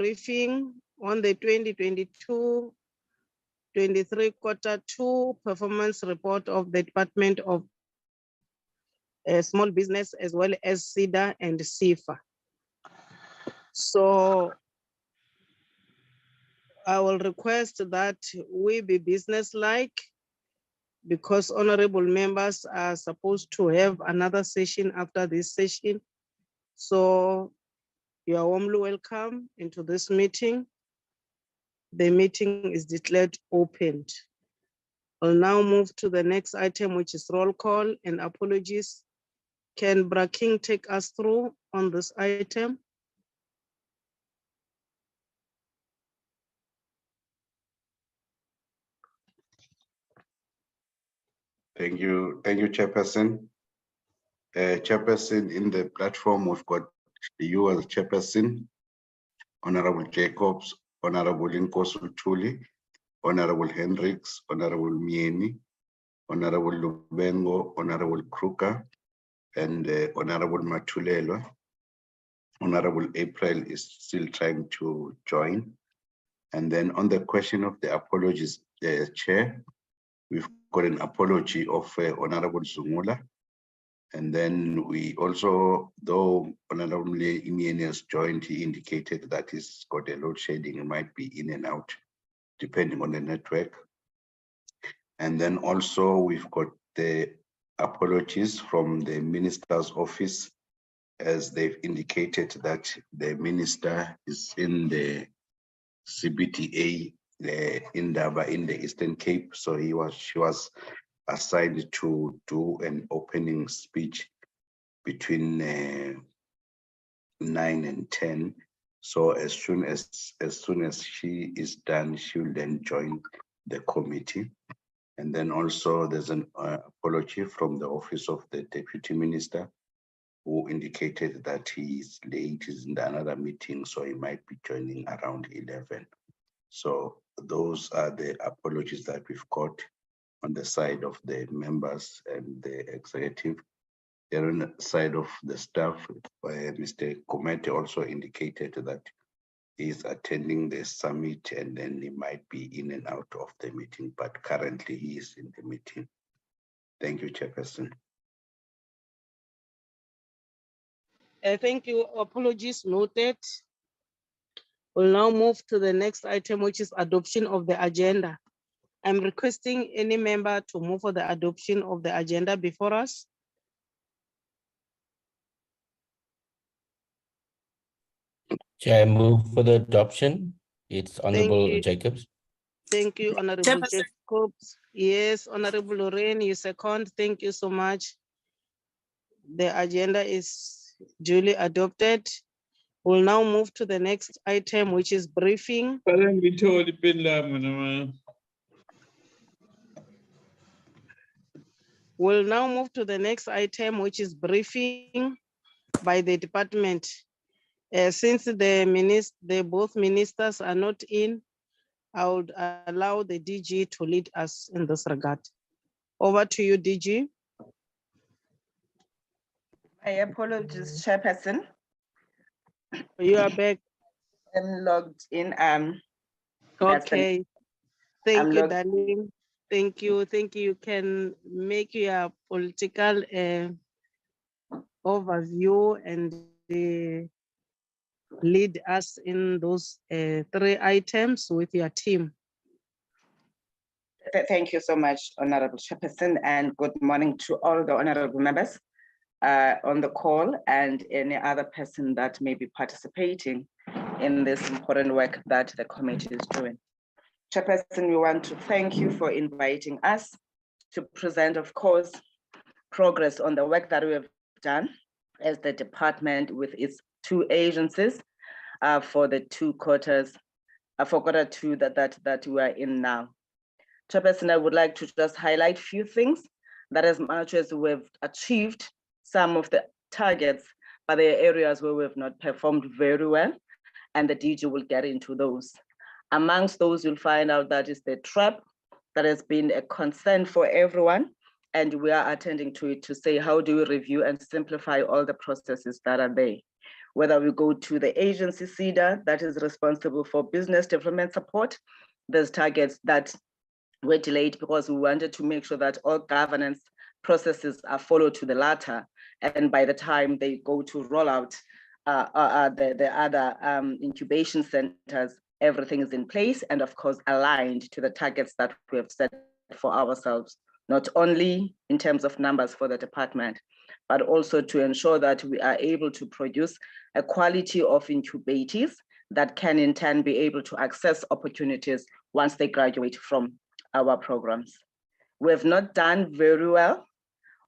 briefing on the 2022-23 Q2 performance report of the Department of Small Business as well as SEDA and SIFA. So I will request that we be businesslike because honorable members are supposed to have another session after this session. So you are warmly welcome into this meeting. The meeting is declared opened. I'll now move to the next item, which is roll call and apologies. Can Braking take us through on this item? Thank you, Chairperson. Chairperson, in the platform, we've got you as Chairperson, Honorable Jacobs, Honorable Nkosi Thuli, Honorable Hendricks, Honorable Mieni, Honorable Lubengo, Honorable Kruger, and Honorable Matulelo. Honorable April is still trying to join. And then on the question of the apologies, Chair, we've got an apology of Honorable Zumula. And then we also, though Honorable Imieni has joined, he indicated that he's got a load shedding, it might be in and out, depending on the network. And then also we've got the apologies from the Minister's office, as they've indicated that the Minister is in the CBTA in Daba in the Eastern Cape. So she was assigned to do an opening speech between 9 and 10. So as soon as she is done, she will then join the committee. And then also there's an apology from the Office of the Deputy Minister, who indicated that he is late, he's in another meeting, so he might be joining around 11. So those are the apologies that we've got on the side of the members and the executive. Then on the side of the staff, Mr. Komete also indicated that he's attending the summit and then he might be in and out of the meeting, but currently he is in the meeting. Thank you, Chairperson. Thank you. Apologies noted. We'll now move to the next item, which is adoption of the agenda. I'm requesting any member to move for the adoption of the agenda before us. Chair, I move for the adoption. It's Honorable Jacobs. Thank you, Honorable Jacobs. Yes, Honorable Lorraine, you second. Thank you so much. The agenda is duly adopted. We'll now move to the next item, which is briefing. We'll now move to the next item, which is briefing by the department. Since both ministers are not in, I would allow the DG to lead us in this regard. Over to you, DG. My apologies, Chairperson. You are back. I'm logged in. Okay. Thank you, darling. Thank you. Thank you. You can make your political overview and lead us in those 3 items with your team. Thank you so much, Honorable Chairperson, and good morning to all the honorable members on the call and any other person that may be participating in this important work that the committee is doing. Chairperson, we want to thank you for inviting us to present, of course, progress on the work that we have done as the department with its 2 agencies for the 2 quarters, for Q2 that we are in now. Chairperson, I would like to just highlight a few things that as much as we've achieved some of the targets, but there are areas where we have not performed very well, and the DG will get into those. Amongst those, you'll find out that is the trap that has been a concern for everyone, and we are attending to it to say, how do we review and simplify all the processes that are there? whether we go to the agency CEDA that is responsible for business development support. There's targets that were delayed because we wanted to make sure that all governance processes are followed to the latter. And by the time they go to roll out the other incubation centers, everything is in place and of course aligned to the targets that we have set for ourselves, not only in terms of numbers for the department, but also to ensure that we are able to produce a quality of incubators that can in turn be able to access opportunities once they graduate from our programs. We have not done very well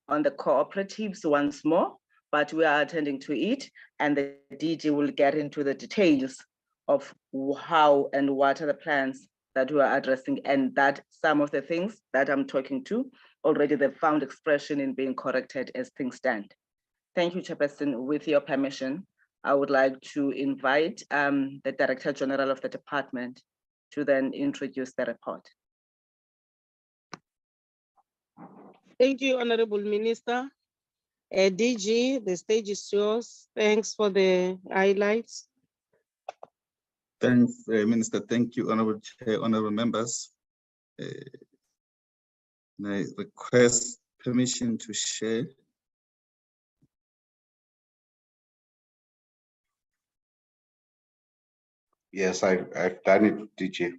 on the cooperatives once more, but we are attending to it, and the DG will get into the details of how and what are the plans that we are addressing, and that some of the things that I'm talking to already they've found expression in being corrected as things stand. Thank you, Chairperson. With your permission, I would like to invite the Director General of the department to then introduce the report. Thank you, Honorable Minister. DG, the stage is yours. Thanks for the highlights. Thanks, Minister. Thank you, Honorable Chair, honorable members. I request permission to share. Yes, I've done it, DG.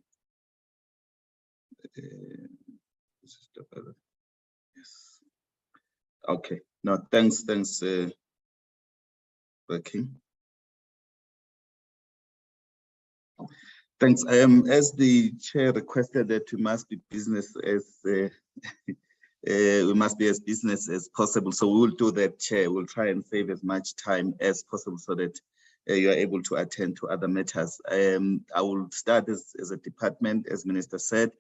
Yes. Okay. No, thanks, working. Thanks. As the chair requested that we must be business as we must be as business as possible. So we will do that, Chair. We'll try and save as much time as possible so that you are able to attend to other matters. I will start as a department, as Minister said.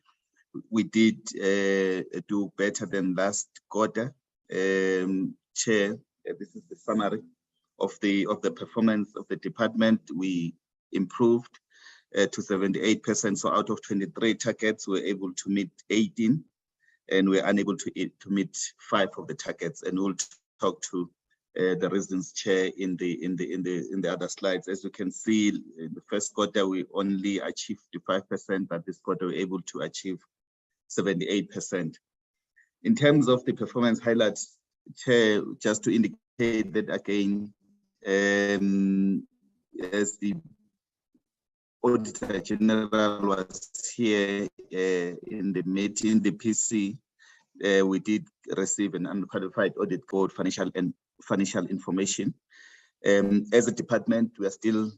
We did do better than last quarter. Chair, this is the summary of the performance of the department. We improved to 78%. So out of 23 targets, we're able to meet 18, and we're unable to meet 5 of the targets. And we'll talk to the reasons, Chair, in the other slides. As you can see, in the first quarter we only achieved 55%, but this quarter we're able to achieve 78%. In terms of the performance highlights, Chair, just to indicate that again, as the Auditor General was here in the meeting, the PC, we did receive an unqualified audit code, financial information. As a department, we are still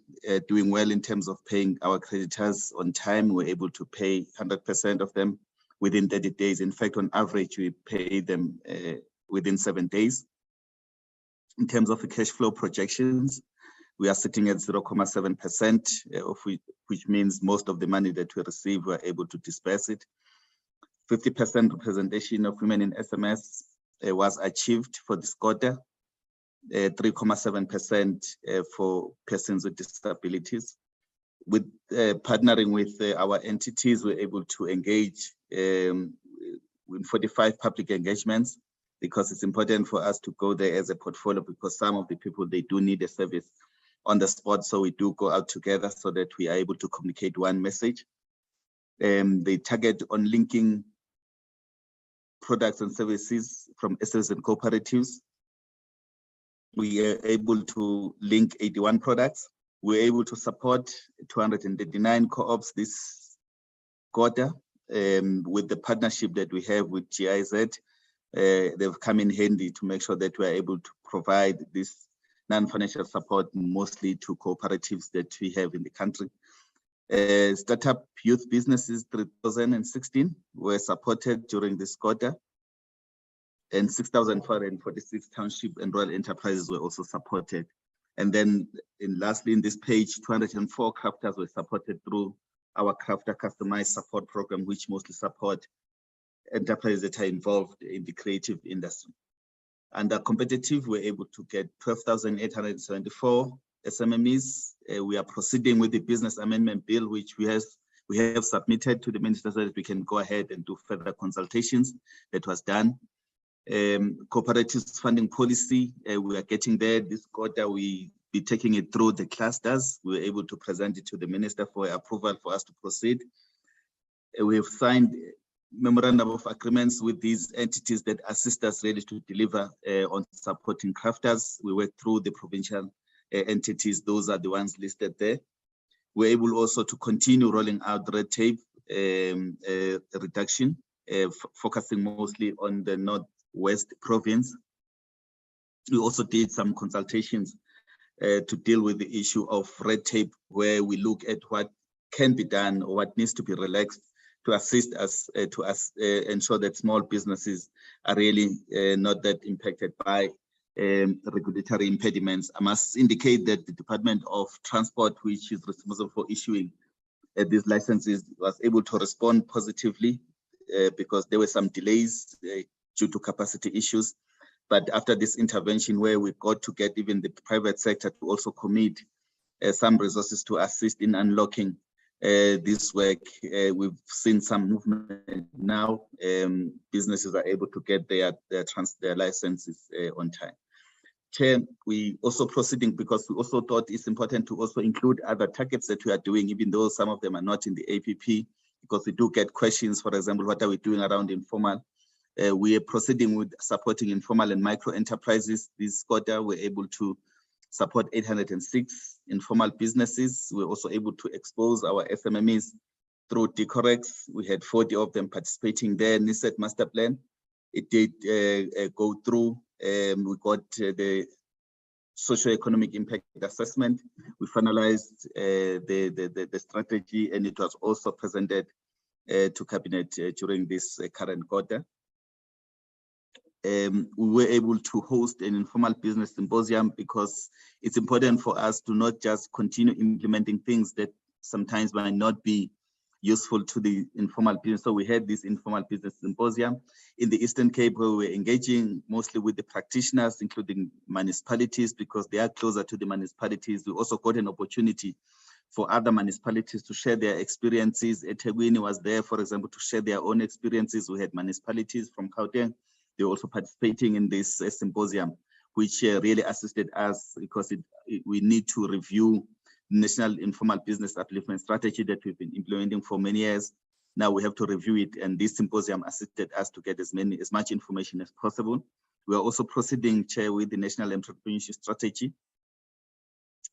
doing well in terms of paying our creditors on time. We're able to pay 100% of them within 30 days. In fact, on average, we pay them within 7 days. In terms of the cash flow projections, we are sitting at 0.7%, of which means most of the money that we receive, we're able to disperse it. 50% representation of women in SMS was achieved for this quarter, 3.7% for persons with disabilities. With partnering with our entities, we're able to engage in 45 public engagements, because it's important for us to go there as a portfolio, because some of the people, they do need a service on the spot. So we do go out together so that we are able to communicate one message. They target on linking products and services from SMEs and cooperatives. We are able to link 81 products. We're able to support 239 co-ops this quarter. With the partnership that we have with GIZ, they've come in handy to make sure that we're able to provide this non-financial support mostly to cooperatives that we have in the country. Startup youth businesses 3,016 were supported during this quarter, and 6,446 township and rural enterprises were also supported. And then lastly, in this page, 204 crafters were supported through our crafter customized support program, which mostly support enterprises that are involved in the creative industry. Under competitive, we're able to get 12,874 SMMEs. We are proceeding with the business amendment bill, which we have submitted to the minister so that we can go ahead and do further consultations. That was done. Cooperatives funding policy, we are getting there. This quarter, we be taking it through the clusters. We were able to present it to the minister for approval for us to proceed. We have signed memorandum of agreements with these entities that assist us really to deliver on supporting crafters. We work through the provincial entities. Those are the ones listed there. We're able also to continue rolling out red tape reduction, focusing mostly on the Northwest province. We also did some consultations to deal with the issue of red tape, where we look at what can be done or what needs to be relaxed to assist us to ensure that small businesses are really not that impacted by regulatory impediments. I must indicate that the Department of Transport, which is responsible for issuing these licenses, was able to respond positively because there were some delays due to capacity issues. But after this intervention, where we got to get even the private sector to also commit some resources to assist in unlocking this work, we've seen some movement now. Businesses are able to get their licenses on time. Chair, we also proceeding because we also thought it's important to also include other targets that we are doing, even though some of them are not in the APP, because we do get questions. For example, what are we doing around informal? We are proceeding with supporting informal and micro enterprises. This quarter, we're able to support 806 informal businesses. We're also able to expose our SMMEs through Decorex. We had 40 of them participating there. NISET master plan, it did go through. We got the socio-economic impact assessment. We finalized the strategy, and it was also presented to cabinet during this current quarter. We were able to host an informal business symposium because it's important for us to not just continue implementing things that sometimes might not be useful to the informal business. So we had this informal business symposium in the Eastern Cape, where we're engaging mostly with the practitioners, including municipalities, because they are closer to the municipalities. We also got an opportunity for other municipalities to share their experiences. eThekwini was there, for example, to share their own experiences. We had municipalities from Gauteng. They were also participating in this symposium, which really assisted us because we need to review National Informal Business Upliftment Strategy that we've been implementing for many years. Now we have to review it, and this symposium assisted us to get as much information as possible. We are also proceeding, Chair, with the National Entrepreneurship Strategy.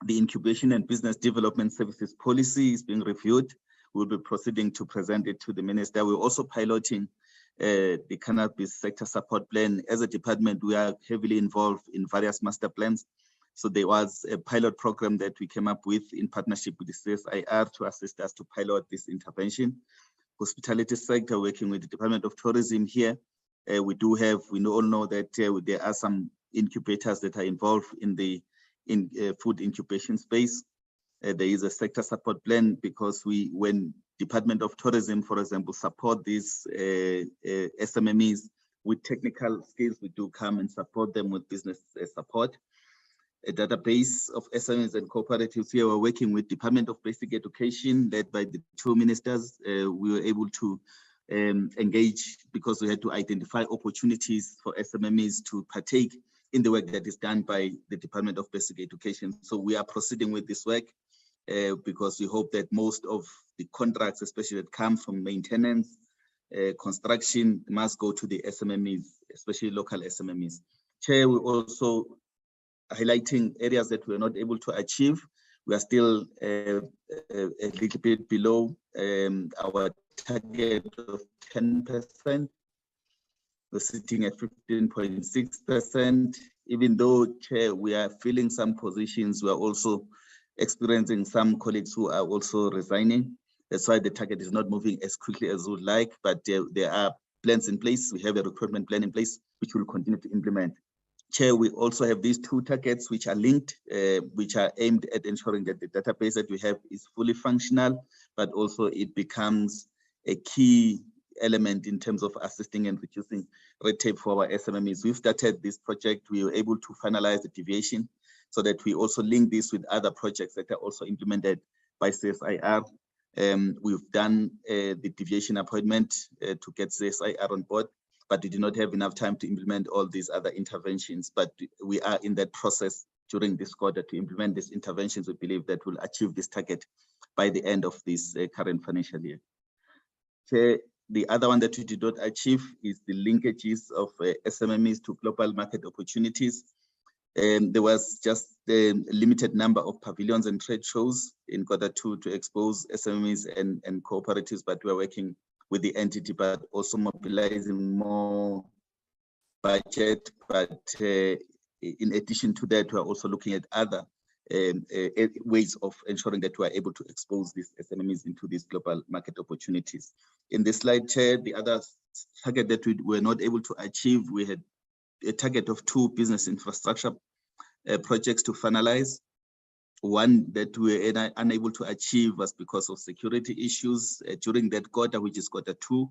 The Incubation and Business Development Services Policy is being reviewed. We'll be proceeding to present it to the Minister. We're also piloting the cannabis sector support plan. As a department, we are heavily involved in various master plans. So there was a pilot program that we came up with in partnership with the CSIR to assist us to pilot this intervention. Hospitality sector, working with the Department of Tourism here. We all know that there are some incubators that are involved in the food incubation space. There is a sector support plan because when Department of Tourism, for example, support these SMMEs with technical skills, we do come and support them with business support. A database of SMEs and cooperatives. Here we're working with Department of Basic Education, led by the two ministers. We were able to engage because we had to identify opportunities for SMMEs to partake in the work that is done by the Department of Basic Education. So we are proceeding with this work because we hope that most of the contracts, especially that come from maintenance, construction, must go to the SMMEs, especially local SMMEs. Chair, we also highlighting areas that we're not able to achieve. We are still a little bit below our target of 10%. We're sitting at 15.6%. Even though, Chair, we are filling some positions, we are also experiencing some colleagues who are also resigning. That's why the target is not moving as quickly as we would like, but there are plans in place. We have a recruitment plan in place, which we'll continue to implement. Chair, we also have these two targets which are linked, which are aimed at ensuring that the database that we have is fully functional, but also it becomes a key element in terms of assisting and reducing red tape for our SMMEs. We've started this project. We were able to finalize the deviation so that we also link this with other projects that are also implemented by CSIR. We've done the deviation appointment to get CSIR on board, but we do not have enough time to implement all these other interventions. But we are in that process during this quarter to implement these interventions. We believe that will achieve this target by the end of this current financial year. Chair, the other one that we did not achieve is the linkages of SMMEs to global market opportunities. There was just a limited number of pavilions and trade shows in Q2 to expose SMEs and cooperatives, but we're working with the entity, but also mobilizing more budget. But in addition to that, we're also looking at other ways of ensuring that we are able to expose these SMEs into these global market opportunities. In this slide, Chair, the other target that we were not able to achieve, we had a target of 2 business infrastructure projects to finalize. One that we were unable to achieve was because of security issues during that quarter, which is Q2.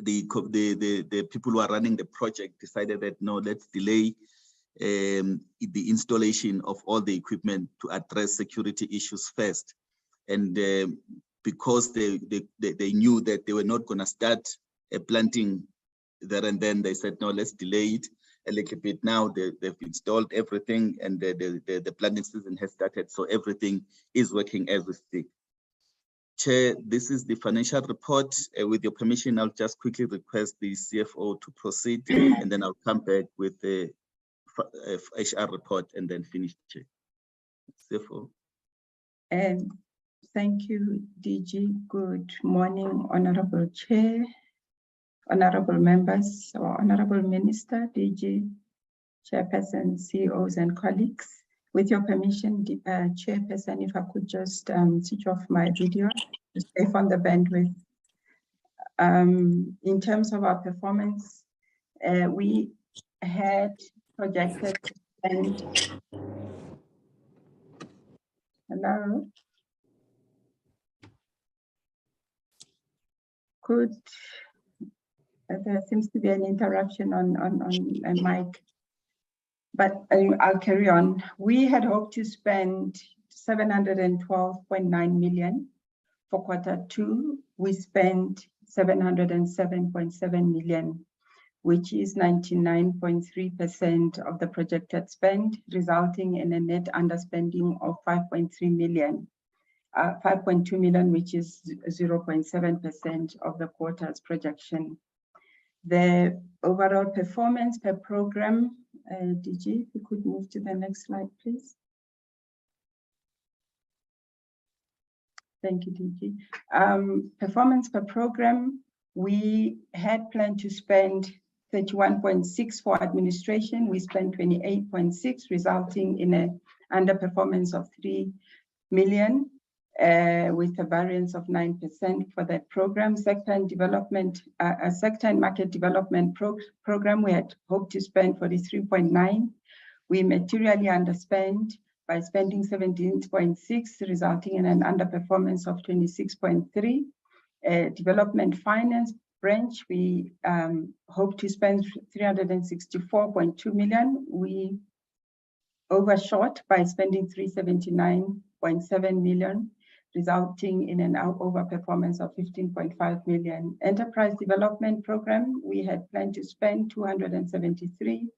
The people who are running the project decided that no, let's delay the installation of all the equipment to address security issues first. And because they knew that they were not going to start planting there and then, they said, no, let's delay it a little bit. Now they've installed everything and the planting season has started. So everything is working as we speak. Chair, this is the financial report. With your permission, I'll just quickly request the CFO to proceed and then I'll come back with the HR report and then finish, Chair. CFO. Thank you, DG. Good morning, Honorable Chair, honorable members, or Honorable Minister, DG, Chairperson, CEOs, and colleagues. With your permission, Chairperson, if I could just switch off my video to save on the bandwidth. In terms of our performance, we had projected to spend. Hello? There seems to be an interruption on a mic, but I'll carry on. We had hoped to spend 712.9 million. For Q2, we spent 707.7 million, which is 99.3% of the projected spend, resulting in a net underspending of 5.3 million. 5.2 million, which is 0.7% of the quarter's projection. The overall performance per program, DG, if you could move to the next slide, please. Thank you, DG. Performance per program, we had planned to spend 31.6 for administration. We spent 28.6, resulting in an underperformance of 3 million. With a variance of 9% for that program. Sector and market development program, we had hoped to spend 43.9. We materially underspent by spending 17.6, resulting in an underperformance of 26.3. Development finance branch, we hope to spend 364.2 million. We overshot by spending 379.7 million. Resulting in an overperformance of 15.5 million. Enterprise development program, we had planned to spend 273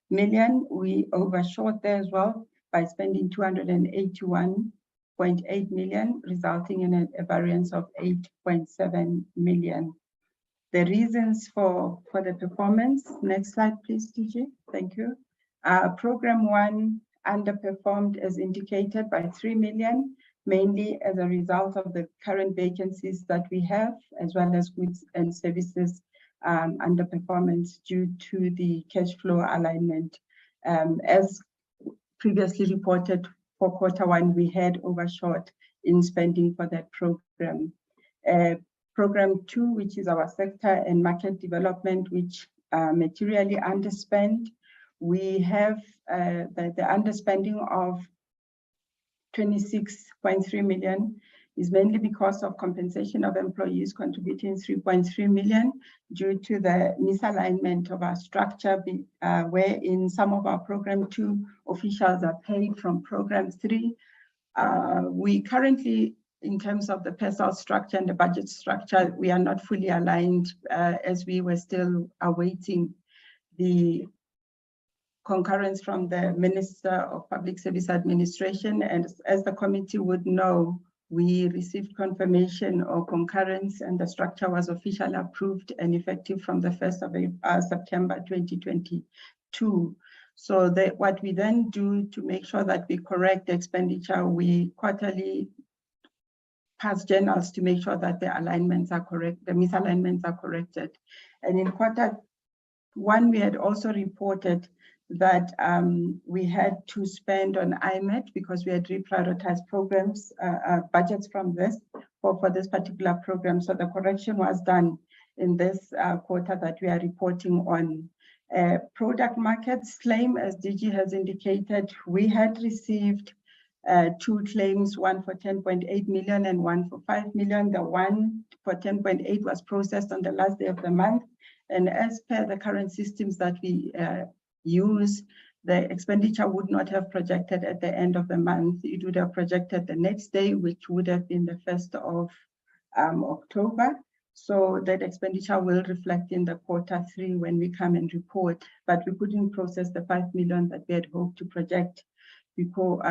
million. We overshot there as well by spending 281.8 million, resulting in a variance of 8.7 million. The reasons for the performance, next slide, please, DG. Thank you. Program 1 underperformed as indicated by 3 million. Mainly as a result of the current vacancies that we have, as well as goods and services underperformance due to the cash flow alignment. As previously reported for Q1, we had overshot in spending for that program. Program 2, which is our sector and market development, which materially underspent. We have the underspending of 26.3 million is mainly because of compensation of employees contributing 3.3 million due to the misalignment of our structure, where in some of our program 2 officials are paid from program 3. We currently, in terms of the personnel structure and the budget structure, we are not fully aligned as we were still awaiting the concurrence from the Minister of Public Service Administration, and as the committee would know, we received confirmation or concurrence, and the structure was officially approved and effective from the 1st of September 2022. So what we then do to make sure that we correct the expenditure, we quarterly pass journals to make sure that the alignments are correct, the misalignments are corrected. And in quarter one, we had also reported that we had to spend on IMET because we had reprioritized programs, budgets from this for this particular program. So the correction was done in this quarter that we are reporting on. Product markets claim, as DG has indicated, we had received 2 claims, one for 10.8 million and one for 5 million. The one for 10.8 was processed on the last day of the month. And as per the current systems that we use, the expenditure would not have projected at the end of the month. It would have projected the next day, which would have been the 1st of October. So that expenditure will reflect in the quarter 3 when we come and report, but we couldn't process the 5 million that we had hoped to project before,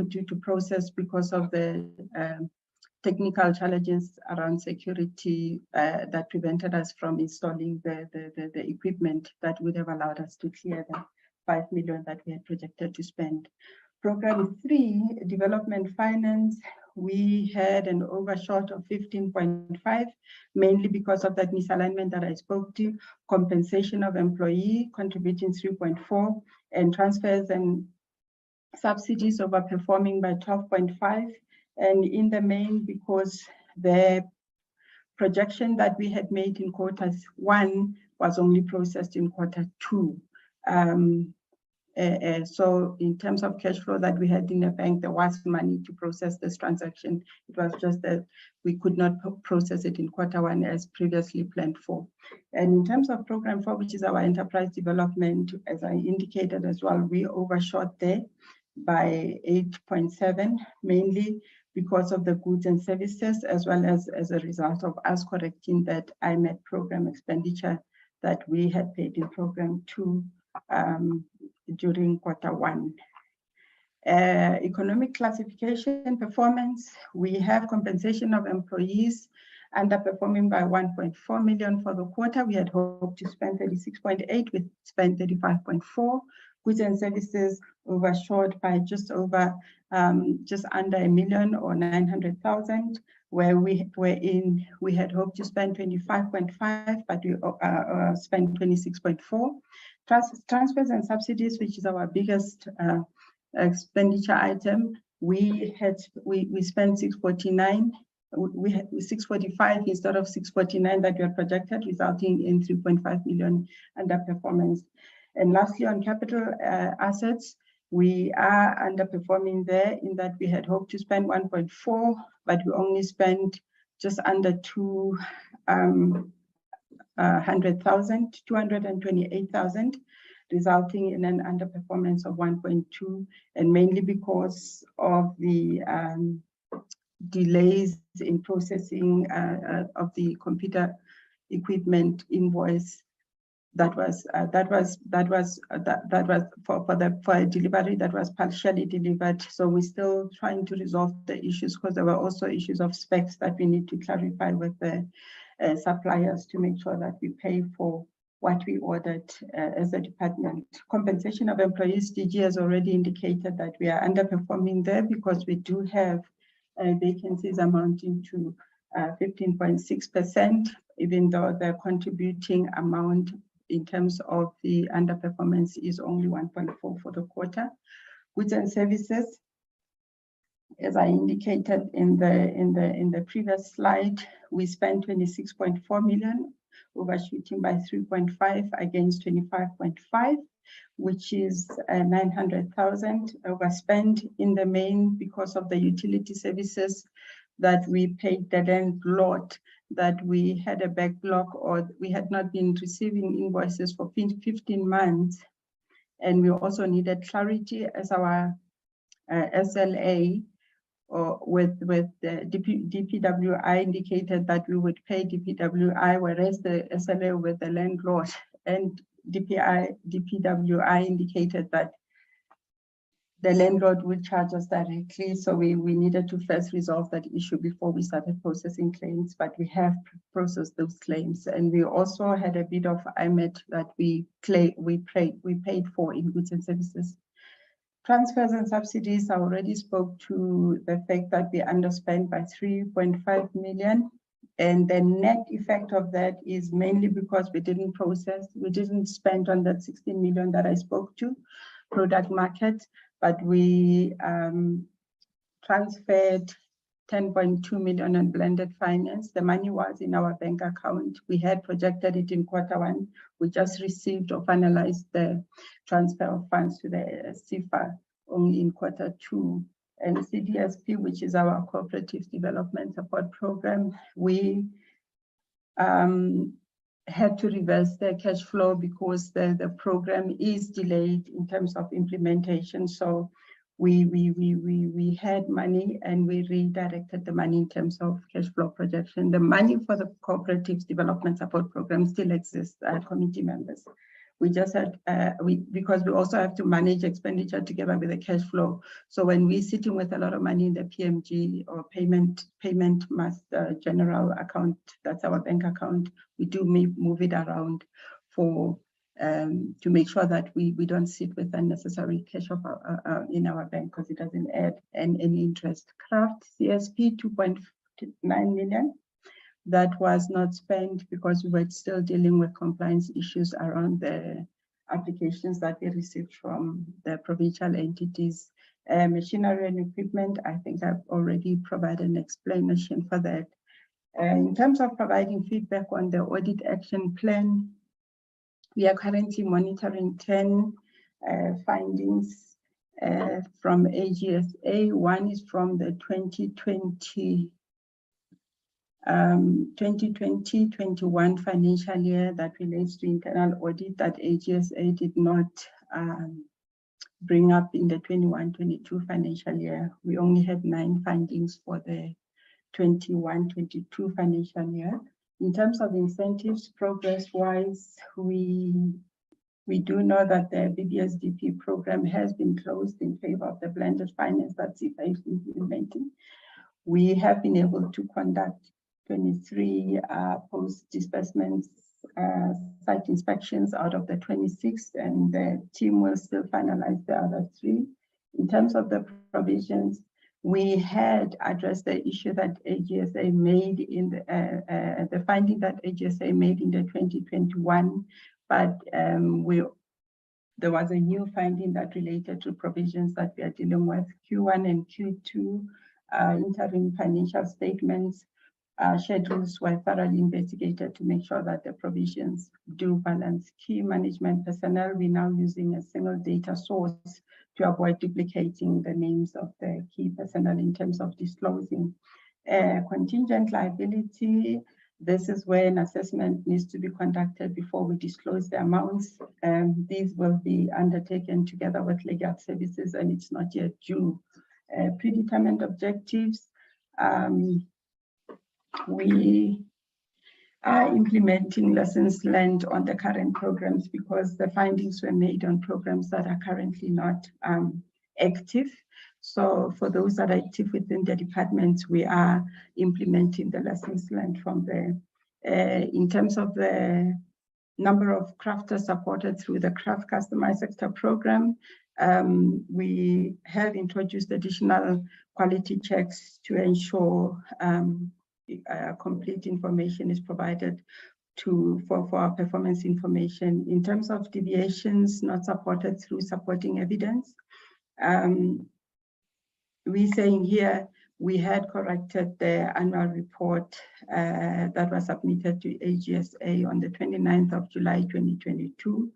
due to process because of the technical challenges around security that prevented us from installing the equipment that would have allowed us to clear the 5 million that we had projected to spend. Program 3, development finance, we had an overshot of 15.5, mainly because of that misalignment that I spoke to, compensation of employee contributing 3.4, and transfers and subsidies overperforming by 12.5. And in the main, because the projection that we had made in quarter 1 was only processed in quarter 2. So in terms of cash flow that we had in the bank, there was money to process this transaction. It was just that we could not process it in quarter 1 as previously planned for. And in terms of program 4, which is our enterprise development, as I indicated as well, we overshot there by 8.7, mainly because of the goods and services, as well as a result of us correcting that IMET program expenditure that we had paid in program 2 during quarter 1. Economic classification performance, we have compensation of employees underperforming by 1.4 million for the quarter. We had hoped to spend 36.8, we spent 35.4. Goods and services overshot by just under 1 million or 900,000, where we had hoped to spend 25.5, but we spent 26.4. Transfers and subsidies, which is our biggest expenditure item, we spent 649. We had 645 instead of 649 that were projected, resulting in 3.5 million underperformance. And lastly, on capital assets, we are underperforming there in that we had hoped to spend 1.4, but we only spent just under 228,000, resulting in an underperformance of 1.2, and mainly because of the delays in processing of the computer equipment invoice that was for a delivery that was partially delivered. So we're still trying to resolve the issues because there were also issues of specs that we need to clarify with the suppliers to make sure that we pay for what we ordered as a department. Compensation of employees, DG has already indicated that we are underperforming there because we do have vacancies amounting to 15.6%, even though the contributing amount in terms of the underperformance is only 1.4 for the quarter. Goods and services, as I indicated in the previous slide, we spent 26.4 million, overshooting by 3.5 against 25.5, which is 900,000 overspent in the main because of the utility services that we paid the landlord, that we had a backlog or we had not been receiving invoices for 15 months. And we also needed clarity as our SLA with the DPWI indicated that we would pay DPWI, whereas the SLA with the landlord and DPWI indicated that the landlord would charge us directly. So we needed to first resolve that issue before we started processing claims, but we have processed those claims. And we also had a bit of IMET that we paid for in goods and services. Transfers and subsidies, I already spoke to the fact that we underspent by 3.5 million. And the net effect of that is mainly because we didn't spend on that 16 million that I spoke to, product market, but we transferred 10.2 million on blended finance. The money was in our bank account. We had projected it in Q1. We just received or finalized the transfer of funds to the CFA only in Q2. And CDSP, which is our cooperative development support program, we had to reverse the cash flow because the program is delayed in terms of implementation. So we had money and we redirected the money in terms of cash flow projection. The money for the cooperatives development support program still exists, committee members. We just had, because we also have to manage expenditure together with the cash flow. So when we're sitting with a lot of money in the PMG or payment master general account, that's our bank account, we do move it around for to make sure that we don't sit with unnecessary cash in our bank because it doesn't add any interest. Craft CSP 2.9 million. That was not spent because we were still dealing with compliance issues around the applications that we received from the provincial entities. Machinery and equipment, I think I've already provided an explanation for that. In terms of providing feedback on the audit action plan, we are currently monitoring 10 findings from AGSA. One is from the 2020-21 financial year that relates to internal audit that AGSA did not bring up in the 21-22 financial year. We only had 9 findings for the 21-22 financial year. In terms of incentives, progress-wise, we do know that the BBSDP program has been closed in favor of the blended finance that CFA is implementing. We have been able to conduct 23 post-disbursements site inspections out of the 26, and the team will still finalize the other 3. In terms of the provisions, we had addressed the issue that AGSA made in the finding that AGSA made in the 2021, but there was a new finding that related to provisions that we are dealing with. Q1 and Q2 interim financial statements schedules were thoroughly investigated to make sure that the provisions do balance. Key management personnel, we're now using a single data source to avoid duplicating the names of the key personnel in terms of disclosing. Contingent liability, this is where an assessment needs to be conducted before we disclose the amounts. These will be undertaken together with legal services and it's not yet due. Predetermined objectives, we are implementing lessons learned on the current programs because the findings were made on programs that are currently not active. So for those that are active within the departments, we are implementing the lessons learned from there. In terms of the number of crafters supported through the craft customized sector program, we have introduced additional quality checks to ensure complete information is provided for our performance information. In terms of deviations not supported through supporting evidence, we're saying here we had corrected the annual report that was submitted to AGSA on the 29th of July 2022,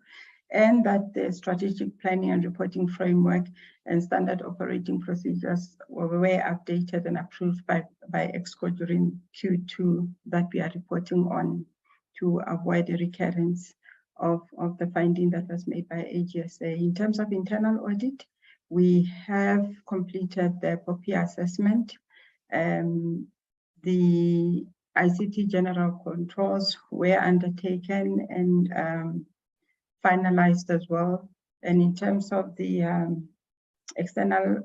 and that the strategic planning and reporting framework and standard operating procedures were updated and approved by EXCO during Q2 that we are reporting on to avoid the recurrence of the finding that was made by AGSA. In terms of internal audit, we have completed the POPI assessment. The ICT general controls were undertaken and finalized as well. And in terms of the external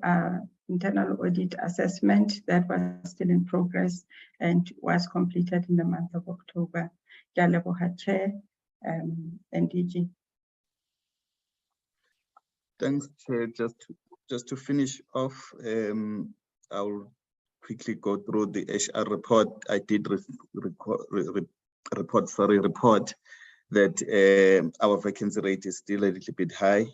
internal audit assessment, that was still in progress and was completed in the month of October. Kyaleboha Chair and DG. Thanks, Chair. Just to finish off, I'll quickly go through the HR report. I did report that our vacancy rate is still a little bit high.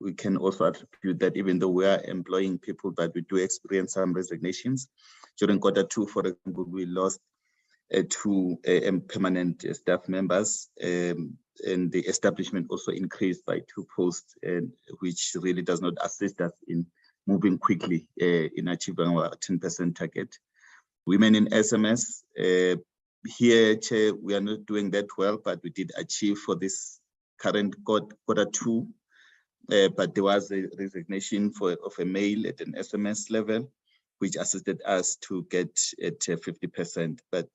We can also attribute that even though we are employing people, but we do experience some resignations. During Q2, for example, we lost 2 permanent staff members, and the establishment also increased by 2 posts, which really does not assist us in moving quickly in achieving our 10% target. Women in SMS, here, Chair, we are not doing that well, but we did achieve for this current Q2. But there was a resignation of a male at an SMS level, which assisted us to get at 50%. But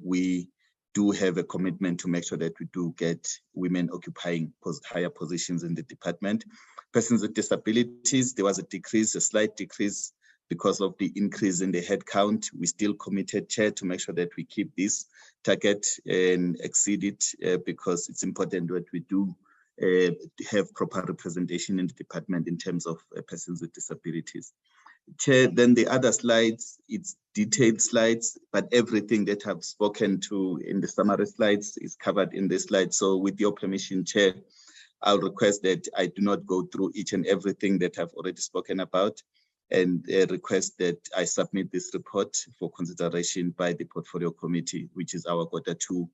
we do have a commitment to make sure that we do get women occupying higher positions in the department. Persons with disabilities, there was a slight decrease because of the increase in the headcount. We still committed, Chair, to make sure that we keep this target and exceed it because it's important that we do have proper representation in the department in terms of persons with disabilities. Chair, then the other slides, it's detailed slides, but everything that I've spoken to in the summary slides is covered in this slide. So with your permission, Chair, I'll request that I do not go through each and everything that I've already spoken about, and request that I submit this report for consideration by the Portfolio Committee, which is our Q2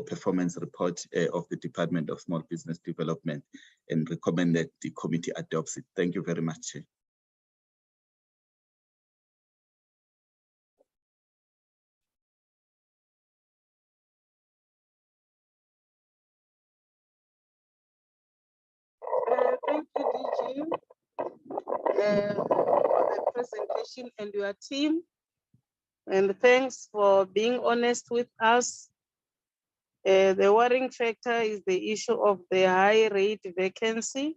performance report of the Department of Small Business Development, and recommend that the committee adopts it. Thank you very much, Chair. Thank you, DG, for the presentation and your team. And thanks for being honest with us. The worrying factor is the issue of the high rate vacancy,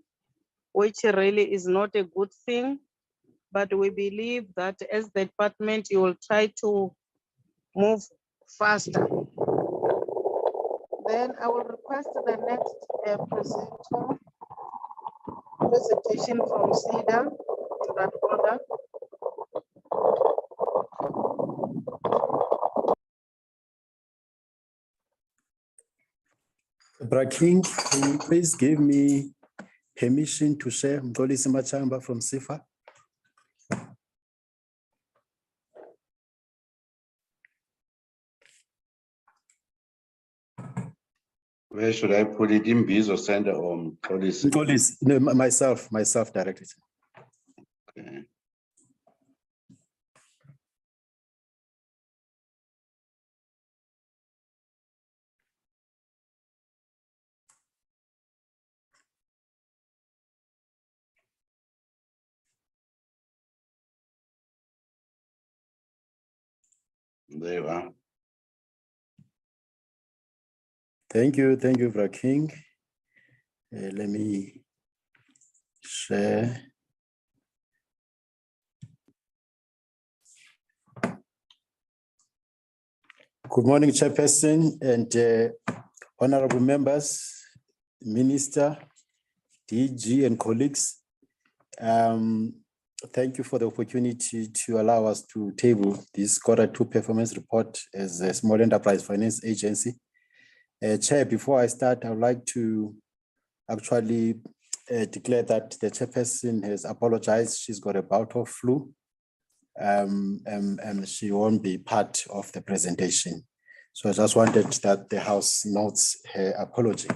which really is not a good thing. But we believe that as the department, you will try to move faster. Then I will request the next presentation from SEDA in that order. Braking, can you please give me permission to share Mxolisi Machamba from SIFA? Where should I put it? In Bizo Center or police? Mxolisi, no, myself directly. Okay. There you are. Thank you, Braking. Let me share. Good morning, Chairperson and honorable members, Minister, DG and colleagues. Thank you for the opportunity to allow us to table this Q2 performance report as a Small Enterprise Finance Agency. Chair, before I start, I would like to actually declare that the chairperson has apologized. She's got a bout of flu, and she won't be part of the presentation. So I just wanted that the House notes her apology.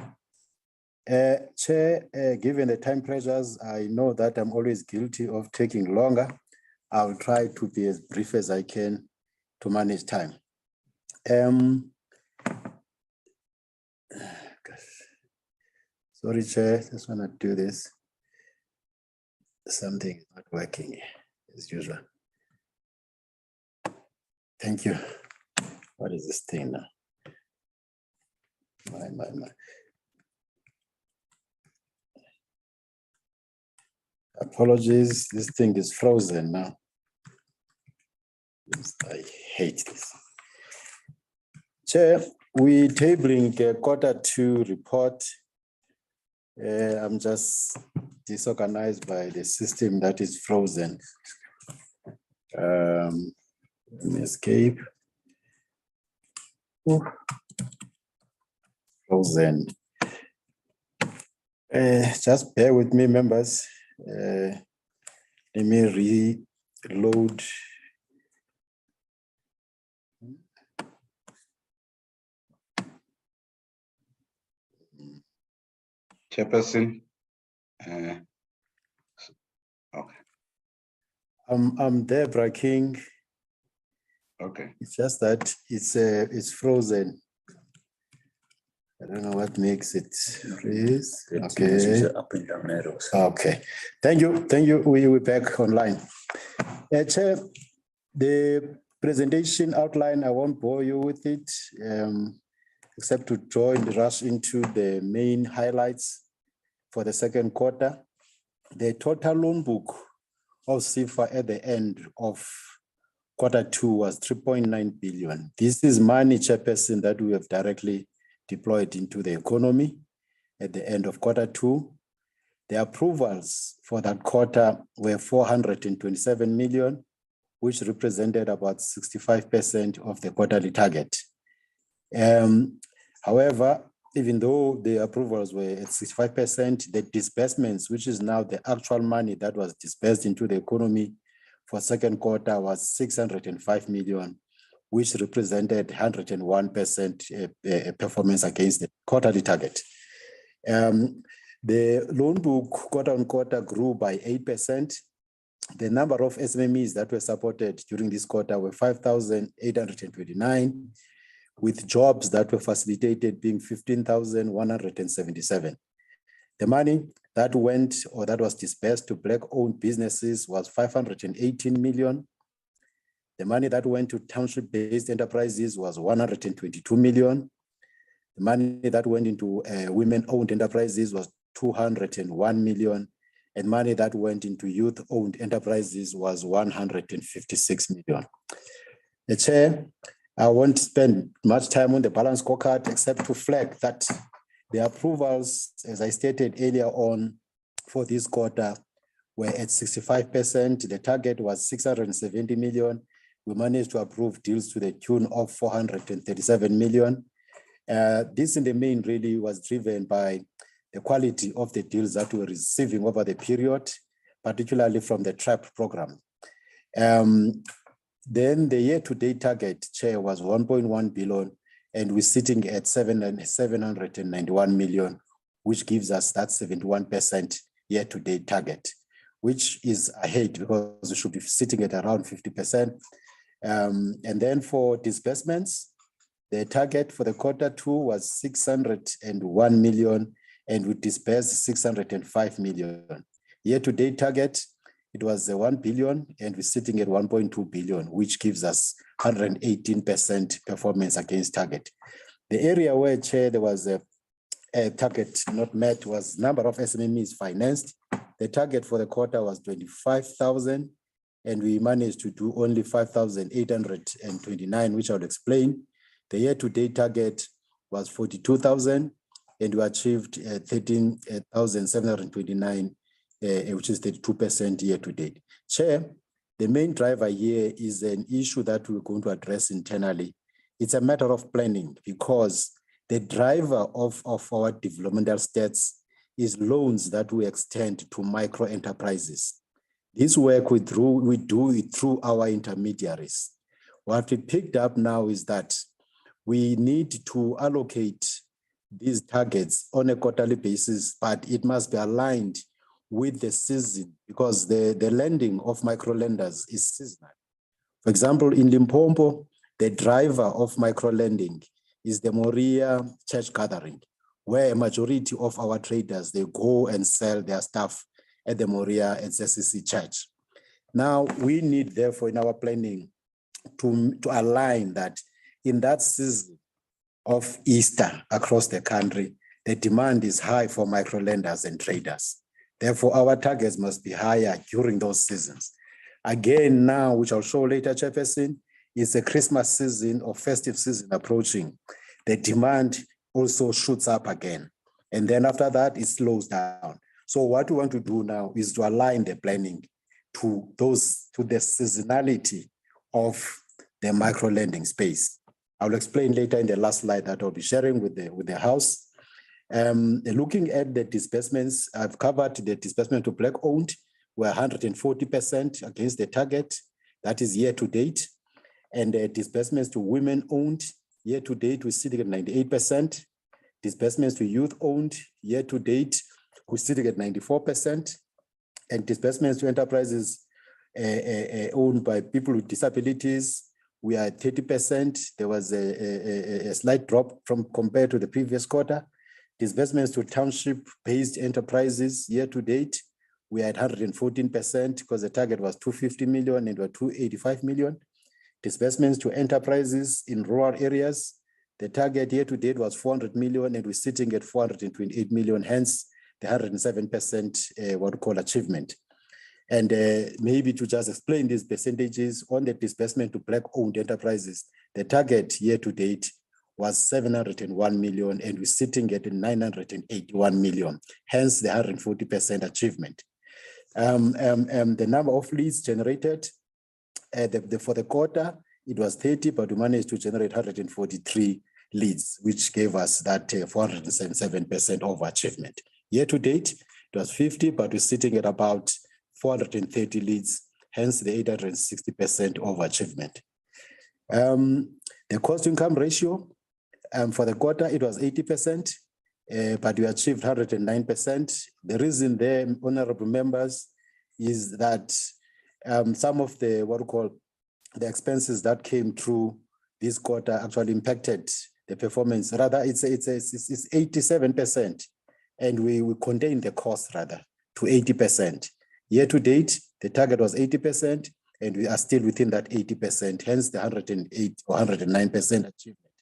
Chair, given the time pressures, I know that I'm always guilty of taking longer. I'll try to be as brief as I can to manage time. Sorry, Chair, just want to do this. Something is not working as usual. Thank you. What is this thing now? My. Apologies, this thing is frozen now. Yes, I hate this. Chair, we tabling Q2 report. I'm just disorganized by the system that is frozen. Let me escape. Ooh. Frozen. Just bear with me, members. Let me reload. Chairperson. Okay. I'm Deborah King. Okay. It's just that it's frozen. I don't know what makes it freeze. Okay. Up and down arrows. Okay. Thank you. We're back online. Chair, the presentation outline, I won't bore you with it, except to draw and rush into the main highlights for the second quarter. The total loan book of CFA at the end of Q2 was 3.9 billion. This is money, Chairperson, that we have directly deployed into the economy at the end of Q2. The approvals for that quarter were 427 million, which represented about 65% of the quarterly target. However, even though the approvals were at 65%, the disbursements, which is now the actual money that was disbursed into the economy for second quarter, was 605 million, which represented 101% performance against the quarterly target. The loan book quarter on quarter grew by 8%. The number of SMMEs that were supported during this quarter were 5,829, with jobs that were facilitated being 15,177. The money that went or that was disbursed to Black-owned businesses was 518 million. The money that went to township-based enterprises was 122 million. The money that went into women-owned enterprises was 201 million. And money that went into youth-owned enterprises was 156 million. The Chair, I won't spend much time on the balance scorecard except to flag that the approvals, as I stated earlier on, for this quarter were at 65%. The target was 670 million. We managed to approve deals to the tune of 437 million. This in the main really was driven by the quality of the deals that we're receiving over the period, particularly from the TRAP program. Then the year-to-date target, Chair, was 1.1 billion, and we're sitting at 791 million, which gives us that 71% year-to-date target, which is ahead because we should be sitting at around 50%. And then for disbursements, the target for the Q2 was 601 million, and we disbursed 605 million. Year-to-date target, it was 1 billion, and we're sitting at 1.2 billion, which gives us 118% performance against target. The area where, Chair, there was a target not met was number of SMMEs financed. The target for the quarter was 25,000, and we managed to do only 5,829, which I'll explain. The year-to-date target was 42,000, and we achieved 13,729, which is 32% year-to-date. Chair, the main driver here is an issue that we're going to address internally. It's a matter of planning because the driver of our developmental stats is loans that we extend to micro enterprises. This work we do it through our intermediaries. What we picked up now is that we need to allocate these targets on a quarterly basis, but it must be aligned with the season because the lending of micro lenders is seasonal. For example, in Limpopo, the driver of micro lending is the Moria church gathering, where a majority of our traders, they go and sell their stuff at the Moria and ZCC church. Now, we need, therefore, in our planning to align that in that season of Easter across the country, the demand is high for micro lenders and traders. Therefore, our targets must be higher during those seasons. Again, now, which I'll show later, Chairperson, is the Christmas season or festive season approaching. The demand also shoots up again. And then after that, it slows down. So what we want to do now is to align the planning to the seasonality of the micro lending space. I'll explain later in the last slide that I'll be sharing with the House. Looking at the disbursements, I've covered the disbursement to Black owned. We're 140% against the target. That is year to date. And the disbursements to women owned, year to date, we're sitting at 98%. Disbursements to youth owned, year to date, we're sitting at 94%. And disbursements to enterprises owned by people with disabilities, we are at 30%. There was a slight drop compared to the previous quarter. Disbursements to township-based enterprises year to date, we are at 114% because the target was 250 million and we're 285 million. Disbursements to enterprises in rural areas, the target year to date was 400 million and we're sitting at 428 million, hence the 107% what we call achievement. And maybe to just explain these percentages on the disbursement to Black-owned enterprises, the target year to date was 701 million and we're sitting at 981 million, hence the 140% achievement. The number of leads generated for the quarter, it was 30, but we managed to generate 143 leads, which gave us that 477% overachievement. Year to date, it was 50, but we're sitting at about 430 leads, hence the 860% overachievement. The cost to income ratio for the quarter, it was 80%, but we achieved 109%. The reason there, honorable members, is that some of the what we call the expenses that came through this quarter actually impacted the performance. Rather, it's 87%, and we contained the cost rather to 80%. Year to date, the target was 80%, and we are still within that 80%, hence the 108 or 109% achievement.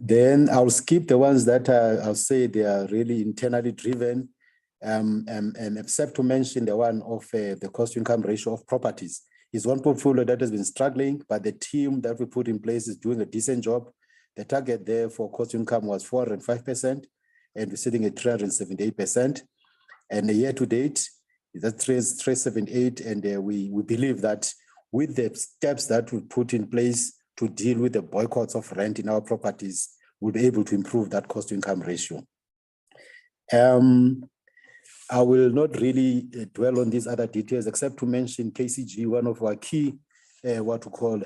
Then I'll skip the ones that I'll say they are really internally driven, and except to mention the one of the cost to income ratio of properties. Is one portfolio that has been struggling, but the team that we put in place is doing a decent job. The target there for cost to income was 405%, and we're sitting at 378%. And the year to date, that's 378, and we believe that with the steps that we put in place to deal with the boycotts of rent in our properties, we'll be able to improve that cost to income ratio. I will not really dwell on these other details, except to mention KCG, one of our key, what we call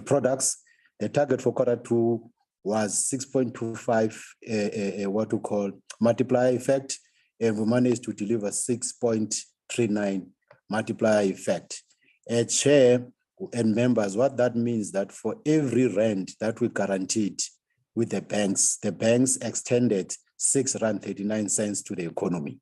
products. The target for quarter two was 6.25, what we call multiplier effect, and we managed to deliver 6.39 multiplier effect. Chair and members, what that means that for every rand that we guaranteed with the banks extended 6.39 rand to the economy.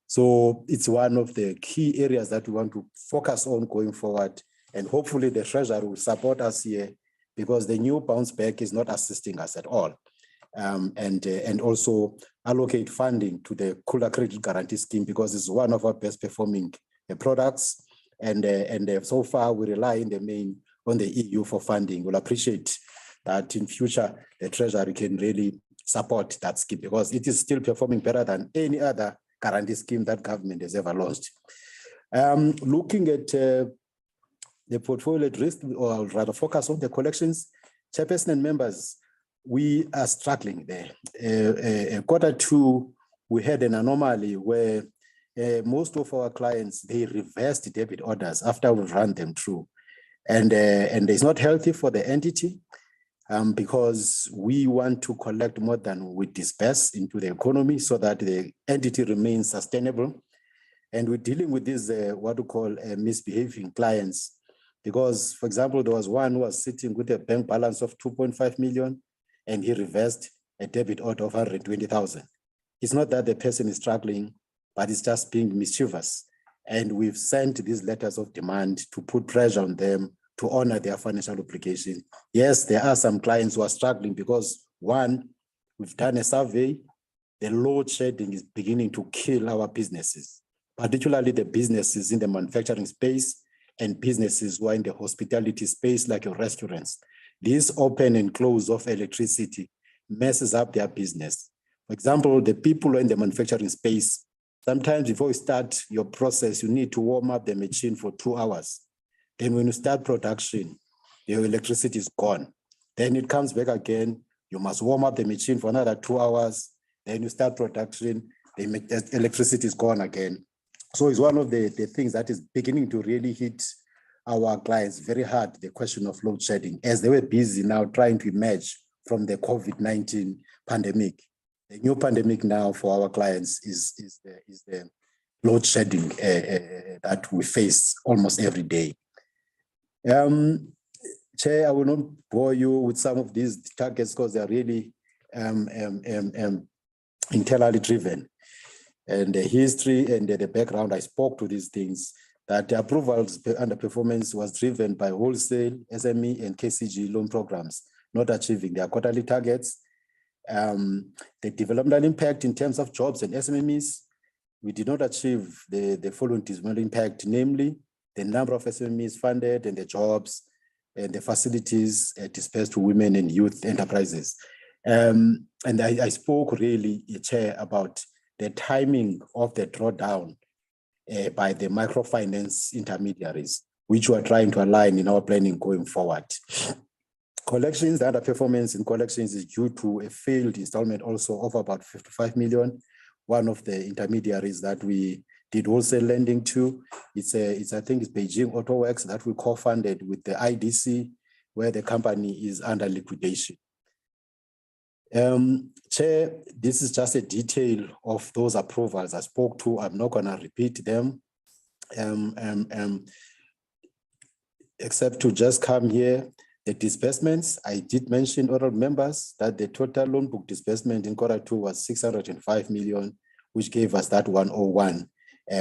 So it's one of the key areas that we want to focus on going forward, and hopefully the Treasury will support us here, because the new bounce back is not assisting us at all. And also allocate funding to the Khula Credit Guarantee Scheme, because it's one of our best performing products. And so far we rely in the main on the EU for funding. We'll appreciate that in future the Treasury can really support that scheme, because it is still performing better than any other guarantee scheme that government has ever launched. Looking at the portfolio at risk, or rather focus on the collections, Chairperson and members, we are struggling there. Quarter two, we had an anomaly where most of our clients, they reversed debit orders after we ran them through. And it's not healthy for the entity, because we want to collect more than we disperse into the economy so that the entity remains sustainable. And we're dealing with these, what we call misbehaving clients. Because, for example, there was one who was sitting with a bank balance of 2.5 million, and he reversed a debit order of 120,000. It's not that the person is struggling, but it's just being mischievous. And we've sent these letters of demand to put pressure on them to honor their financial obligation. Yes, there are some clients who are struggling because, one, we've done a survey the load shedding is beginning to kill our businesses, particularly the businesses in the manufacturing space and businesses who are in the hospitality space, like your restaurants. This open and close of electricity messes up their business. For example, the people in the manufacturing space, sometimes before you start your process, you need to warm up the machine for 2 hours. Then when you start production, your electricity is gone. Then it comes back again. You must warm up the machine for another 2 hours. Then you start production, the electricity is gone again. So it's one of the things that is beginning to really hit our clients very hard, the question of load shedding, as they were busy now trying to emerge from the COVID-19 pandemic. The new pandemic now for our clients is the load shedding that we face almost every day. Chair, I will not bore you with some of these targets because they are really internally driven. And the history and the background, I spoke to these things, that the approvals underperformance was driven by wholesale, SME, and KCG loan programs, not achieving their quarterly targets. The developmental impact in terms of jobs and SMEs, we did not achieve the following developmental impact, namely the number of SMEs funded and the jobs and the facilities dispersed to women and youth enterprises. And I spoke really, Chair, about the timing of the drawdown by the microfinance intermediaries, which we are trying to align in our planning going forward. Collections, the underperformance in collections is due to a failed installment also of about 55 million. One of the intermediaries that we did wholesale lending to, I think it's Beijing Auto Works that we co-funded with the IDC, where the company is under liquidation. Chair, this is just a detail of those approvals I spoke to. I'm not gonna repeat them, except to just come here. The disbursements, I did mention, honorable members, that the total loan book disbursement in Q2 was 605 million, which gave us that 101,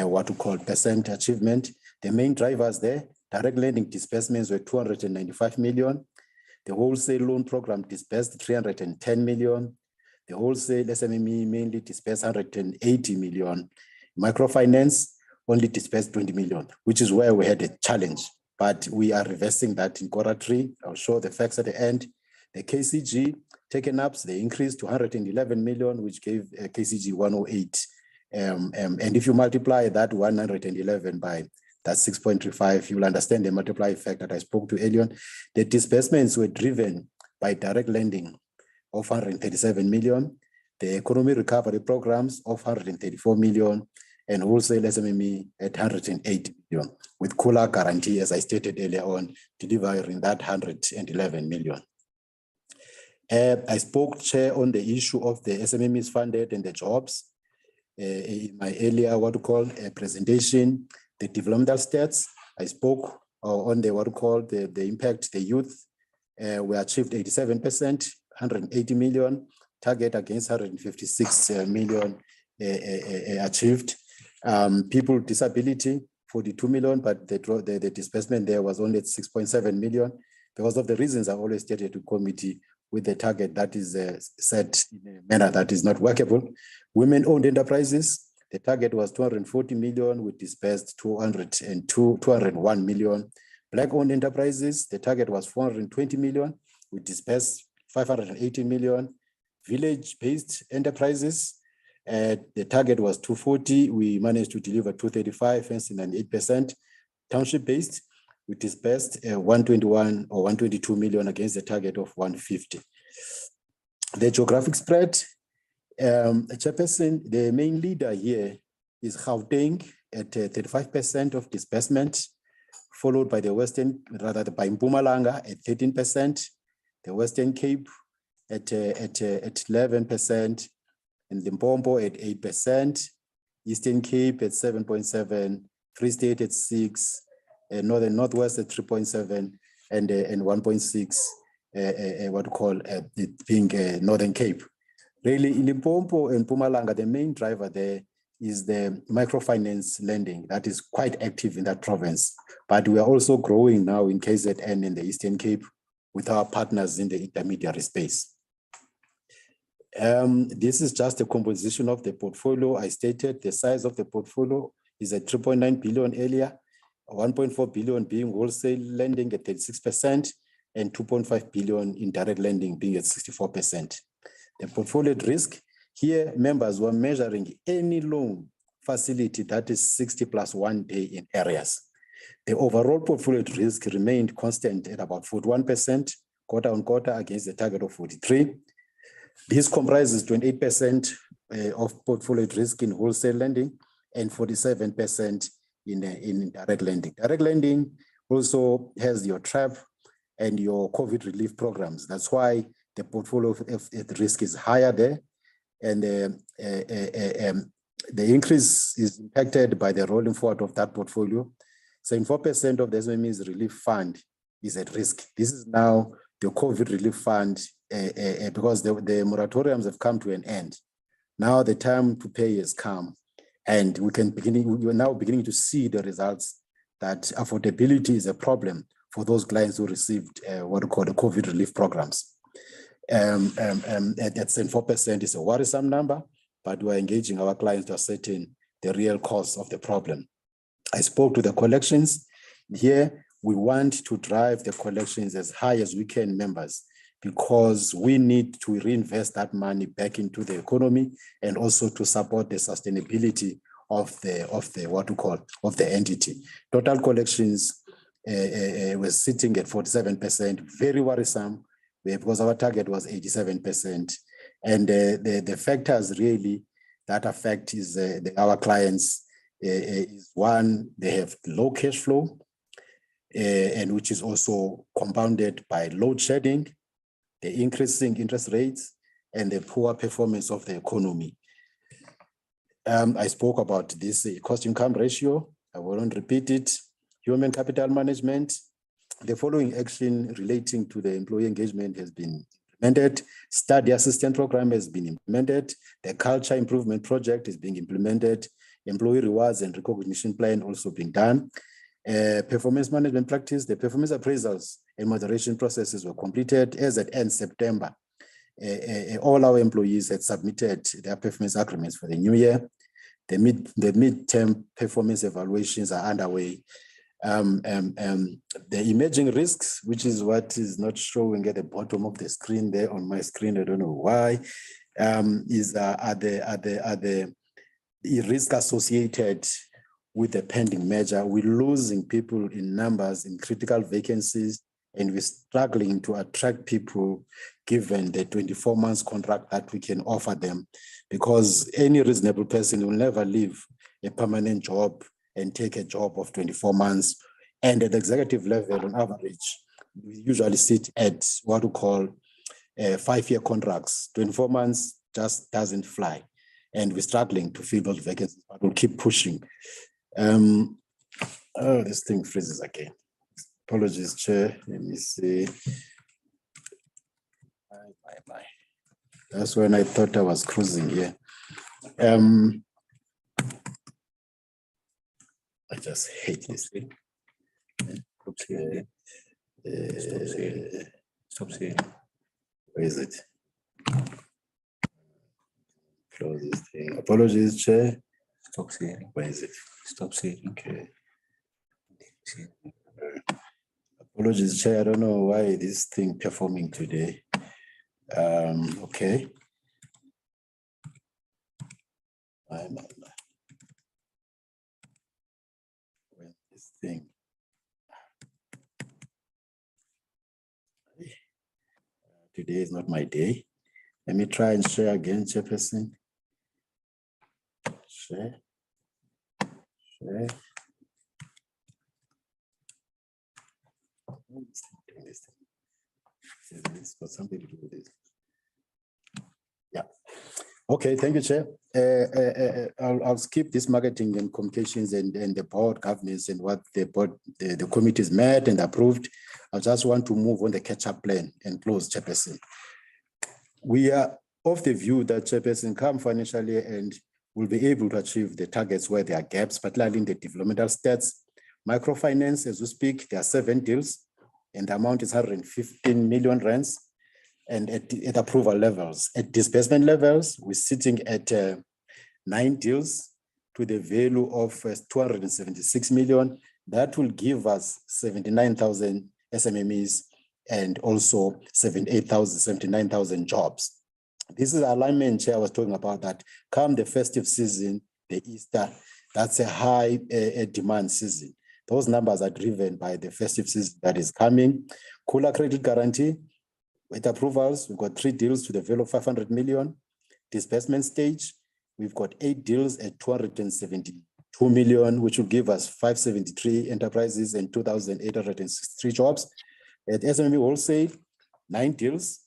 what we call percent achievement. The main drivers there, direct lending disbursements were 295 million. The wholesale loan program disbursed 310 million. The wholesale SME mainly disbursed 180 million. Microfinance only disbursed 20 million, which is where we had a challenge. But we are reversing that in Q3. I'll show the facts at the end. The KCG taken ups, they increased to 111 million, which gave KCG 108. And if you multiply that 111 by that 6.35, you will understand the multiply effect that I spoke to earlier. The disbursements were driven by direct lending of 137 million, the economy recovery programs of 134 million, and wholesale SME at 180 million, with cooler guarantee, as I stated earlier on, delivering that 111 million. I spoke, Chair, on the issue of the SMEs funded and the jobs. In my earlier presentation, the developmental stats, I spoke on the the impact, the youth, we achieved 87%, 180 million, target against 156 million achieved. People with disability, 42 million, but the disbursement there was only at 6.7 million because of the reasons I always stated to committee, with the target that is set in a manner that is not workable. Women-owned enterprises, the target was 240 million, we disbursed 201 million. Black-owned enterprises, the target was 420 million, we disbursed 580 million. Village-based enterprises, the target was 240, we managed to deliver 235, hence 98%. Township-based, we disbursed 121 or 122 million against the target of 150. The geographic spread, Chairperson, the main leader here is Gauteng at 35% of disbursement, followed by the by Mpumalanga at 13%, the Western Cape at 11%, and Limpopo at 8%, Eastern Cape at 7.7%, Free State at 6%, Northern Northwest at 3.7%, and 1.6%, what we call it being Northern Cape. Really, in Limpopo and Mpumalanga, the main driver there is the microfinance lending that is quite active in that province. But we are also growing now in KZN in the Eastern Cape with our partners in the intermediary space. This is just a composition of the portfolio. I stated the size of the portfolio is at 3.9 billion earlier, 1.4 billion being wholesale lending at 36%, and 2.5 billion in direct lending being at 64%. The portfolio at risk, here members were measuring any loan facility that is 60 plus 1 day in areas. The overall portfolio at risk remained constant at about 41% quarter on quarter against the target of 43%. This comprises 28% of portfolio at risk in wholesale lending and 47% in direct lending. Direct lending also has your TREP and your COVID relief programs. That's why the portfolio at risk is higher there. And the increase is impacted by the rolling forward of that portfolio. 74% of the SMEs relief fund is at risk. This is now the COVID relief fund because the moratoriums have come to an end. Now the time to pay has come, and we are now beginning to see the results that affordability is a problem for those clients who received what we call the COVID relief programs. At 4% is a worrisome number, but we're engaging our clients to ascertain the real cause of the problem. I spoke to the collections. Here, we want to drive the collections as high as we can, members, because we need to reinvest that money back into the economy and also to support the sustainability of the entity. Total collections was sitting at 47%, very worrisome, because our target was 87%. And the factors really that affect is our clients is one, they have low cash flow, and which is also compounded by load shedding, the increasing interest rates, and the poor performance of the economy. I spoke about this cost-income ratio. I won't repeat it. Human capital management. The following action relating to the employee engagement has been implemented. Study assistance program has been implemented. The culture improvement project is being implemented. Employee rewards and recognition plan also being done. Performance management practice, the performance appraisals and moderation processes were completed as at end September. All our employees had submitted their performance agreements for the new year. The mid-term performance evaluations are underway. The emerging risks, which is what is not showing at the bottom of the screen there on my screen, I don't know why, are the risk associated with the pending merger. We're losing people in numbers in critical vacancies, and we're struggling to attract people given the 24 months contract that we can offer them, because any reasonable person will never leave a permanent job and take a job of 24 months. And at the executive level, on average, we usually sit at what we call 5-year contracts. 24 months just doesn't fly. And we're struggling to fill those vacancies, but we'll keep pushing. Oh, this thing freezes again. Apologies, Chair. Let me see. Bye. That's when I thought I was cruising here. I just hate this thing. Okay. Stop sharing. Where is it? Close this thing. Apologies, Chair. Stop sharing. Where is it? Stop sharing. Okay. Apologies, Chair. I don't know why this thing performing today. Okay. Where's this thing? Today is not my day. Let me try and share again, Chairperson. Share. It's got something to do with this. Yeah. Okay, thank you, Chair. I'll skip this marketing and communications and the board governance and what the board, the committees met and approved. I just want to move on the catch-up plan and close, Chairperson. We are of the view that, Chairperson, come financial year and will be able to achieve the targets where there are gaps, particularly in the developmental stats. Microfinance, as we speak, there are 7 deals, and the amount is 115 million rands. and at approval levels. At disbursement levels, we're sitting at 9 deals to the value of 276 million. That will give us 79,000 SMMEs and also 79,000 jobs. This is alignment, Chair, I was talking about, that come the festive season, the Easter, that's a high demand season. Those numbers are driven by the festive season that is coming. Cooler credit guarantee, with approvals, we've got 3 deals to the value of 500 million. Disbursement stage, we've got 8 deals at 272 million, which will give us 573 enterprises and 2,863 jobs. At SME wholesale, 9 deals,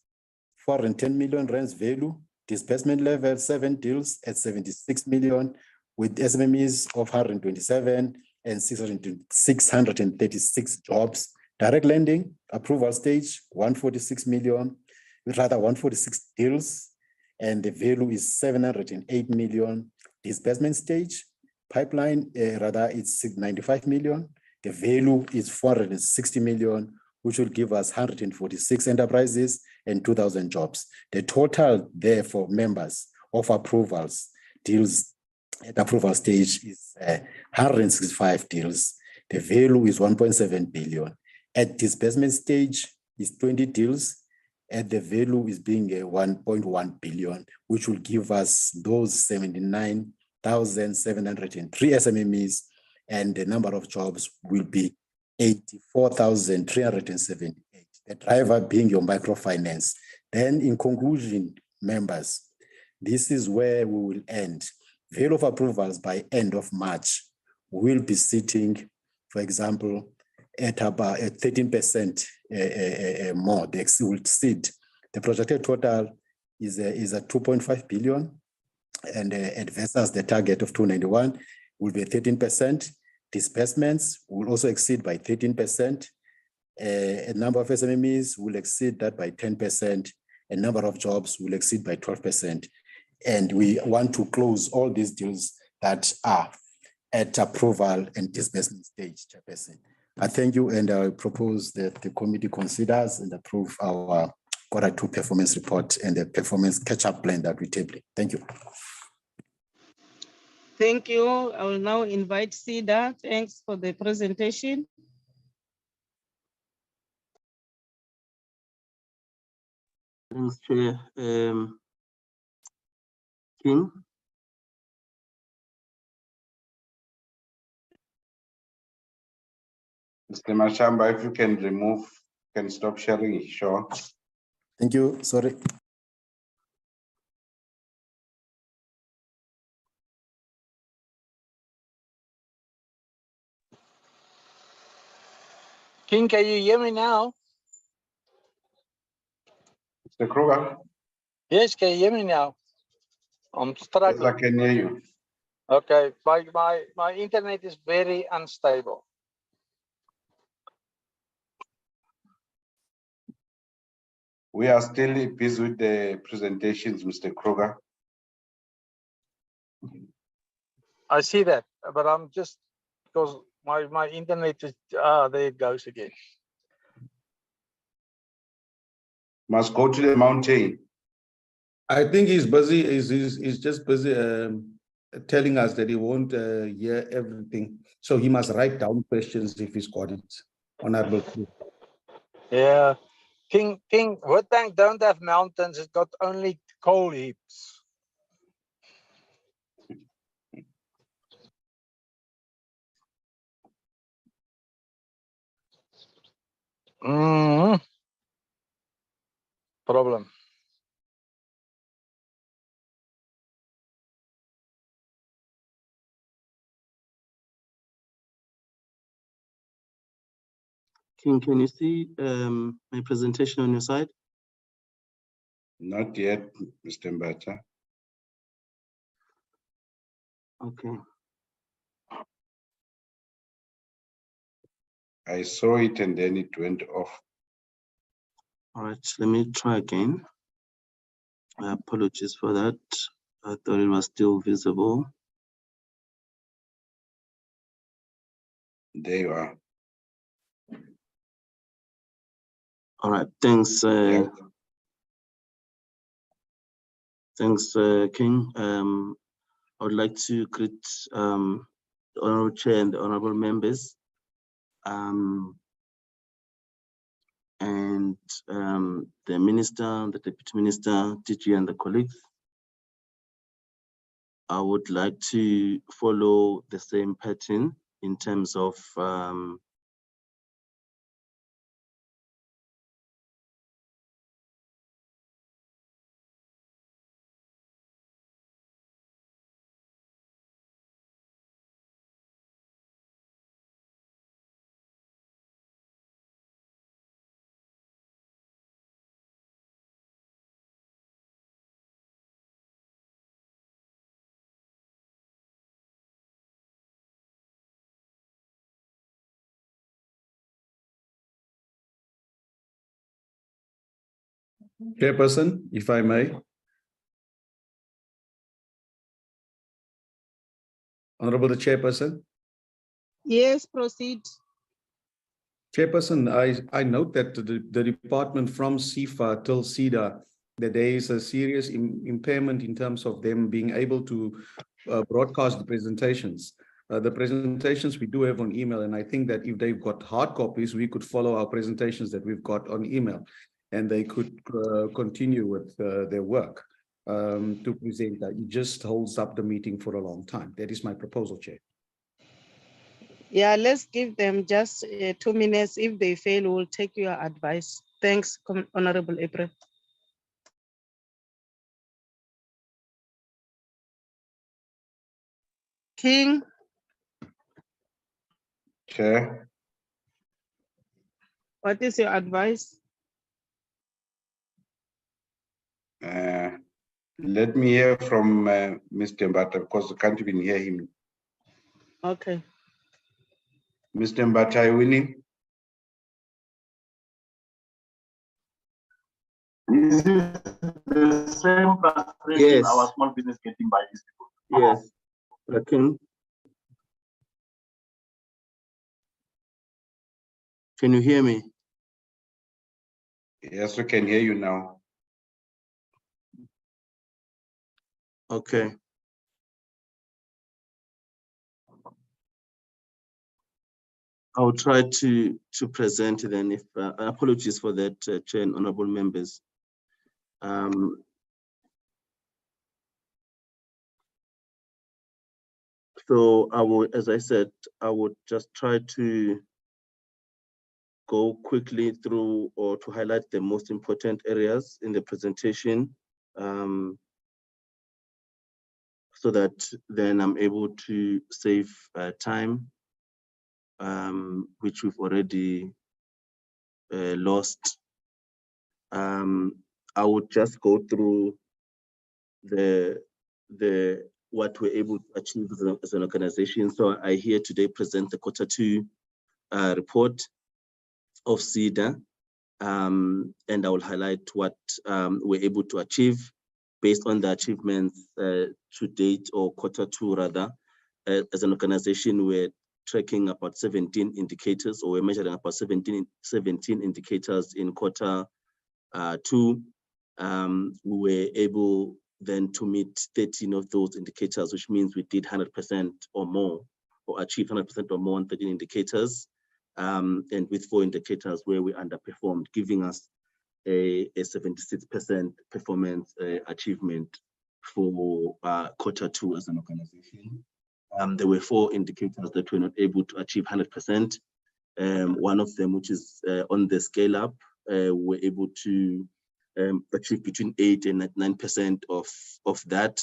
410 million rands value. Disbursement level, 7 deals at 76 million, with SMMEs of 127 and 636 jobs. Direct lending, approval stage, 146 million, rather 146 deals, and the value is 708 million. Disbursement stage, pipeline, rather it's 95 million. The value is 460 million, which will give us 146 enterprises and 2,000 jobs. The total therefore members of approvals deals at approval stage is 165 deals. The value is 1.7 billion. At disbursement stage is 20 deals, and the value is being 1.1 billion, which will give us those 79,703 SMMEs, and the number of jobs will be 84,378. The driver being your microfinance. Then in conclusion, members, this is where we will end. Value of approvals by end of March will be sitting, for example, at about 13% more. They will exceed. The projected total is a 2.5 billion, and versus the target of 291 will be 13%. Disbursements will also exceed by 13%. A number of SMMEs will exceed that by 10%. A number of jobs will exceed by 12%. And we want to close all these deals that are at approval and disbursement stage, Chairperson. I thank you, and I propose that the committee considers and approve our Q2 performance report and the performance catch-up plan that we tabled. Thank you. Thank you. I will now invite Cedar. Thanks for the presentation. Thanks, Chair. King. Mr. Mashamba, if you can stop sharing, sure. Thank you. Sorry. King, can you hear me now? Mr. Kruger? Yes, can you hear me now? I'm Yes, I struggling. can hear you. Okay, my internet is very unstable. We are still busy with the presentations, Mr. Kruger. I see that, but I'm just, because my internet is, there it goes again. Must go to the mountain. I think he's busy. He's just busy telling us that he won't hear everything. So he must write down questions if he's got it. Honorable. Yeah. King, Witbank don't have mountains, it's got only coal heaps. Problem. King, can you see my presentation on your side? Not yet, Mr. Mbata. Okay. I saw it and then it went off. All right, let me try again. Apologies for that. I thought it was still visible. There you are. All right, thanks. Yeah. Thanks, King. I would like to greet the Honorable Chair and the Honorable members, and the Minister, the Deputy Minister, DG, and the colleagues. I would like to follow the same pattern in terms of Chairperson, if I may. Honorable the Chairperson. Yes, proceed. Chairperson, I note that the department from CIFA till CEDA, that there is a serious impairment in terms of them being able to broadcast the presentations. The presentations we do have on email, and I think that if they've got hard copies, we could follow our presentations that we've got on email, and they could continue with their work to present that. It just holds up the meeting for a long time. That is my proposal, Chair. Yeah, let's give them just 2 minutes. If they fail, we'll take your advice. Thanks, Honorable April. King, Chair, what is your advice? let me hear from Mr. Mbata because I can't even hear him. Okay. Mr. Mbata, are you winning? This is the same frustration Yes. our small business getting by these people. yes, King. Can you hear me? Yes, we can hear you now. Okay. I'll try to present then. If apologies for that, Chair and honorable members. So I will, as I said, I would just try to go quickly through or to highlight the most important areas in the presentation, so that then I'm able to save time, which we've already lost. I would just go through what we're able to achieve as an organization. So I here today present the Q2 report of CEDA, and I will highlight what we're able to achieve based on the achievements to date, or Q2 rather. As an organization, we're tracking about 17 indicators, or we're measuring about 17 indicators in Q2. We were able then to meet 13 of those indicators, which means we did 100% or more, or achieved 100% or more on 13 indicators, and with 4 indicators where we underperformed, giving us a 76% performance achievement for Q2 as an organization. There were 4 indicators that were not able to achieve 100%. One of them, which is on the scale up, we're able to achieve between 8 and 9% of that.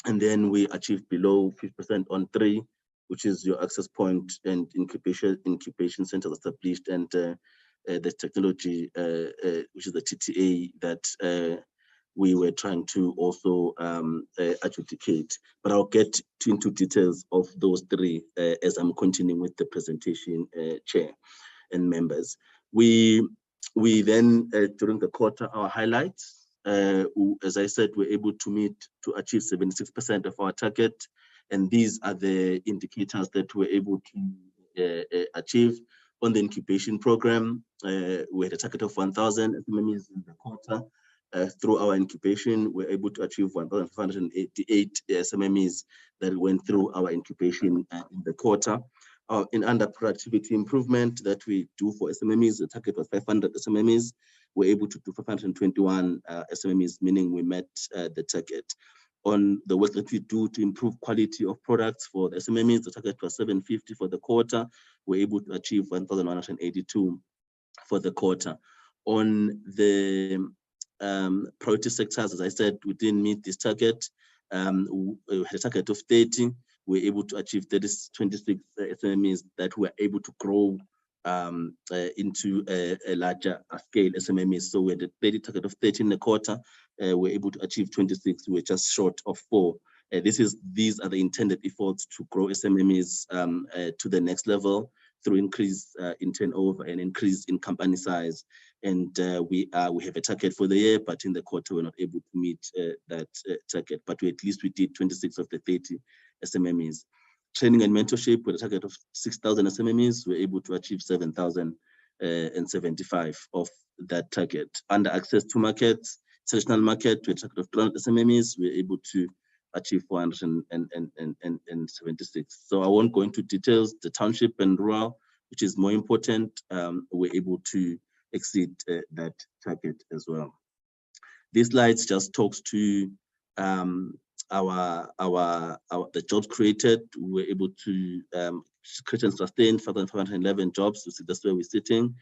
And then we achieved below 50% on 3, which is your access point and incubation centers established, and the technology, which is the TTA that we were trying to also adjudicate. But I'll get into details of those 3 as I'm continuing with the presentation, Chair and members. We then, during the quarter, our highlights, as I said, we're able to achieve 76% of our target. And these are the indicators that we're able to achieve. On the incubation program, we had a target of 1,000 SMMEs in the quarter. through our incubation, we're able to achieve 1,588 SMMEs that went through our incubation in the quarter. In under productivity improvement that we do for SMMEs, the target was 500 SMMEs. We're able to do 521 SMMEs, meaning we met the target. On the work that we do to improve quality of products for the SMMEs, the target was 750 for the quarter. We're able to achieve 1,182 for the quarter. On the priority sectors, as I said, we didn't meet this target. We had a target of 30. We're able to achieve 26 SMMEs that were able to grow into a larger scale SMMEs. So we had a 30 target of 30 in the quarter. We're able to achieve 26. We're just short of 4. These are the intended efforts to grow SMMEs to the next level through increase in turnover and increase in company size. And we have a target for the year, but in the quarter we're not able to meet that target. But at least we did 26 of the 30 SMMEs. Training and mentorship with a target of 6,000 SMMEs, we're able to achieve 7,075 of that target. Under access to markets, international market with a target of 200 SMMEs, we're able to achieve 476. So I won't go into details. The township and rural, which is more important, we're able to exceed that target as well. This slide just talks to the jobs created. We were able to create and sustain 511 jobs. So that's where we're sitting.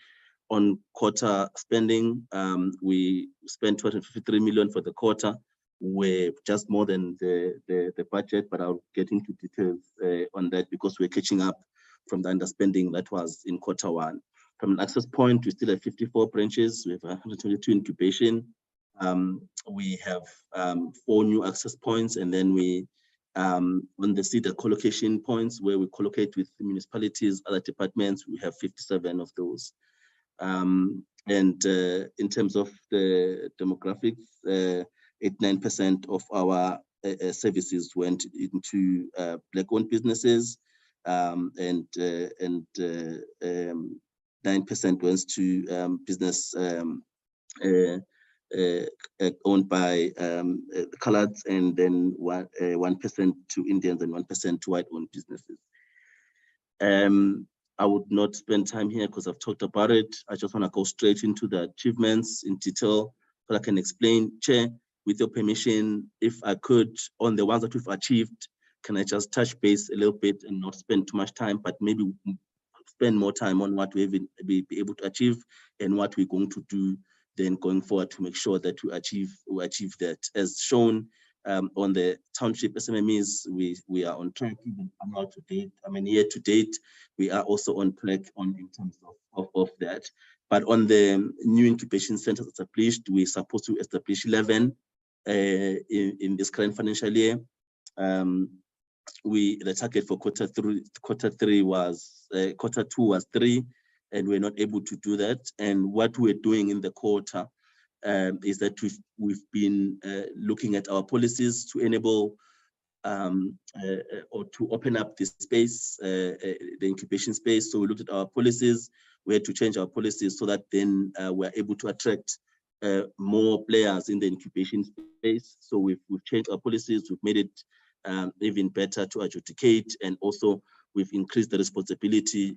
On quarter spending, we spent 253 million for the quarter. We're just more than the budget, but I'll get into details on that because we're catching up from the underspending that was in quarter 1. From an access point, we still have 54 branches. We have 122 incubation. We have 4 new access points, and then we on the SEDA collocation points where we collocate with the municipalities, other departments, we have 57 of those. And in terms of the demographics, 89% of our services went into Black-owned businesses, and 9% went to business owned by coloureds, and then 1% to Indians and 1% to white-owned businesses. I would not spend time here because I've talked about it. I just want to go straight into the achievements in detail so I can explain. Chair, with your permission, if I could, on the ones that we've achieved, can I just touch base a little bit and not spend too much time, but maybe spend more time on what we've been able to achieve and what we're going to do then going forward to make sure that we achieve that. As shown on the township SMMEs, we are on track even annual to date. I mean, year to date, we are also on track in terms of that. But on the new incubation centers established, we're supposed to establish 11 in this current financial year. The target for quarter 2 was 3, and we're not able to do that. And what we're doing in the quarter is that we've been looking at our policies to enable or to open up this space, the incubation space. So we looked at our policies. We had to change our policies so that then we're able to attract more players in the incubation space. So we've changed our policies. We've made it even better to adjudicate, and also we've increased the responsibility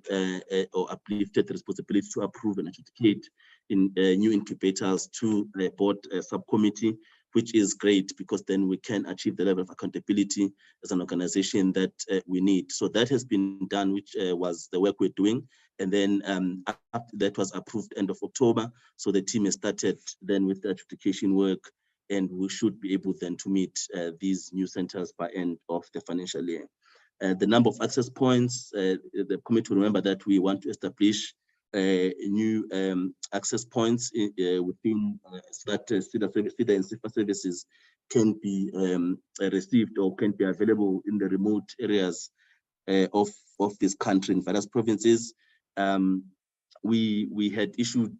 or uplifted the responsibility to approve and adjudicate in new incubators to the board subcommittee, which is great because then we can achieve the level of accountability as an organization that we need. So that has been done, which was the work we're doing. And then that was approved end of October. So the team has started then with the adjudication work, and we should be able then to meet these new centers by end of the financial year. The number of access points, the committee will remember that we want to establish new access points within that SEDA and SEFA services can be received or can be available in the remote areas of this country in various provinces. We had issued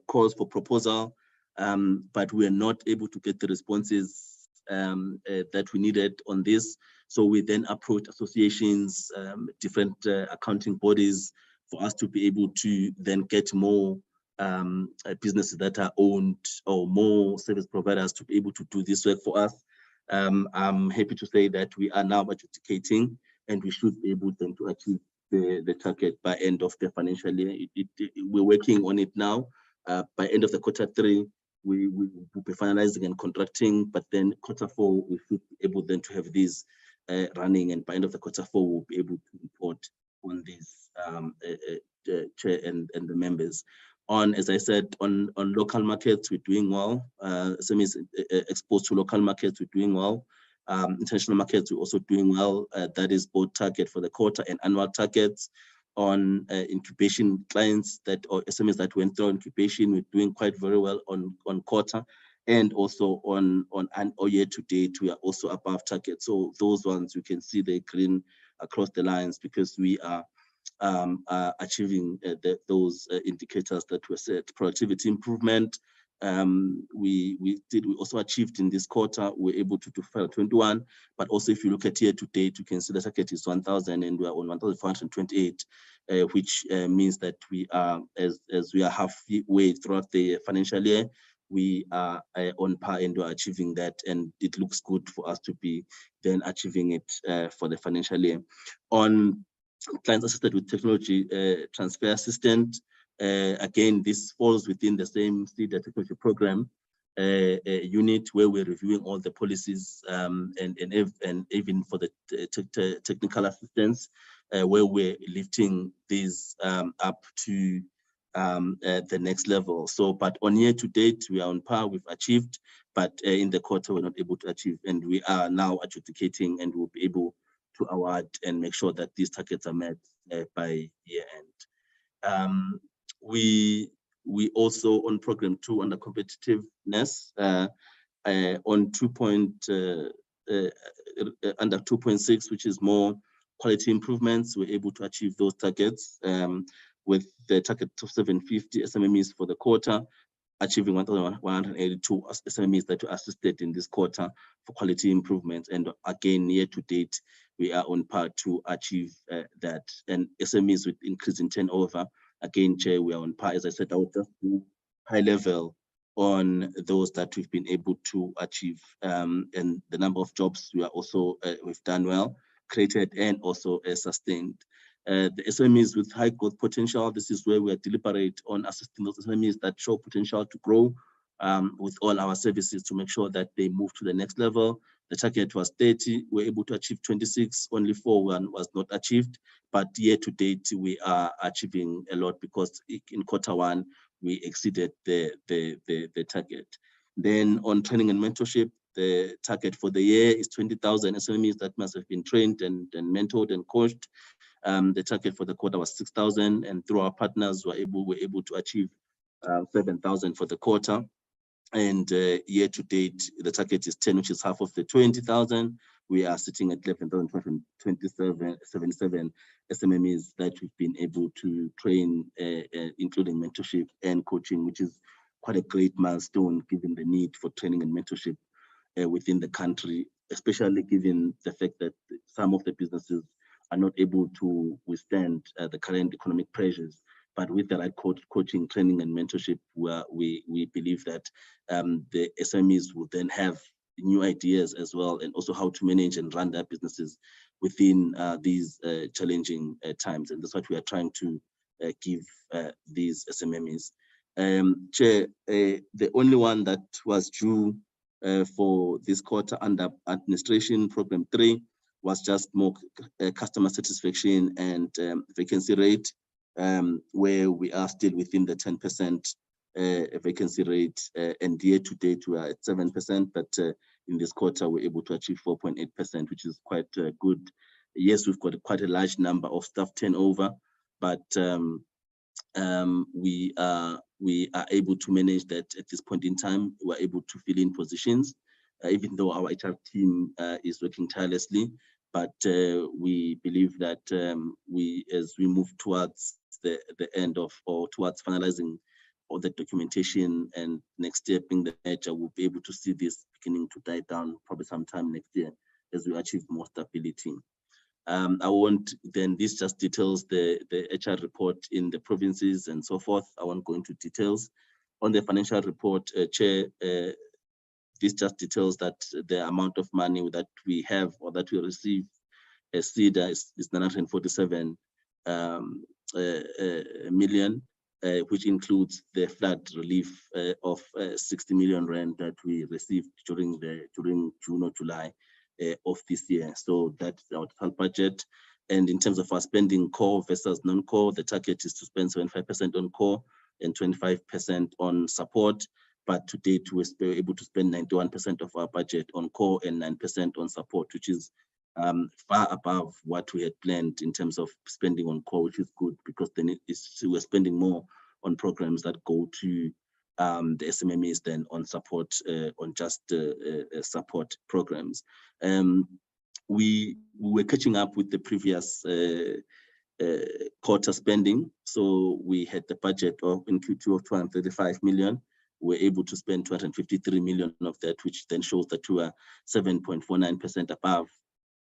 calls for proposal, but we are not able to get the responses that we needed on this. So we then approached associations, different accounting bodies, for us to be able to then get more businesses that are owned or more service providers to be able to do this work for us. I'm happy to say that we are now adjudicating, and we should be able then to achieve the target by end of the financial year. We're working on it now. By end of the Q3, we will be finalizing and contracting, but then Q4, we should be able then to have these running, and by end of the Q4, we'll be able to report on this, Chair and the members. On, as I said, on local markets, we're doing well. SMEs exposed to local markets, we're doing well. International markets, we're also doing well. That is both target for the quarter and annual targets. On incubation clients or SMEs that went through incubation, we're doing quite very well on quarter, and also on year to date, we are also above target. So those ones, you can see they green across the lines, because we are achieving those indicators that were set. Productivity improvement, we also achieved in this quarter. We're able to do 21, but also if you look at year to date, you can see the target is 1,000, and we are on 1,428, which means that we are, as we are halfway throughout the financial year, we are on par, and we're achieving that, and it looks good for us to be then achieving it for the financial year. On clients assisted with technology transfer assistant, again, this falls within the same SEDA technology program unit, where we're reviewing all the policies, and even for the technical assistance, where we're lifting these up to the next level. So, but on year to date, we are on par, we've achieved, but in the quarter, we're not able to achieve, and we are now adjudicating, and we'll be able to award and make sure that these targets are met by year end. We also on program 2 under competitiveness on 2.6, which is more quality improvements, we're able to achieve those targets with the target of 750 SMMEs for the quarter, achieving 1,182 SMMEs that were assisted in this quarter for quality improvements. And again, year to date, we are on par to achieve that. And SMEs with increase in turnover, again, Chair, we are on par. As I said, I would just do high level on those that we've been able to achieve. And the number of jobs we are also, we've done well, created and also sustained. The SMEs with high growth potential, this is where we are deliberate on assisting those SMEs that show potential to grow with all our services to make sure that they move to the next level. The target was 30, we're able to achieve 26, only 4 was not achieved, but year to date, we are achieving a lot because in Q1, we exceeded the target. Then on training and mentorship, the target for the year is 20,000 SMEs that must have been trained and mentored and coached. The target for the quarter was 6,000, and through our partners, we're able to achieve 7,000 for the quarter. And year to date, the target is 10, which is half of the 20,000. We are sitting at 11,277 SMMEs that we've been able to train, including mentorship and coaching, which is quite a great milestone given the need for training and mentorship within the country, especially given the fact that some of the businesses are not able to withstand the current economic pressures. But with the right coaching, training, and mentorship, we believe that the SMEs will then have new ideas as well, and also how to manage and run their businesses within these challenging times. And that's what we are trying to give these SMMEs. Chair, the only one that was due for this quarter under administration program 3 was just more customer satisfaction and vacancy rate, where we are still within the 10% vacancy rate, and year to date we are at 7%, but in this quarter we're able to achieve 4.8%, which is quite good. Yes, we've got quite a large number of staff turnover, but we are able to manage that at this point in time. We're able to fill in positions, even though our HR team is working tirelessly. But we believe that as we move towards the end of, or towards finalizing all the documentation and next step in the merger, we'll be able to see this beginning to die down probably sometime next year as we achieve more stability. I won't, then this just details the HR report in the provinces and so forth. I won't go into details. On the financial report, Chair, this just details that the amount of money that we have or that we receive as SEDA is 947 million, which includes the flood relief of 60 million rand that we received during June or July of this year. So that's our total budget. And in terms of our spending core versus non-core, the target is to spend 75% on core and 25% on support. But to date, we're able to spend 91% of our budget on core and 9% on support, which is far above what we had planned in terms of spending on core, which is good because then we're spending more on programs that go to the SMMEs than on support, on just support programs. We were catching up with the previous quarter spending. So we had the budget in Q2 of 235 million. We're able to spend 253 million of that, which then shows that we are 7.49% above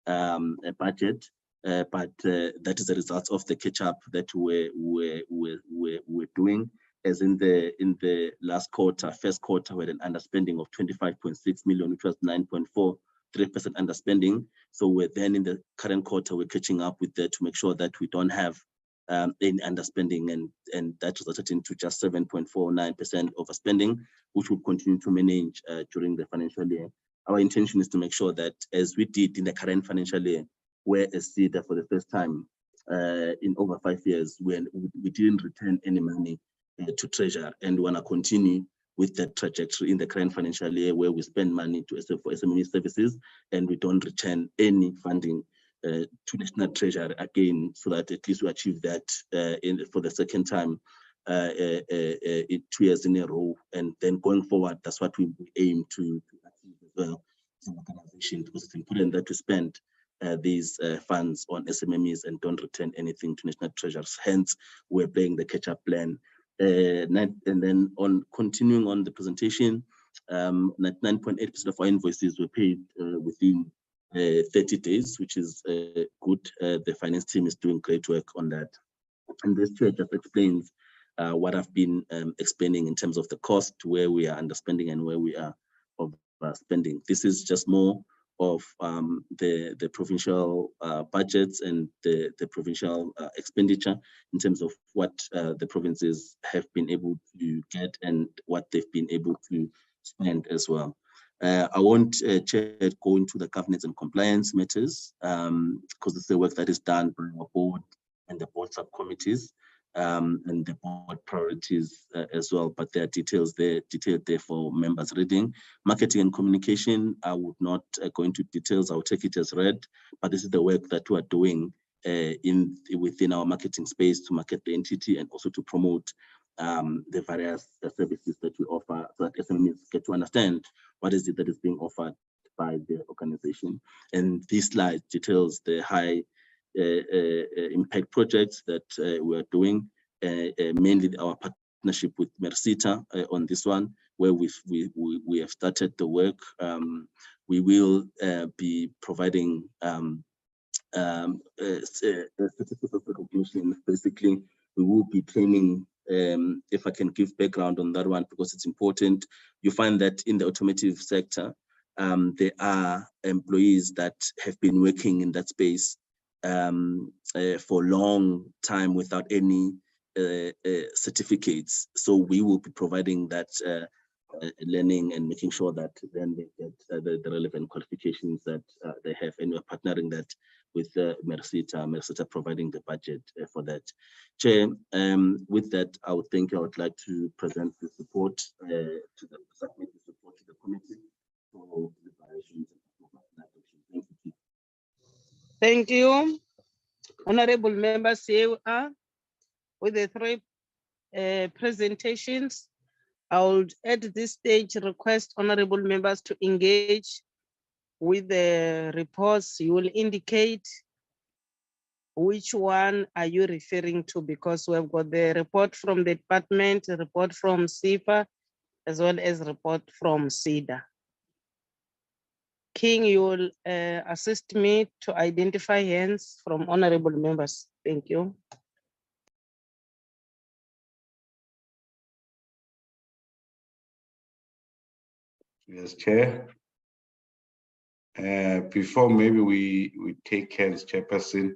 a budget. But that is a result of the catch-up that we're doing. As in the last quarter, first quarter, we had an underspending of 25.6 million, which was 9.43% underspending. So we're then in the current quarter, we're catching up with that to make sure that we don't have any underspending, and that resulted into just 7.49% overspending, which we'll continue to manage during the financial year. Our intention is to make sure that, as we did in the current financial year, where as SEDA for the first time in over 5 years, when we didn't return any money to Treasury, and we want to continue with that trajectory in the current financial year, where we spend money for SME services and we don't return any funding to National Treasury again, so that at least we achieve that for the second time in 2 years in a row. And then going forward, that's what we aim to achieve as well as an organization, because it's important that we spend these funds on SMMEs and don't return anything to National Treasuries. Hence, we're playing the catch-up plan. And then on continuing on the presentation, 99.8% of our invoices were paid within 30 days, which is good. The finance team is doing great work on that. And this chart just explains what I've been explaining in terms of the cost, where we are underspending and where we are overspending. This is just more of the provincial budgets and the provincial expenditure in terms of what the provinces have been able to get and what they've been able to spend as well. I won't go into the governance and compliance matters because it's the work that is done by our board and the board subcommittees and the board priorities as well, but there are detailed there for members reading. Marketing and communication, I would not go into details, I'll take it as read, but this is the work that we are doing within our marketing space to market the entity and also to promote the various services that we offer, so that SMEs get to understand what is it that is being offered by the organization. And this slide details the high impact projects that we're doing, mainly our partnership with Mersita on this one, where we have started the work. We will be providing certificates of recognition. Basically, we will be training, if I can give background on that one, because it's important. You find that in the automotive sector, there are employees that have been working in that space for a long time without any certificates. So we will be providing that learning and making sure that then they get the relevant qualifications that they have, and we're partnering that with Mersita providing the budget for that. Chair, with that, I would like to present the support to the subcommittee, support to the committee for the variations. Thank you. Thank you. Honorable members, here we are with the 3 presentations. I would at this stage request honorable members to engage with the reports. You will indicate which one are you referring to, because we've got the report from the department, a report from SEFA, as well as report from SEDA. King, you will assist me to identify hands from honorable members. Thank you. Yes, Chair. Before maybe we take hands, Chairperson,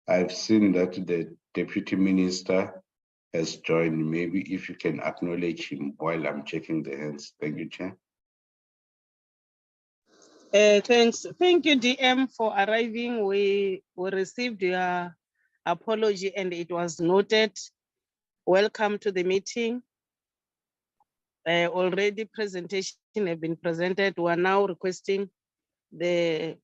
I've seen that the Deputy Minister has joined. Maybe if you can acknowledge him while I'm checking the hands. Thank you, Chair. Thanks. Thank you, DM, for arriving. We received your apology and it was noted. Welcome to the meeting. Already presentation have been presented. We are now requesting the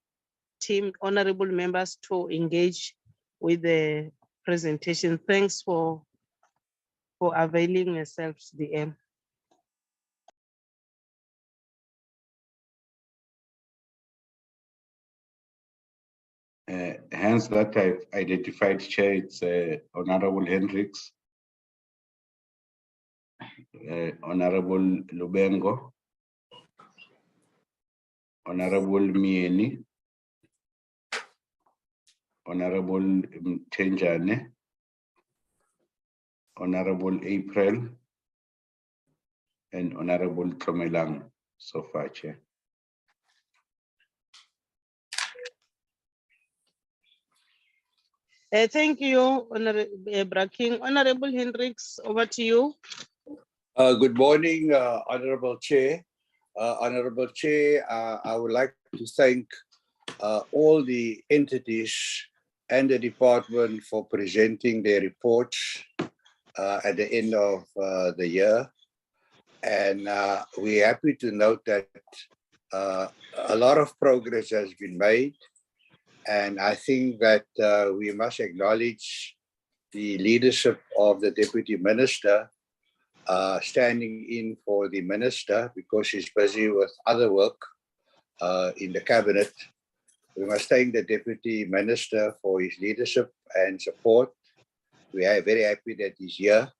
team honorable members to engage with the presentation. Thanks for availing yourselves, DM. Hands that I've identified, Chair, it's Honorable Hendricks, Honorable Lubengo, Honorable Mieni, Honorable Mtenjane, Honorable April, and Honorable Tromelang so far, Chair. Thank you, Honorable Braking. Honorable Hendricks, over to you. Good morning, Honorable Chair. Honorable Chair, I would like to thank all the entities and the department for presenting their reports at the end of the year. And we're happy to note that a lot of progress has been made. And I think that we must acknowledge the leadership of the Deputy Minister standing in for the Minister because she's busy with other work in the Cabinet. We must thank the Deputy Minister for his leadership and support. We are very happy that he's here.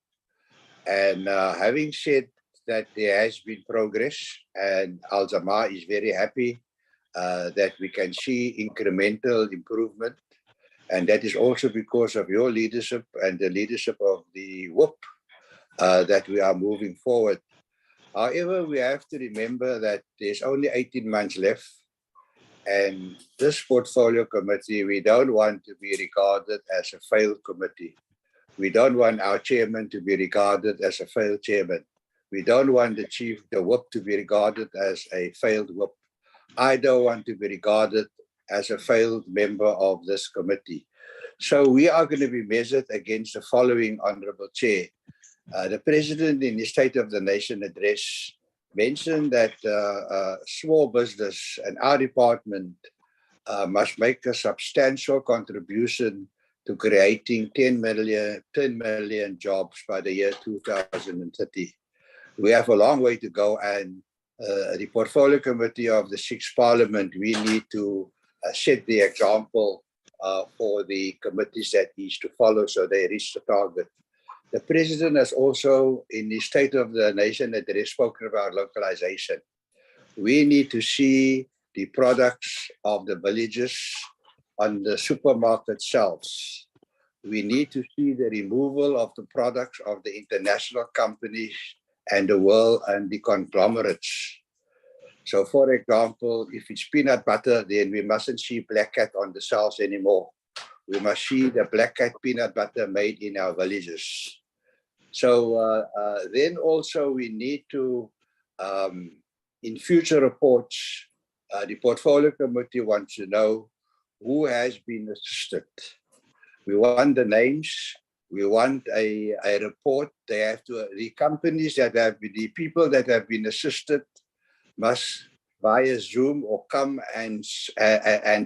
And having said that there has been progress, and Al-Zama is very happy that we can see incremental improvement. And that is also because of your leadership and the leadership of the WUP that we are moving forward. However, we have to remember that there's only 18 months left. And this portfolio committee, we don't want to be regarded as a failed committee. We don't want our chairman to be regarded as a failed chairman. We don't want the WUP to be regarded as a failed WUP. I don't want to be regarded as a failed member of this committee. So we are going to be measured against the following, Honorable Chair. The President in his State of the Nation address mentioned that small business and our department must make a substantial contribution to creating 10 million jobs by the year 2030. We have a long way to go, and the Portfolio Committee of the 6th Parliament, we need to set the example for the committees that needs to follow so they reach the target. The President has also, in his State of the Nation address, spoken about localization. We need to see the products of the villages on the supermarket shelves. We need to see the removal of the products of the international companies and the world and the conglomerates. So, for example, if it's peanut butter, then we mustn't see Black Cat on the shelves anymore. We must see the Black Cat peanut butter made in our villages. So then also we need to, in future reports, the Portfolio Committee wants to know who has been assisted. We want the names. We want a report. They have to, the companies that have been, the people that have been assisted must via Zoom or come and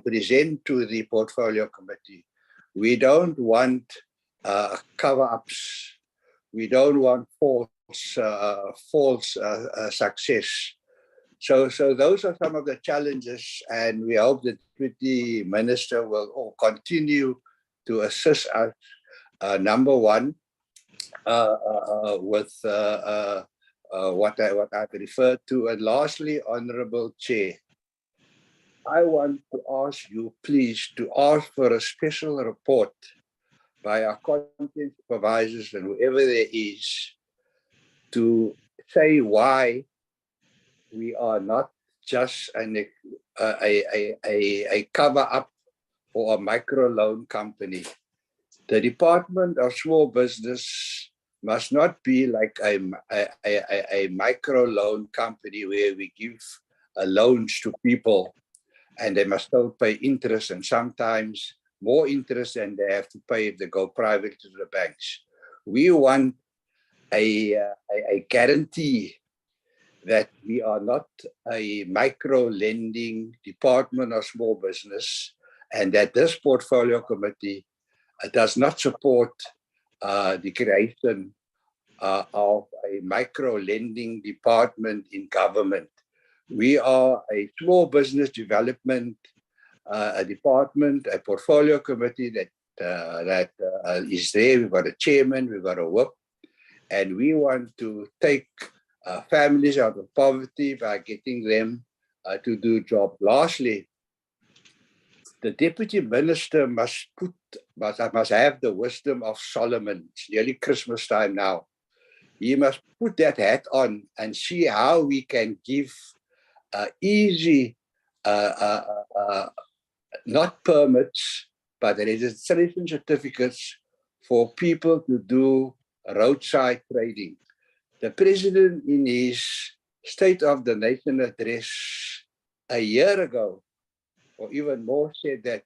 present to the Portfolio Committee. We don't want cover-ups. We don't want false success. So those are some of the challenges, and we hope the Deputy Minister will continue to assist us. Number one, with what I've referred to, and lastly, Honourable Chair, I want to ask you, please, to ask for a special report by our content supervisors and whoever there is to say why we are not just a cover up for a micro loan company. The Department of Small Business must not be like a micro loan company where we give loans to people and they must still pay interest, and sometimes more interest than they have to pay if they go private to the banks. We want a guarantee that we are not a micro lending Department of Small Business, and that this portfolio committee does not support the creation of a micro lending department in government. We are a small business development a department, a portfolio committee that is there. We've got a chairman, we've got a whip, and we want to take families out of poverty by getting them to do job. Lastly, the deputy minister must have the wisdom of Solomon. It's nearly Christmas time now. He must put that hat on and see how we can give easy, not permits, but registration certificates for people to do roadside trading. The president, in his State of the Nation address a year ago, or even more, said that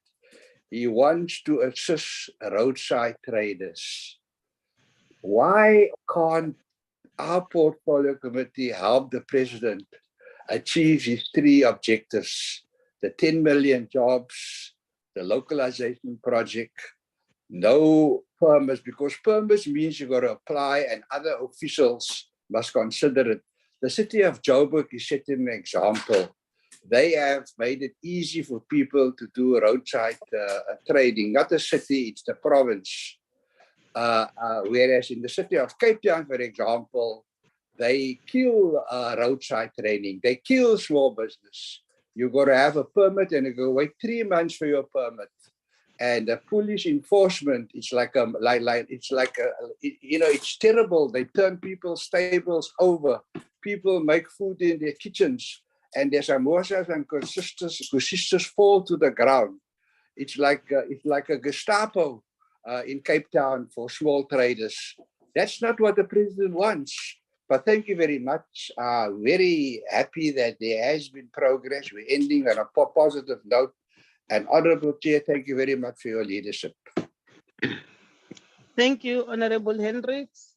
he wants to assist roadside traders. Why can't our portfolio committee help the president achieve his 3 objectives? The 10 million jobs, the localization project, no permits, because permits means you got to apply and other officials must consider it. The city of Joburg is setting an example. They have made it easy for people to do roadside trading. Not the city, it's the province. Whereas in the city of Cape Town, for example, they kill roadside trading. They kill small business. You got to have a permit and you go wait 3 months for your permit. And the police enforcement, it's it's terrible. They turn people's tables over. People make food in their kitchens, and their samosas and consisters fall to the ground. It's like a Gestapo in Cape Town for small traders. That's not what the president wants. But thank you very much. Very happy that there has been progress. We're ending on a positive note. And Honorable Chair, thank you very much for your leadership. Thank you, Honorable Hendricks.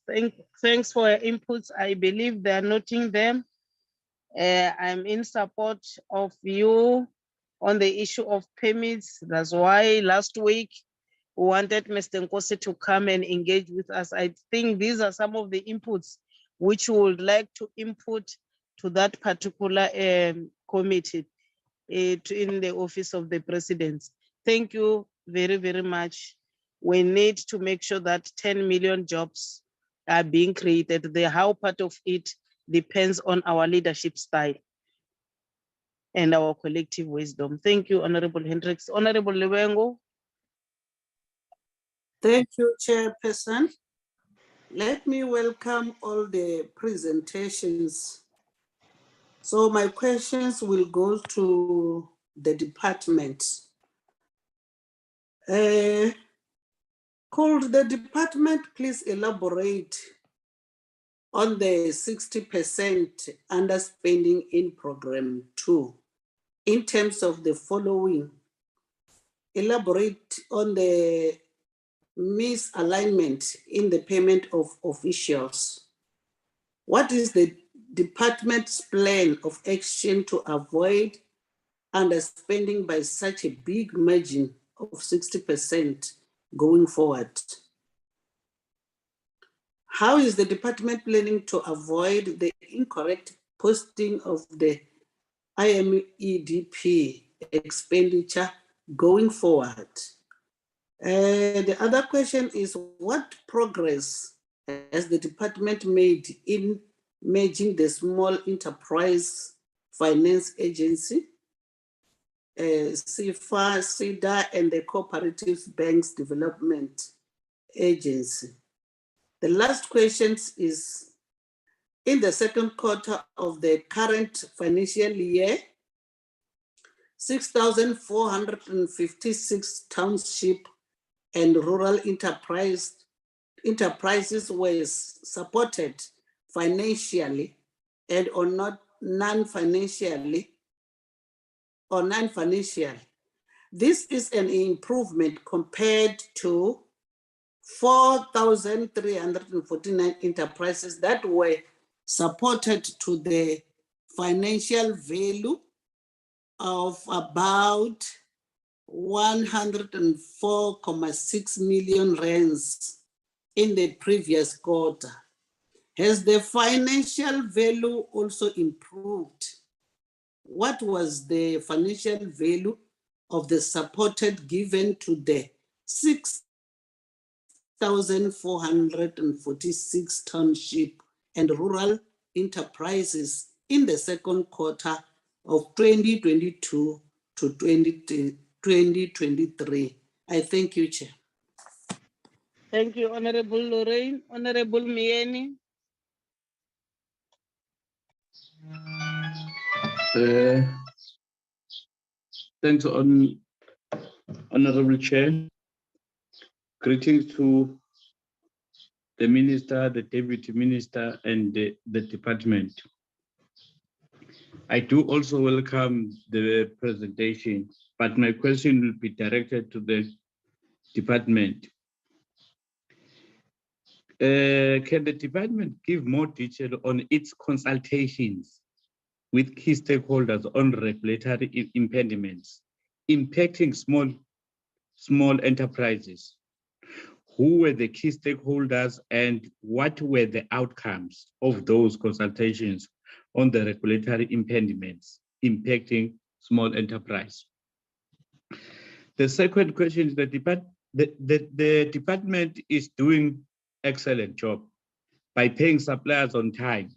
Thanks for your inputs. I believe they are noting them. I'm in support of you on the issue of permits. That's why last week we wanted Mr. Nkosi to come and engage with us. I think these are some of the inputs which we would like to input to that particular committee in the office of the president. Thank you very, very much. We need to make sure that 10 million jobs are being created. The how part of it depends on our leadership style and our collective wisdom. Thank you, Honorable Hendricks. Honorable Lewengo. Thank you, Chairperson. Let me welcome all the presentations. So my questions will go to the department. Could the department please elaborate on the 60% underspending in program 2 in terms of the following? Elaborate on the misalignment in the payment of officials. What is the department's plan of action to avoid underspending by such a big margin of 60% going forward? How is the department planning to avoid the incorrect posting of the IMEDP expenditure going forward? The other question is, what progress has the department made in merging the Small Enterprise Finance Agency CFA, SIDA, and the Cooperative Banks Development Agency. The last question is, in the second quarter of the current financial year, 6,456 township and rural enterprises were supported financially and or not non-financially or non-financial. This is an improvement compared to 4,349 enterprises that were supported to the financial value of about 104.6 million rands in the previous quarter. Has the financial value also improved? What was the financial value of the supported given to the 6,446 township and rural enterprises in the second quarter of 2022 to 2023? I thank you, Chair. Thank you, Honorable Lorraine. Honorable Mieni. Thanks, Honorable Chair. Greetings to the Minister, the Deputy Minister, and the department. I do also welcome the presentation, but my question will be directed to the department. Can the department give more detail on its consultations with key stakeholders on regulatory impediments impacting small enterprises? Who were the key stakeholders and what were the outcomes of those consultations on the regulatory impediments impacting small enterprise? The second question is the department is doing excellent job by paying suppliers on time.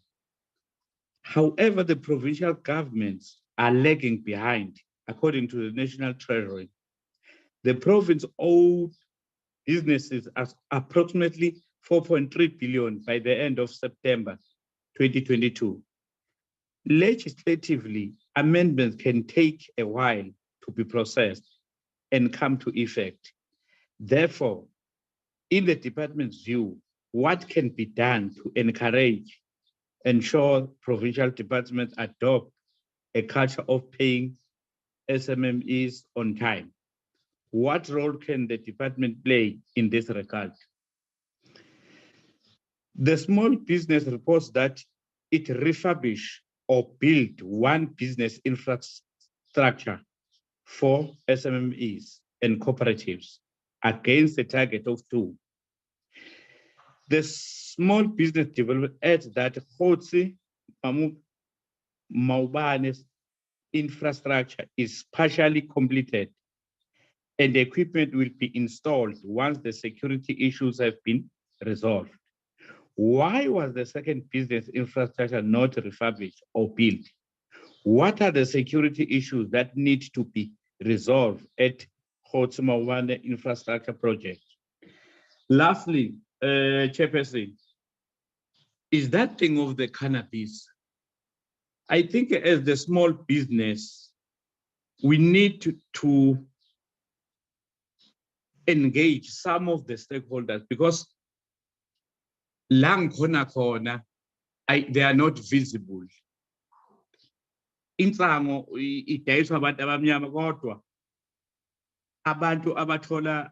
However, the provincial governments are lagging behind, according to the National Treasury. The province owed businesses as approximately 4.3 billion by the end of September 2022. Legislatively, amendments can take a while to be processed and come to effect. Therefore, in the department's view, what can be done to ensure provincial departments adopt a culture of paying SMMEs on time? What role can the department play in this regard? The small business reports that it refurbished or built one business infrastructure for SMMEs and cooperatives against a target of 2. The small business development adds that Khotsi Maubane's infrastructure is partially completed and the equipment will be installed once the security issues have been resolved. Why was the second business infrastructure not refurbished or built? What are the security issues that need to be resolved at Khotsi Maubane infrastructure project? Lastly, Chairperson, is that thing of the cannabis? I think as the small business, we need to engage some of the stakeholders because they are not visible. Intsango idayiswa abantu abamnyama kodwa abantu abathola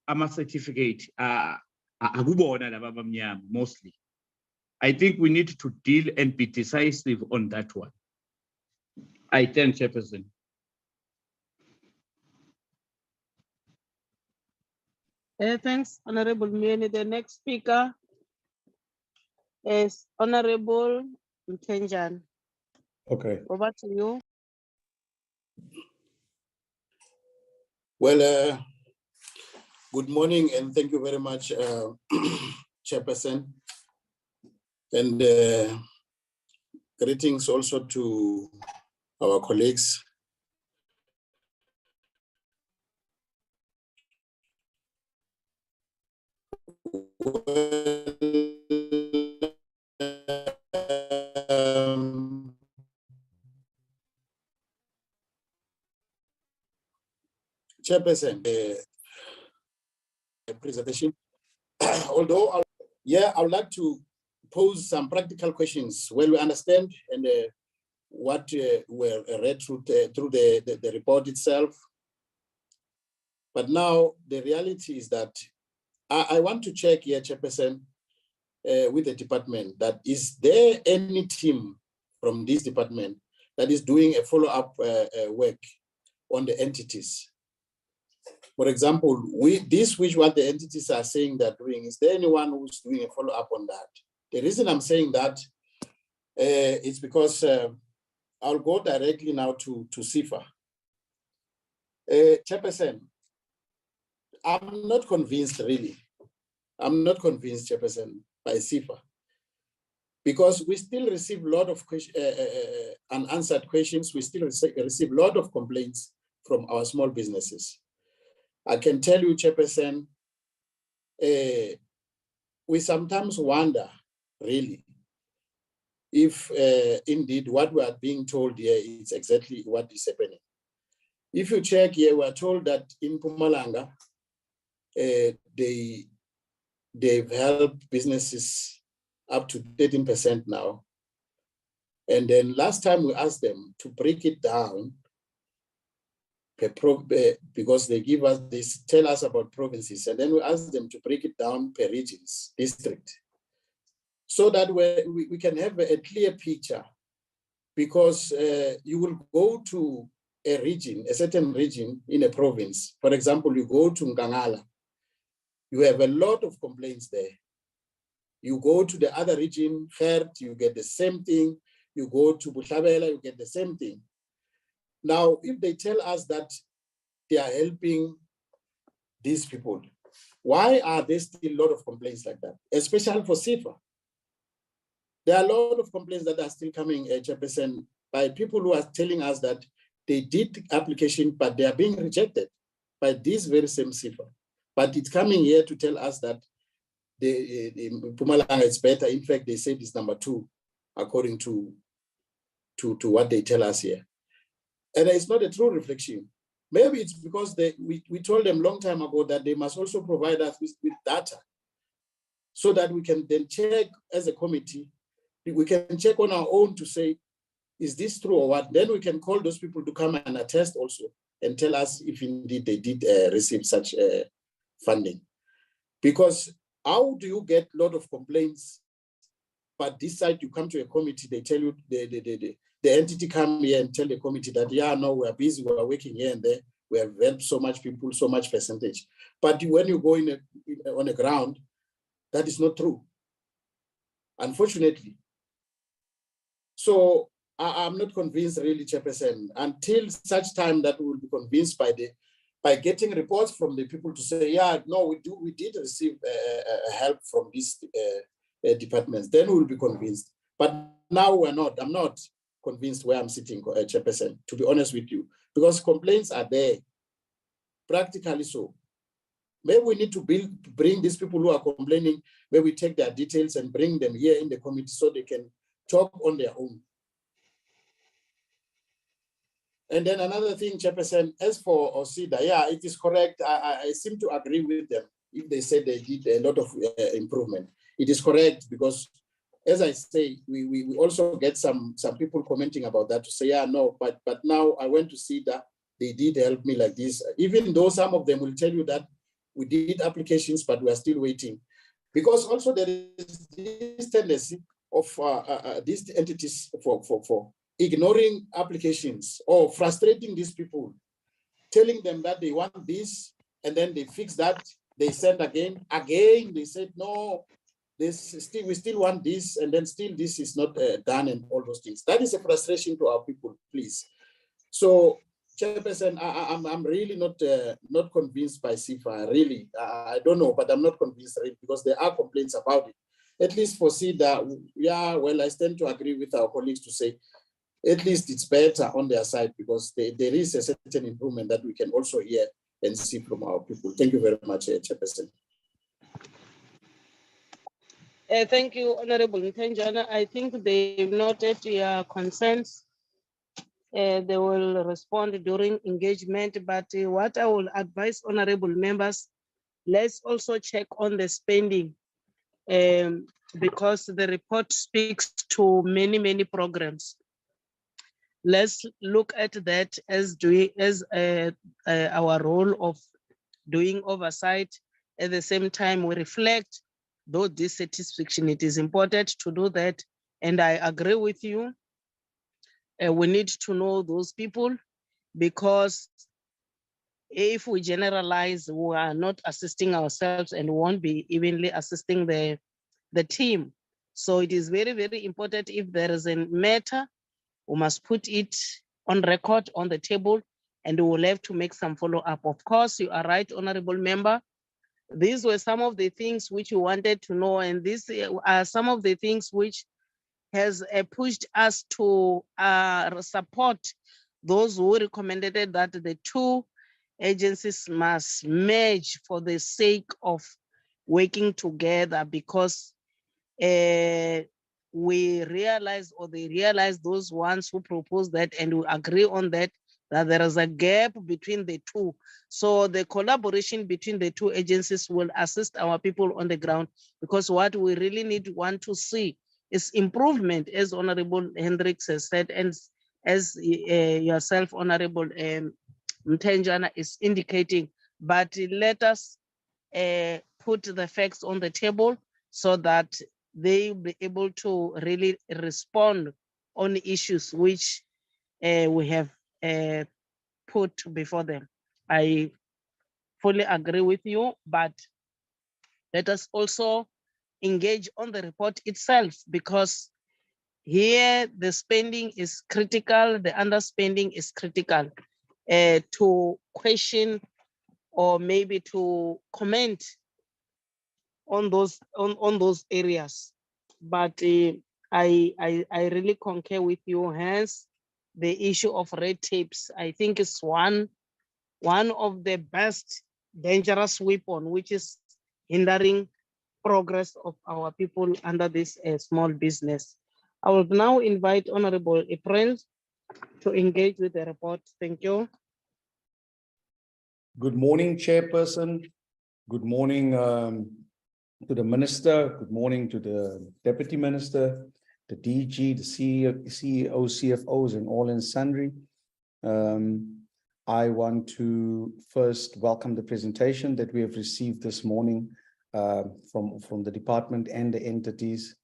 ama-certificate akubona laba abamnyama mostly. I think we need to deal and be decisive on that one. I thank Chairperson. Thanks, Honorable Mieni. The next speaker is Honorable Mtenjan. Okay. Over to you. Well, good morning and thank you very much, Chairperson. And greetings also to our colleagues Chairperson, presentation. Although, I would like to pose some practical questions. Well, we understand and what were read through the report itself. But now the reality is that I want to check here, Chairperson, with the department, that is there any team from this department that is doing a follow-up work on the entities? For example, what the entities are saying they're doing, is there anyone who's doing a follow-up on that? The reason I'm saying that is because I'll go directly now to CIFA. Chairperson, I'm not convinced really. I'm not convinced, Chairperson, by CIFA, because we still receive a lot of unanswered questions. We still receive a lot of complaints from our small businesses. I can tell you, Chairperson, we sometimes wonder, really, if indeed what we are being told here is exactly what is happening. If you check here, we are told that in Mpumalanga, they've helped businesses up to 13% now. And then last time we asked them to break it down, because they give us this, tell us about provinces, and then we ask them to break it down per regions, district, so that we can have a clear picture. Because you will go to a region, a certain region in a province. For example, you go to Ngangala, you have a lot of complaints there. You go to the other region, Gert, you get the same thing. You go to Bohlabela, you get the same thing. Now, if they tell us that they are helping these people, why are there still a lot of complaints like that, especially for CIFA? There are a lot of complaints that are still coming, Chairperson, by people who are telling us that they did application, but they are being rejected by this very same CIFA. But it's coming here to tell us that Mpumalanga is better. In fact, they said it's number 2, according to what they tell us here. And it's not a true reflection. Maybe it's because we told them a long time ago that they must also provide us with data, so that we can then check as a committee, we can check on our own to say, is this true or what? Then we can call those people to come and attest also and tell us if indeed they did receive such funding. Because how do you get a lot of complaints, but this side you come to a committee, they tell you, the entity come here and tell the committee that, yeah, no, we're busy, we're working here and there, we have helped so much people, so much percentage. But when you go on the ground, that is not true, unfortunately. So I'm not convinced really, Chairperson, until such time that we will be convinced by getting reports from the people to say, yeah, no, we did receive help from these departments, then we will be convinced. But now we're not. I'm not convinced where I'm sitting, Chairperson, to be honest with you, because complaints are there, practically so. Maybe we need to bring these people who are complaining, maybe we take their details and bring them here in the committee so they can talk on their own. And then another thing, Chairperson, as for OSIDA, yeah, it is correct. I seem to agree with them if they said they did a lot of improvement. It is correct because, as I say, we also get some people commenting about that to say, yeah, no, but now I went to see that they did help me like this, even though some of them will tell you that we did applications, but we are still waiting. Because also there is this tendency of these entities for ignoring applications or frustrating these people, telling them that they want this, and then they fix that, they send again, they said, no, we still want this, and then still this is not done and all those things. That is a frustration to our people, please. So, Chairperson, I'm really not convinced by CIFA, really. I don't know, but I'm not convinced really, because there are complaints about it. At least for CIDA, yeah, well, I stand to agree with our colleagues to say, at least it's better on their side because there is a certain improvement that we can also hear and see from our people. Thank you very much, Chairperson. Thank you, Honorable Ntenjana. I think they've noted your concerns. They will respond during engagement, but what I will advise honorable members, let's also check on the spending because the report speaks to many, many programs. Let's look at that as our role of doing oversight. At the same time, we reflect though dissatisfaction. It is important to do that. And I agree with you. We need to know those people because if we generalize, we are not assisting ourselves and won't be evenly assisting the team. So it is very, very important. If there is a matter, we must put it on record on the table and we will have to make some follow-up. Of course, you are right, honorable member. These were some of the things which we wanted to know, and these are some of the things which has pushed us to support those who recommended that the two agencies must merge for the sake of working together, because we realize, or they realize, those ones who propose that and we agree on that there is a gap between the two. So the collaboration between the two agencies will assist our people on the ground, because what we really want to see is improvement, as Honorable Hendricks has said, and as yourself, Honorable Mtenjana, is indicating. But let us put the facts on the table so that they will be able to really respond on issues which we have put before them. I fully agree with you, but let us also engage on the report itself, because here the spending is critical, the underspending is critical. To question or maybe to comment on those areas. But I really concur with you. Hence, the issue of red tapes, I think, is one of the best dangerous weapon which is hindering progress of our people under this small business. I will now invite Honorable April to engage with the report. Thank you. Good morning, Chairperson. Good morning to the Minister. Good morning to the Deputy Minister, the DG, the CEO, CFOs, and all and sundry. I want to first welcome the presentation that we have received this morning from the department and the entities.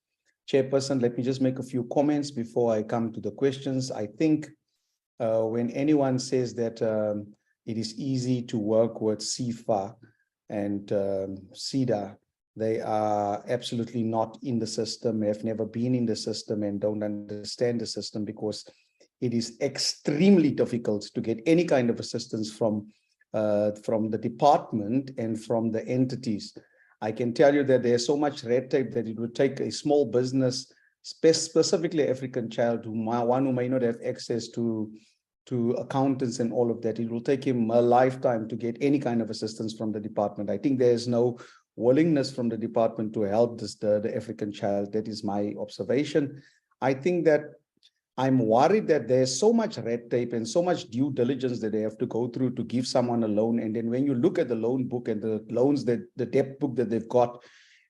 Chairperson, let me just make a few comments before I come to the questions. I think when anyone says that it is easy to work with CFA and SEDA, they are absolutely not in the system, have never been in the system, and don't understand the system, because it is extremely difficult to get any kind of assistance from the department and from the entities. I can tell you that there's so much red tape that it would take a small business, specifically African child, one who may not have access to accountants and all of that. It will take him a lifetime to get any kind of assistance from the department. I think there's no willingness from the department to help the African child. That is my observation. I think that I'm worried that there's so much red tape and so much due diligence that they have to go through to give someone a loan. And then when you look at the loan book and the loans, that the debt book that they've got,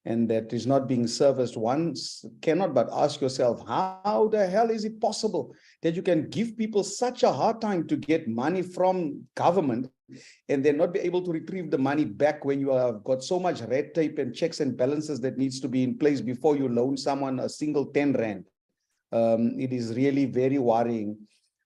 and that is not being serviced, one cannot but ask yourself, how the hell is it possible that you can give people such a hard time to get money from government and then not be able to retrieve the money back when you have got so much red tape and checks and balances that needs to be in place before you loan someone a single 10 Rand. It is really very worrying.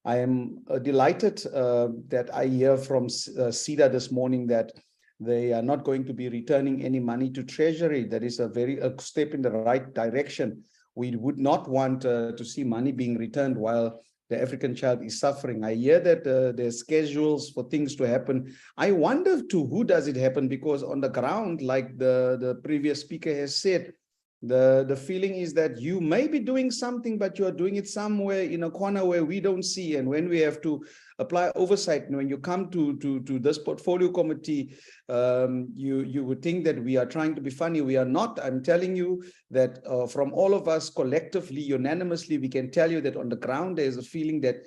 I am delighted that I hear from SEDA this morning that they are not going to be returning any money to Treasury. That is a step in the right direction. We would not want to see money being returned while the African child is suffering. I hear that there's schedules for things to happen. I wonder to who does it happen, because on the ground, like the previous speaker has said, The feeling is that you may be doing something, but you are doing it somewhere in a corner where we don't see. And when we have to apply oversight, when you come to this portfolio committee, you would think that we are trying to be funny. We are not. I'm telling you that from all of us collectively, unanimously, we can tell you that on the ground, there's a feeling that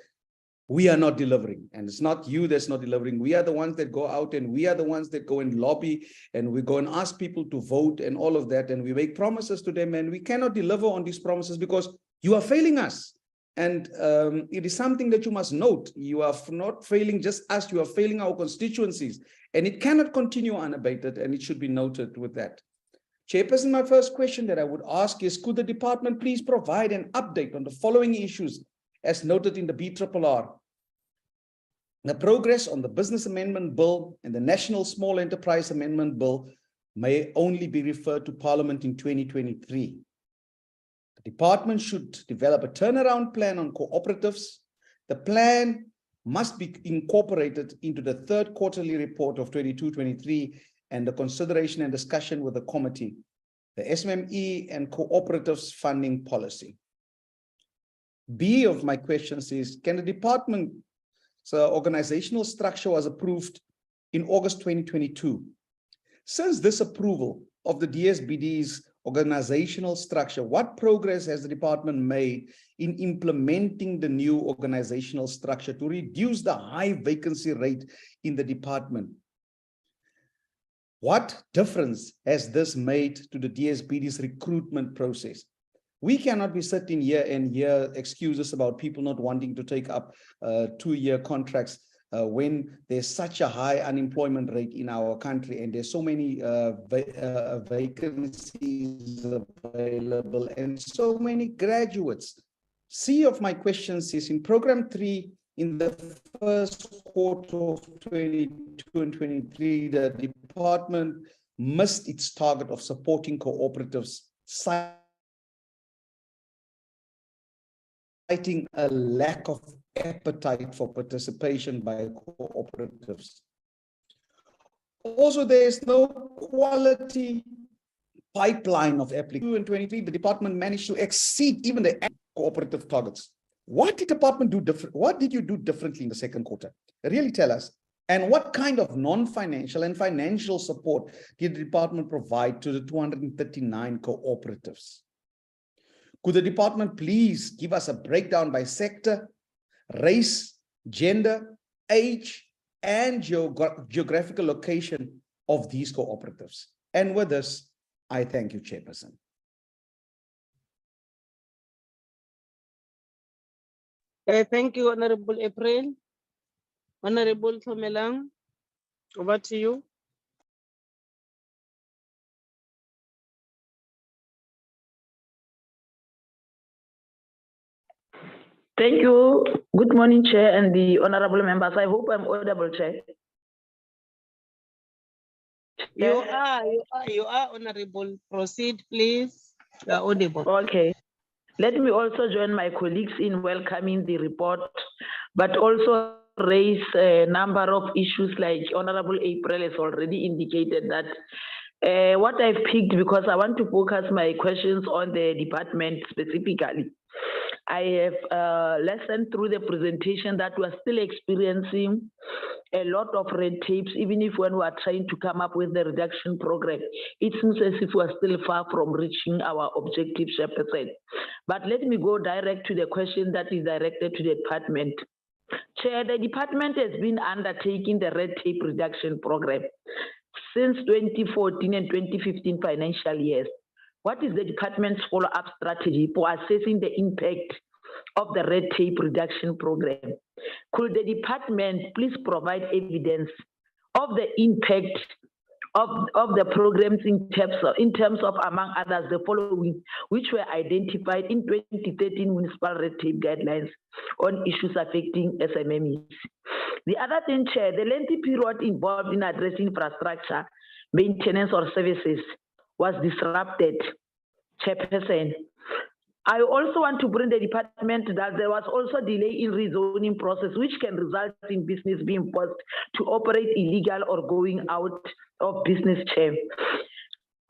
we are not delivering, and it's not you that's not delivering. We are the ones that go out, and we are the ones that go and lobby, and we go and ask people to vote and all of that, and we make promises to them, and we cannot deliver on these promises because you are failing us. And it is something that you must note. You are not failing just us, you are failing our constituencies, and it cannot continue unabated, and it should be noted with that. Chairperson, my first question that I would ask is, could the department please provide an update on the following issues as noted in the BRRR? The progress on the Business Amendment Bill and the National Small Enterprise Amendment Bill may only be referred to Parliament in 2023. The department should develop a turnaround plan on cooperatives. The plan must be incorporated into the third quarterly report of 22-23 and the consideration and discussion with the committee, the SMME and cooperatives funding policy. B of my questions is, can the department, so organizational structure was approved in August 2022. Since this approval of the DSBD's organizational structure, what progress has the department made in implementing the new organizational structure to reduce the high vacancy rate in the department? What difference has this made to the DSBD's recruitment process? We cannot be sitting here and hear excuses about people not wanting to take up 2-year contracts when there's such a high unemployment rate in our country and there's so many vacancies available and so many graduates. C of my questions is, in program 3, in the first quarter of 22 and 23, the department missed its target of supporting cooperatives, citing a lack of appetite for participation by cooperatives. Also, there is no quality pipeline of applicants. In 23, the department managed to exceed even the cooperative targets. What did the department do different? What did you do differently in the second quarter? Really tell us. And what kind of non-financial and financial support did the department provide to the 239 cooperatives? Could the department please give us a breakdown by sector, race, gender, age, and geographical location of these cooperatives? And with this, I thank you, Chairperson. Thank you, Honorable April. Honorable Thomelang, over to you. Thank you. Good morning, Chair and the honorable members. I hope I'm audible, Chair. You are honorable. Proceed, please. You are audible. Okay. Let me also join my colleagues in welcoming the report, but also raise a number of issues like Honorable April has already indicated that what I've picked, because I want to focus my questions on the department specifically. I have listened through the presentation that we're still experiencing a lot of red tapes, even if when we are trying to come up with the reduction program, it seems as if we're still far from reaching our objective, Chairperson. But let me go direct to the question that is directed to the department. Chair, the department has been undertaking the red tape reduction program since 2014 and 2015 financial years. What is the department's follow-up strategy for assessing the impact of the red tape reduction program? Could the department please provide evidence of the impact of the programs in terms of, among others, the following, which were identified in 2013 municipal red tape guidelines on issues affecting SMMEs? The other thing, Chair, the lengthy period involved in addressing infrastructure, maintenance or services was disrupted, Chairperson. I also want to bring the department that there was also delay in rezoning process, which can result in business being forced to operate illegal or going out of business, Chair.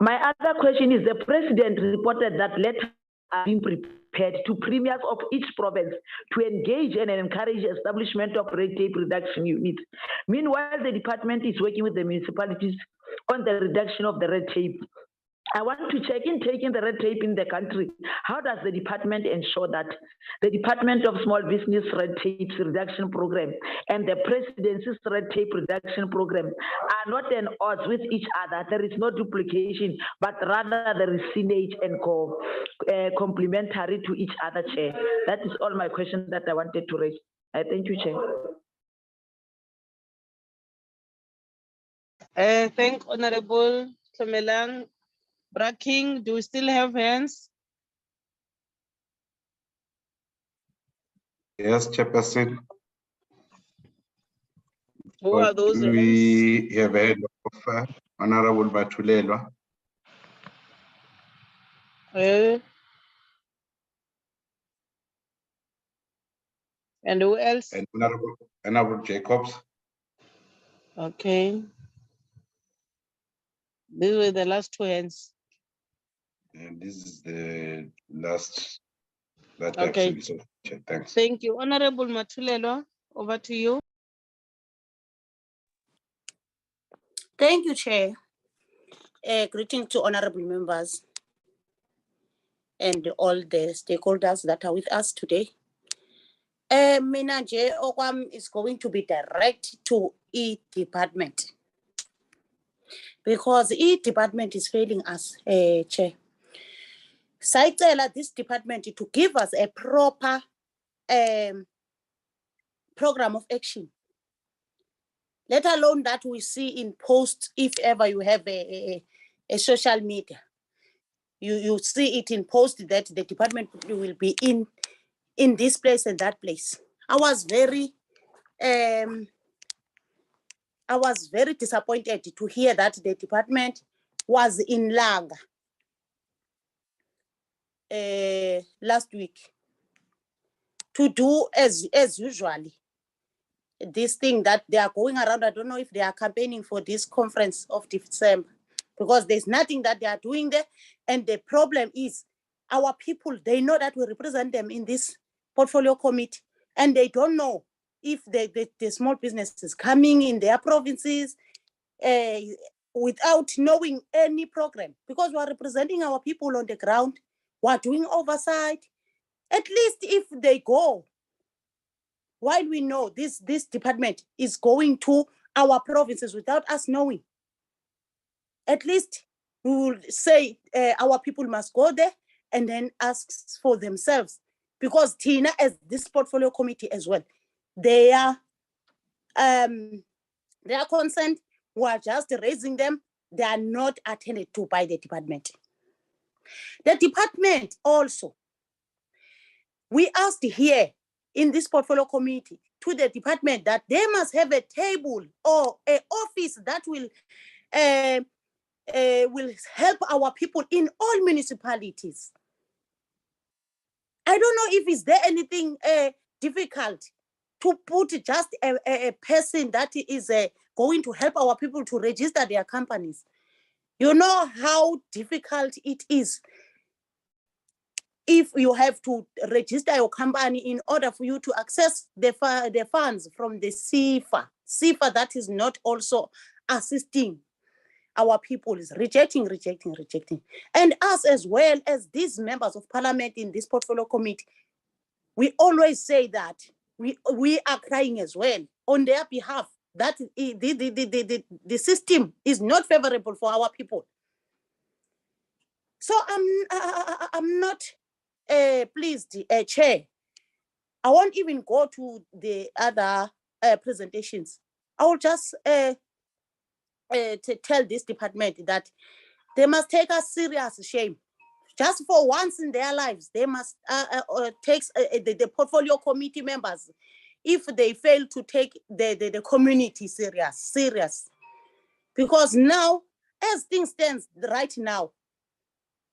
My other question is, the president reported that letters are being prepared to premiers of each province to engage and encourage establishment of red tape reduction units. Meanwhile, the department is working with the municipalities on the reduction of the red tape. I want to check in taking the red tape in the country. How does the department ensure that the Department of Small Business Red Tape Reduction Program and the Presidency's Red Tape Reduction Program are not at odds with each other? There is no duplication, but rather there is synergy and complementary to each other, Chair. That is all my questions that I wanted to raise. Thank you, Chair. Thank Honorable Tlomelang. Braking, do we still have hands? Yes, Chairperson. Who are those hands? We have a hand of Honorable Batulelwa. And who else? And Honorable Jacobs. Okay. These were the last two hands. And this is the last that Okay. I've seen. So, thanks. Thank you. Honorable Matulelo, over to you. Thank you, Chair. Greeting to honorable members and all the stakeholders that are with us today. Mina nje okwam is going to be direct to e-department because e-department is failing us, Chair. Sayicela this department to give us a proper program of action, let alone that we see in posts. If ever you have a social media, you see it in post that the department will be in this place and that place. I was very disappointed to hear that the department was in Langa last week to do as usually this thing that they are going around. I don't know if they are campaigning for this conference of December, because there's nothing that they are doing there. And the problem is our people, they know that we represent them in this portfolio committee, and they don't know if the small businesses coming in their provinces without knowing any program, because we are representing our people on the ground. We are doing oversight. At least if they go, while we know this department is going to our provinces without us knowing, at least we will say our people must go there and then ask for themselves, because Tina, as this portfolio committee as well, they are concerned. We are just raising them. They are not attended to by the department. The department also, we asked here in this portfolio committee to the department that they must have a table or an office that will help our people in all municipalities. I don't know if is there anything difficult to put just a person that is going to help our people to register their companies. You know how difficult it is if you have to register your company in order for you to access the funds from the CFA. CFA that is not also assisting our people, is rejecting. And us as well as these members of parliament in this portfolio committee, we always say that we are crying as well on their behalf, that the system is not favorable for our people. So I'm not pleased, Chair. I won't even go to the other presentations. I will just to tell this department that they must take us serious shame. Just for once in their lives, they must take the portfolio committee members, if they fail to take the community serious. Because now, as things stand right now,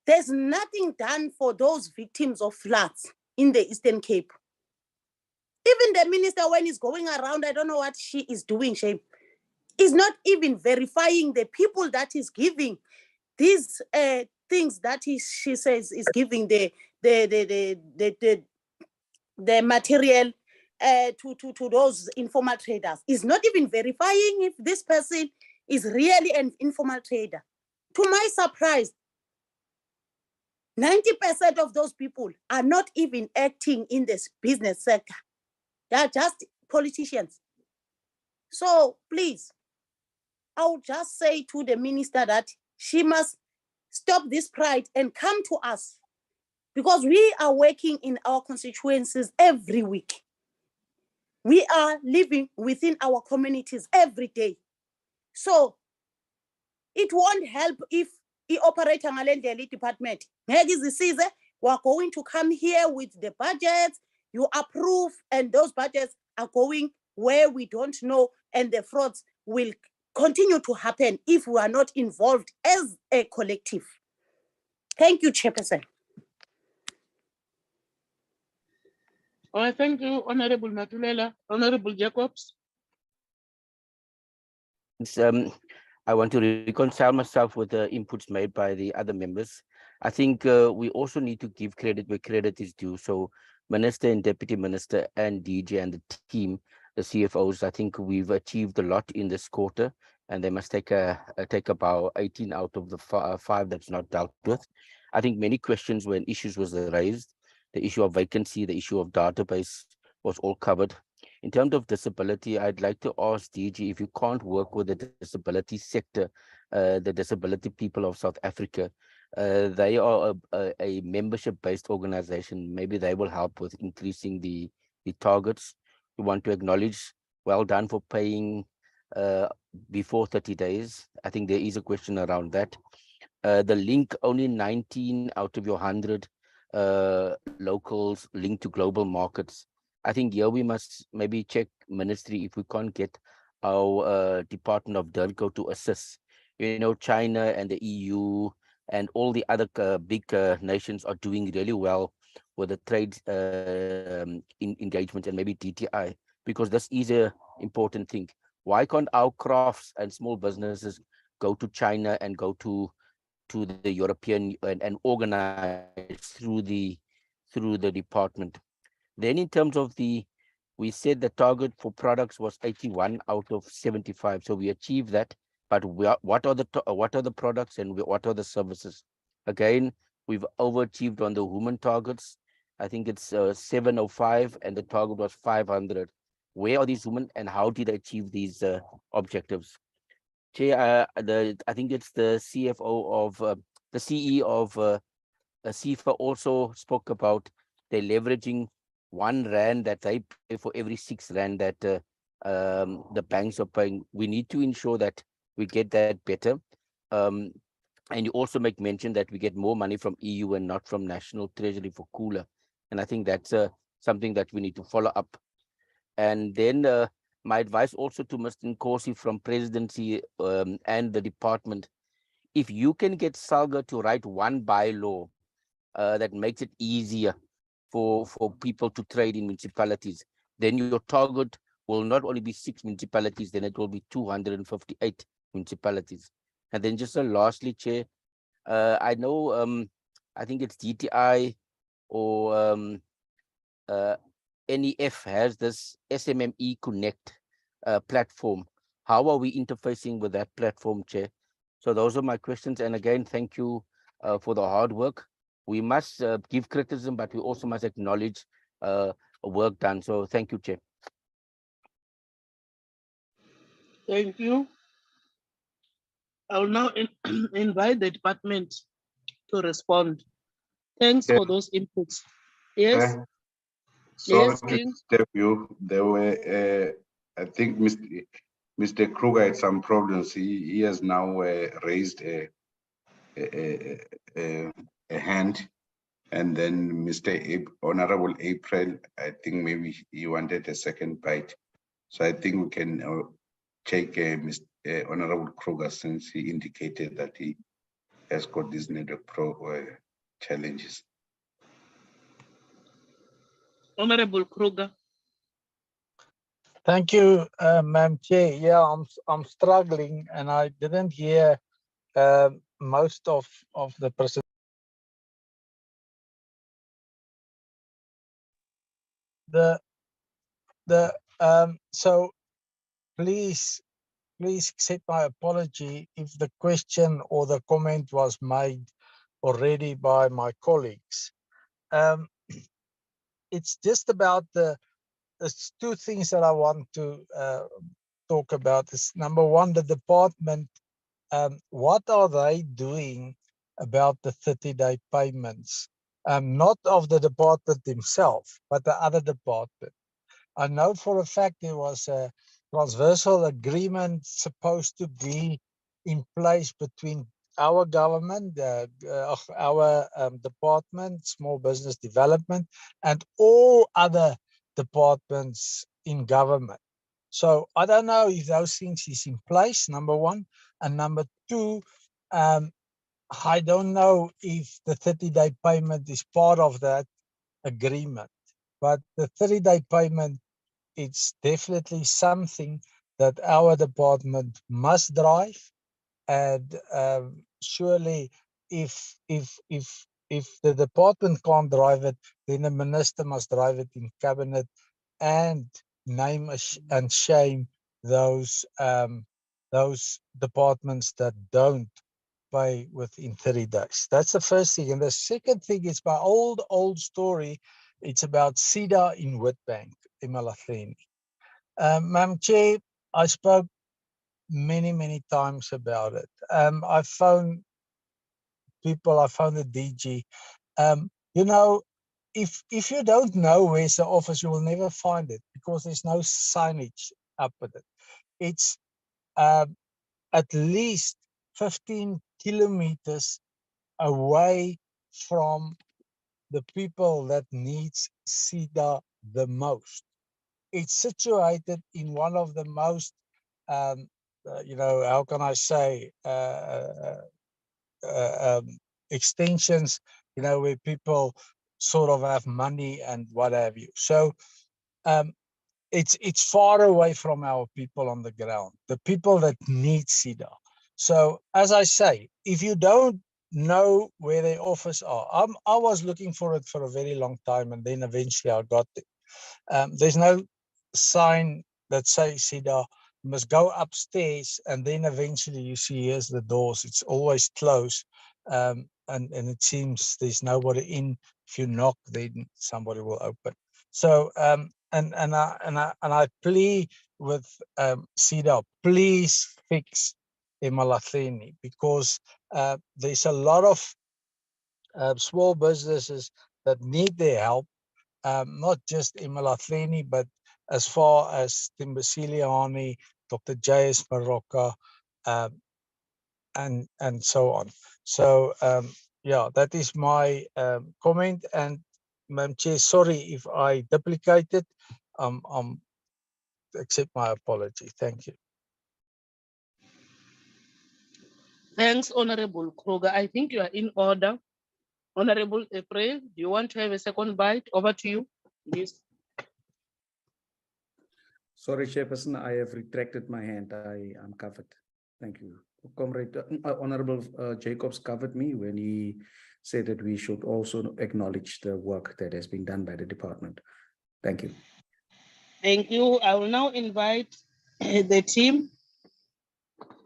there's nothing done for those victims of floods in the Eastern Cape. Even the minister, when he's going around, I don't know what she is doing, shame, is not even verifying the people that is giving these things that she says is giving the material to those informal traders is not even verifying if this person is really an informal trader. To my surprise, 90% of those people are not even acting in this business sector. They are just politicians. So please, I would just say to the minister that she must stop this pride and come to us, because we are working in our constituencies every week. We are living within our communities every day. So it won't help if we operate in a department. We are going to come here with the budgets, you approve, and those budgets are going where we don't know, and the frauds will continue to happen if we are not involved as a collective. Thank you, Chairperson. Oh, thank you, Honorable Matulela. Honorable Jacobs. I want to reconcile myself with the inputs made by the other members. I think we also need to give credit where credit is due. So Minister and Deputy Minister and DG and the team, the CFOs, I think we've achieved a lot in this quarter, and they must take about 18 out of the 5 that's not dealt with. I think many questions when issues was raised, the issue of vacancy, the issue of database was all covered. In terms of disability, I'd like to ask DG if you can't work with the disability sector, the disability people of South Africa. They are a membership-based organization. Maybe they will help with increasing the targets. We want to acknowledge, well done for paying before 30 days. I think there is a question around that. The link, only 19 out of your 100 locals linked to global markets. I think here we must maybe check ministry if we can't get our Department of DIRCO to assist. You know, China and the EU and all the other big nations are doing really well with the trade engagement and maybe DTI, because this is an important thing. Why can't our crafts and small businesses go to China and go to the European and organize through the department? Then in terms of we said the target for products was 81 out of 75. So we achieved that. But what are the products and what are the services? Again, we've overachieved on the women targets. I think it's 705 and the target was 500. Where are these women and how did they achieve these objectives? Chair, I think it's the CFO of the CE of CIFA also spoke about they're leveraging R1 that they pay for every 6 rand that the banks are paying. We need to ensure that we get that better. And you also make mention that we get more money from EU and not from National Treasury for Kula. And I think that's something that we need to follow up. And then my advice also to Mr. Nkosi from Presidency and the department, if you can get SALGA to write one bylaw that makes it easier for people to trade in municipalities, then your target will not only be 6 municipalities, then it will be 258 municipalities. And then just lastly, Chair, I know, I think it's DTI or NEF has this SMME Connect platform. How are we interfacing with that platform, Chair? So those are my questions. And again, thank you for the hard work. We must give criticism, but we also must acknowledge work done. So thank you, Chair. Thank you. I will now invite the department to respond. Thanks for those inputs. Yes. Sorry Yes, to King. disturb you. There were, I think Mr. Kruger had some problems. He has now raised a hand, and then Honorable April, I think maybe he wanted a second bite. So I think we can take Honorable Kruger, since he indicated that he has got these network challenges. Honorable Kruger. Thank you, Madam Chair. Yeah, I'm struggling and I didn't hear most of the presentation. So please accept my apology if the question or the comment was made already by my colleagues. It's just about there's two things that I want to talk about. Is number one, the department, what are they doing about the 30-day payments? Not of the department themselves, but the other department. I know for a fact there was a transversal agreement supposed to be in place between our government, our department, small business development, and all other departments in government. So I don't know if those things is in place, number one. And number two, I don't know if the 30-day payment is part of that agreement. But the 30-day payment, it's definitely something that our department must drive. And surely if the department can't drive it, then the minister must drive it in cabinet and name and shame those departments that don't pay within 30 days. That's the first thing. And the second thing is my old story. It's about SEDA in Witbank, Emalahleni. Madam Chair, I spoke many times about it. I phoned people, I phoned the DG. You know, if you don't know where's the office, you will never find it because there's no signage up with it. It's at least 15 kilometers away from the people that needs SEDA the most. It's situated in one of the most, you know, how can I say, extensions, you know, where people sort of have money and what have you. So it's far away from our people on the ground, the people that need SEDA. So as I say, if you don't know where their office are, I was looking for it for a very long time, and then eventually I got it. There's no sign that says SEDA. You must go upstairs, and then eventually you see here's the doors. It's always closed, and it seems there's nobody in. If you knock, then somebody will open. So and I plead with SEDA, please fix Emalahleni, because there's a lot of small businesses that need their help. Not just Emalahleni, but as far as Timbasiliani, Dr. J.S. Maroka, and so on. So yeah, that is my comment. And Madam Chair, sorry if I duplicated. Accept my apology. Thank you. Thanks, Honorable Kruger. I think you are in order. Honorable April, do you want to have a second bite? Over to you, please. Sorry, Chairperson, I have retracted my hand. I am covered. Thank you. Comrade, Honorable Jacobs covered me when he said that we should also acknowledge the work that has been done by the department. Thank you. Thank you. I will now invite the team.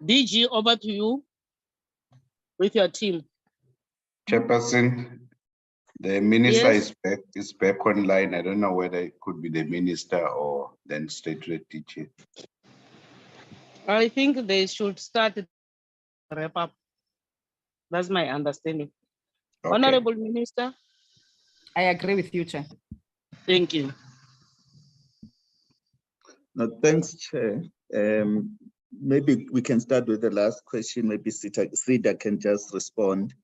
DG, over to you with your team. Chairperson, the minister Yes. is back online. I don't know whether it could be the minister or then State Rep DG. I think they should start the wrap up. That's my understanding. Okay. Honorable Minister. I agree with you, Chair. Thank you. No, thanks, Chair. Maybe we can start with the last question. Maybe SEDA can just respond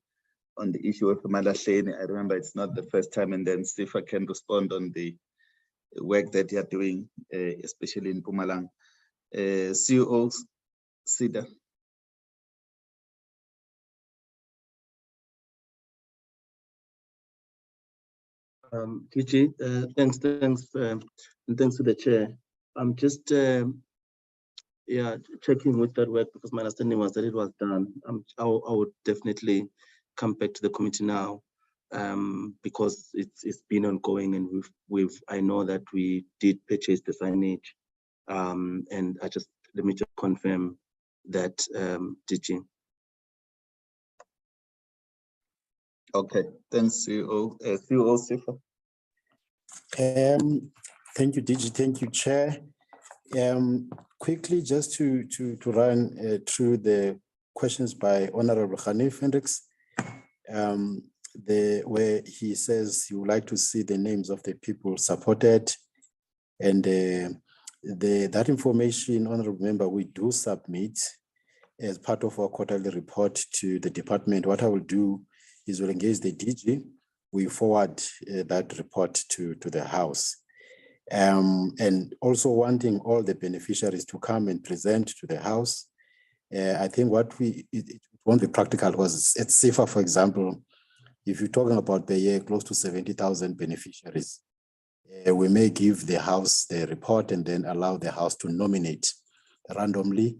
on the issue of Emalahleni. I remember it's not the first time, and then SEFA can respond on the work that they are doing, especially in Mpumalanga. CEO SEDA. TG, thanks, and thanks to the chair. I'm just Yeah, checking with that work, because my understanding was that it was done. I would definitely come back to the committee now, because it's been ongoing, and I know that we did purchase the signage, and let me just confirm that, DG. Okay, thanks, CEO. CEO Sifa. Thank you, DG. Thank you, Chair. Quickly, just to run through the questions by Honorable Hanif Hendricks, where he says he would like to see the names of the people supported, and that information, Honorable Member, we do submit as part of our quarterly report to the department. What I will do is we'll engage the DG. We forward that report to the House. And also wanting all the beneficiaries to come and present to the House. I think it won't be practical, because at SIFA, for example, if you're talking about the year close to 70,000 beneficiaries, we may give the House the report and then allow the House to nominate randomly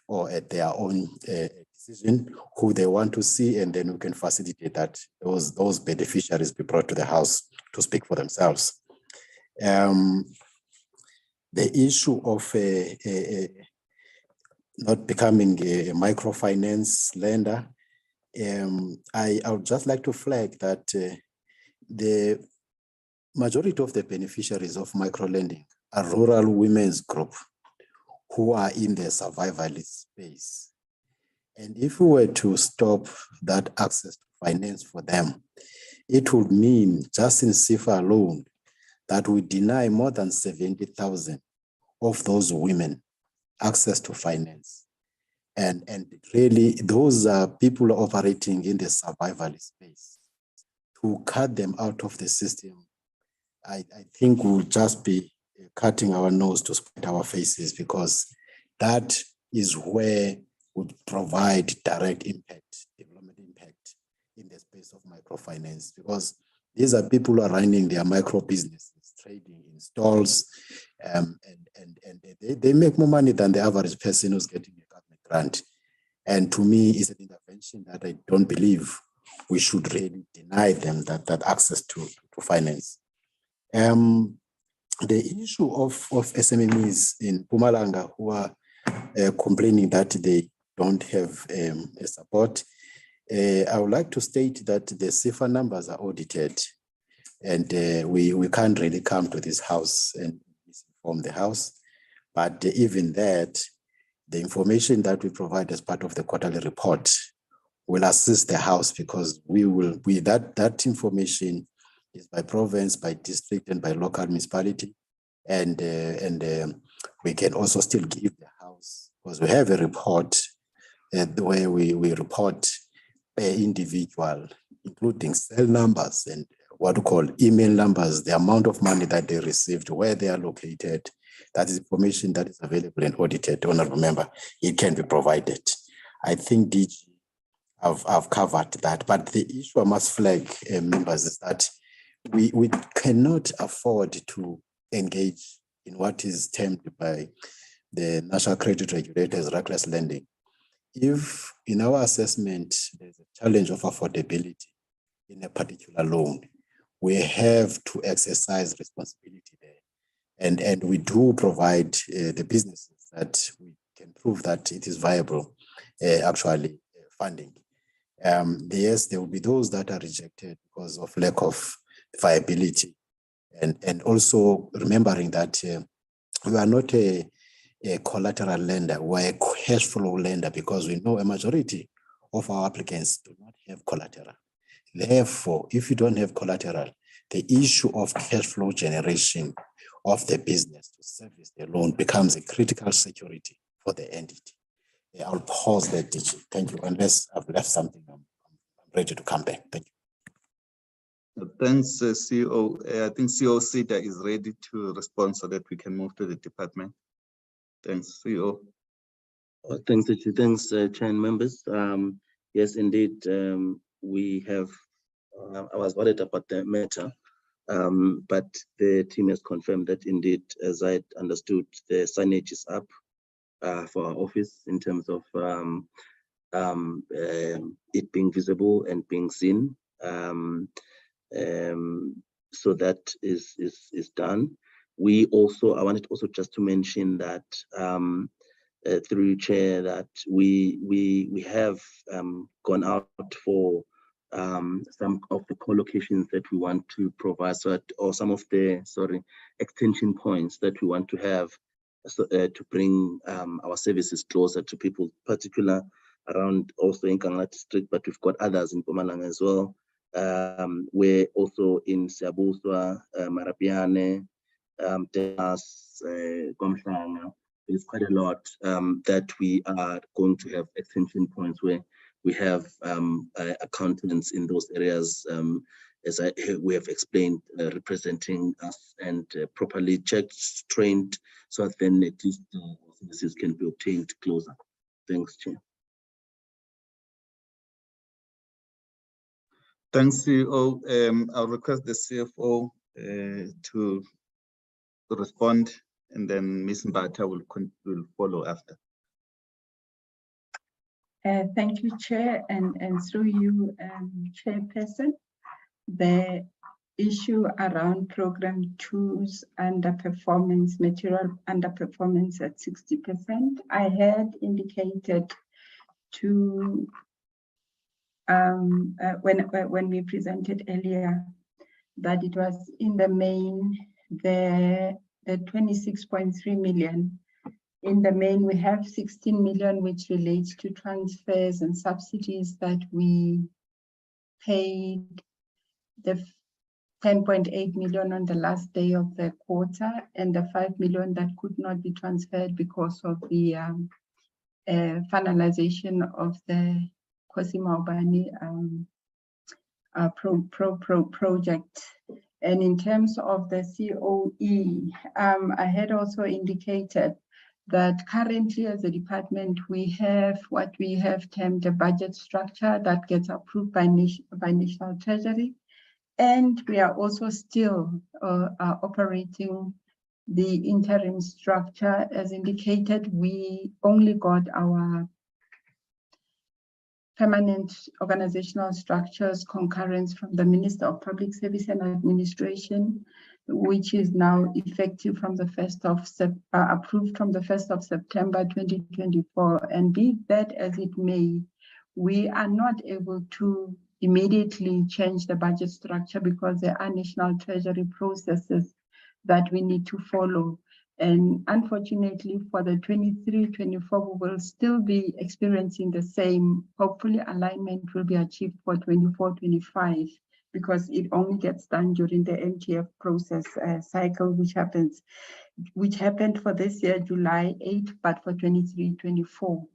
or at their own decision who they want to see, and then we can facilitate that those beneficiaries be brought to the House to speak for themselves. The issue of not becoming a microfinance lender, I would just like to flag that the majority of the beneficiaries of microlending are rural women's group who are in the survivalist space. And if we were to stop that access to finance for them, it would mean just in SIFA alone that we deny more than 70,000 of those women access to finance. And really, those are people operating in the survivalist space. To cut them out of the system, I think we'll just be cutting our nose to spite our faces, because that is where would provide direct impact, development impact in the space of microfinance, because these are people who are running their micro businesses, trading in stalls, and they make more money than the average person who's getting a government grant. And to me, it's an intervention that I don't believe we should really deny them that access to finance. The issue of SMMEs in Mpumalanga who are complaining that they don't have a support, I would like to state that the SIFA numbers are audited, and we can't really come to this House and misinform the House. But even that, the information that we provide as part of the quarterly report will assist the House, because that information is by province, by district, and by local municipality. And we can also still give the House, because we have a report where we report per individual, including cell numbers and what we call email numbers, the amount of money that they received, where they are located. That is information that is available and audited. Honorable Member, it can be provided. I think DG, I've covered that, but the issue I must flag, members, is that we cannot afford to engage in what is termed by the National Credit Regulator as reckless lending. If in our assessment, there's a challenge of affordability in a particular loan, we have to exercise responsibility there. And we do provide the businesses that we can prove that it is viable, actually funding. Yes, there will be those that are rejected because of lack of viability. And also remembering that we are not a collateral lender, we're a cash flow lender, because we know a majority of our applicants do not have collateral. Therefore, if you don't have collateral, the issue of cash flow generation of the business to service the loan becomes a critical security for the entity. I'll pause there, DG. Thank you. Unless I've left something, I'm ready to come back. Thank you. Thanks, CEO. I think CEO Sida is ready to respond so that we can move to the department. Thanks, CEO. Thanks, Chair and members. Yes, indeed, we have, I was worried about the matter, but the team has confirmed that indeed, as I understood, the signage is up. for our office in terms of it being visible and being seen. So that is done. I wanted also just to mention that through you, Chair, that we have gone out for some of the co-locations that we want to provide, or some of the extension points that we want to have, to bring our services closer to people, particular around also in Kangala district, but we've got others in Mpumalanga as well. We're also in Siabuswa, Marapiane, Tenas, Komhlanga. There's quite a lot that we are going to have extension points where we have accountants in those areas, as we have explained, representing us and properly checked, trained, so that then at least services can be obtained closer. Thanks, Chair. Thanks, CEO. I'll request the CFO to respond, and then Ms. Mbata will follow after. Thank you, Chair, and through you, Chairperson. The issue around Program 2's underperformance, material underperformance at 60%, I had indicated to when we presented earlier that it was in the main the 26.3 million. In the main, we have 16 million, which relates to transfers and subsidies that we paid the 10.8 million on the last day of the quarter, and the 5 million that could not be transferred because of the finalization of the Kgosi Maobane project. And in terms of the COE, I had also indicated that currently as a department, we have what we have termed a budget structure that gets approved by National Treasury. And we are also still operating the interim structure. As indicated, we only got our permanent organizational structures concurrence from the Minister of Public Service and Administration, which is now effective from the approved from the 1st of September 2024. And be that as it may, we are not able to immediately change the budget structure because there are National Treasury processes that we need to follow. And unfortunately for the 23-24, we will still be experiencing the same. Hopefully alignment will be achieved for 24-25 because it only gets done during the MTF process cycle, which happened for this year, July 8, but for 23-24.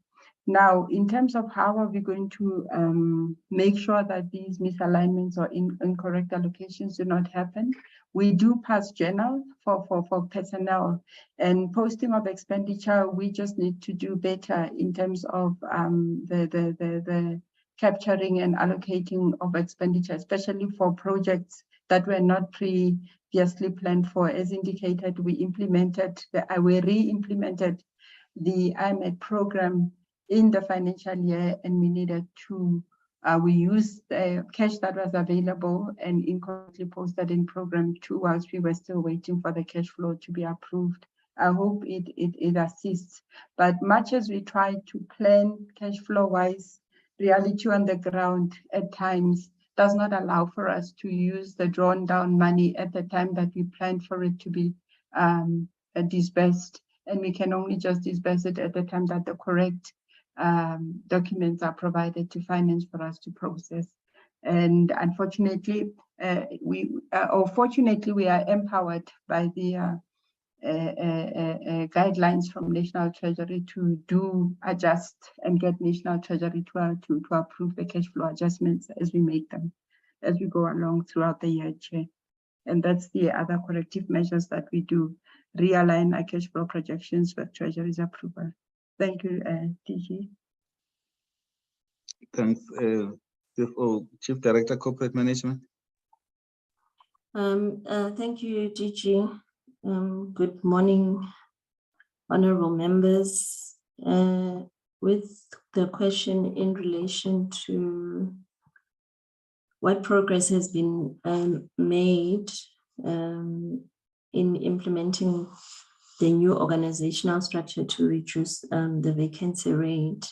Now, in terms of how are we going to make sure that these misalignments or incorrect allocations do not happen, we do pass journal for personnel and posting of expenditure. We just need to do better in terms of the capturing and allocating of expenditure, especially for projects that were not previously planned for. As indicated, we re-implemented the IMED program in the financial year, and we needed to, we used the cash that was available and incorrectly posted in Program 2 whilst we were still waiting for the cash flow to be approved. I hope it assists, but much as we try to plan cash flow wise, reality on the ground at times does not allow for us to use the drawn down money at the time that we planned for it to be disbursed, and we can only just disburse it at the time that the correct documents are provided to finance for us to process. And unfortunately, fortunately, we are empowered by the guidelines from National Treasury to adjust and get National Treasury to approve the cash flow adjustments as we make them, as we go along throughout the year, Chair. And that's the other corrective measures that we do, realign our cash flow projections with Treasury's approval. Thank you, DG. Thanks, CFO, Chief Director, Corporate Management. Thank you, DG. Good morning, honorable members. With the question in relation to what progress has been made in implementing the new organizational structure to reduce the vacancy rate,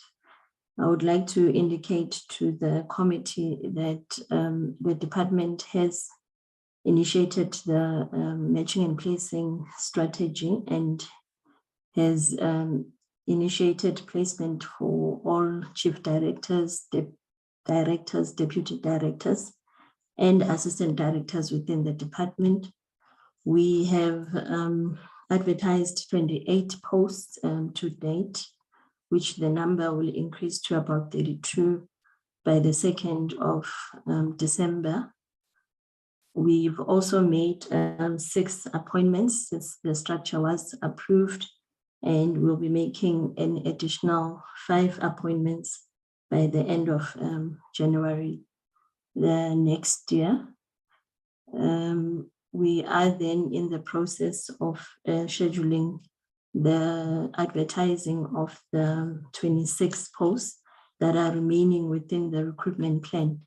I would like to indicate to the committee that the department has initiated the matching and placing strategy and has initiated placement for all chief directors, deputy directors, and assistant directors within the department. We have advertised 28 posts to date, which the number will increase to about 32 by the 2nd of December. We've also made 6 appointments since the structure was approved, and we'll be making an additional 5 appointments by the end of January the next year. We are then in the process of scheduling the advertising of the 26 posts that are remaining within the recruitment plan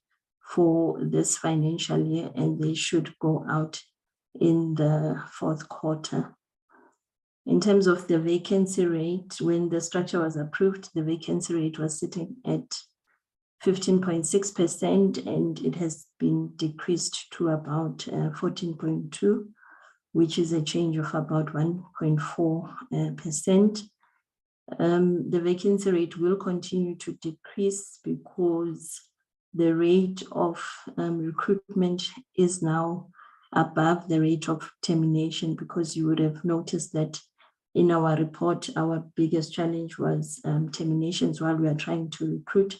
for this financial year, and they should go out in the 4th quarter. In terms of the vacancy rate, when the structure was approved, the vacancy rate was sitting at 15.6%, and it has been decreased to about 14.2%, which is a change of about 1.4%. The vacancy rate will continue to decrease because the rate of recruitment is now above the rate of termination, because you would have noticed that in our report, our biggest challenge was terminations while we are trying to recruit.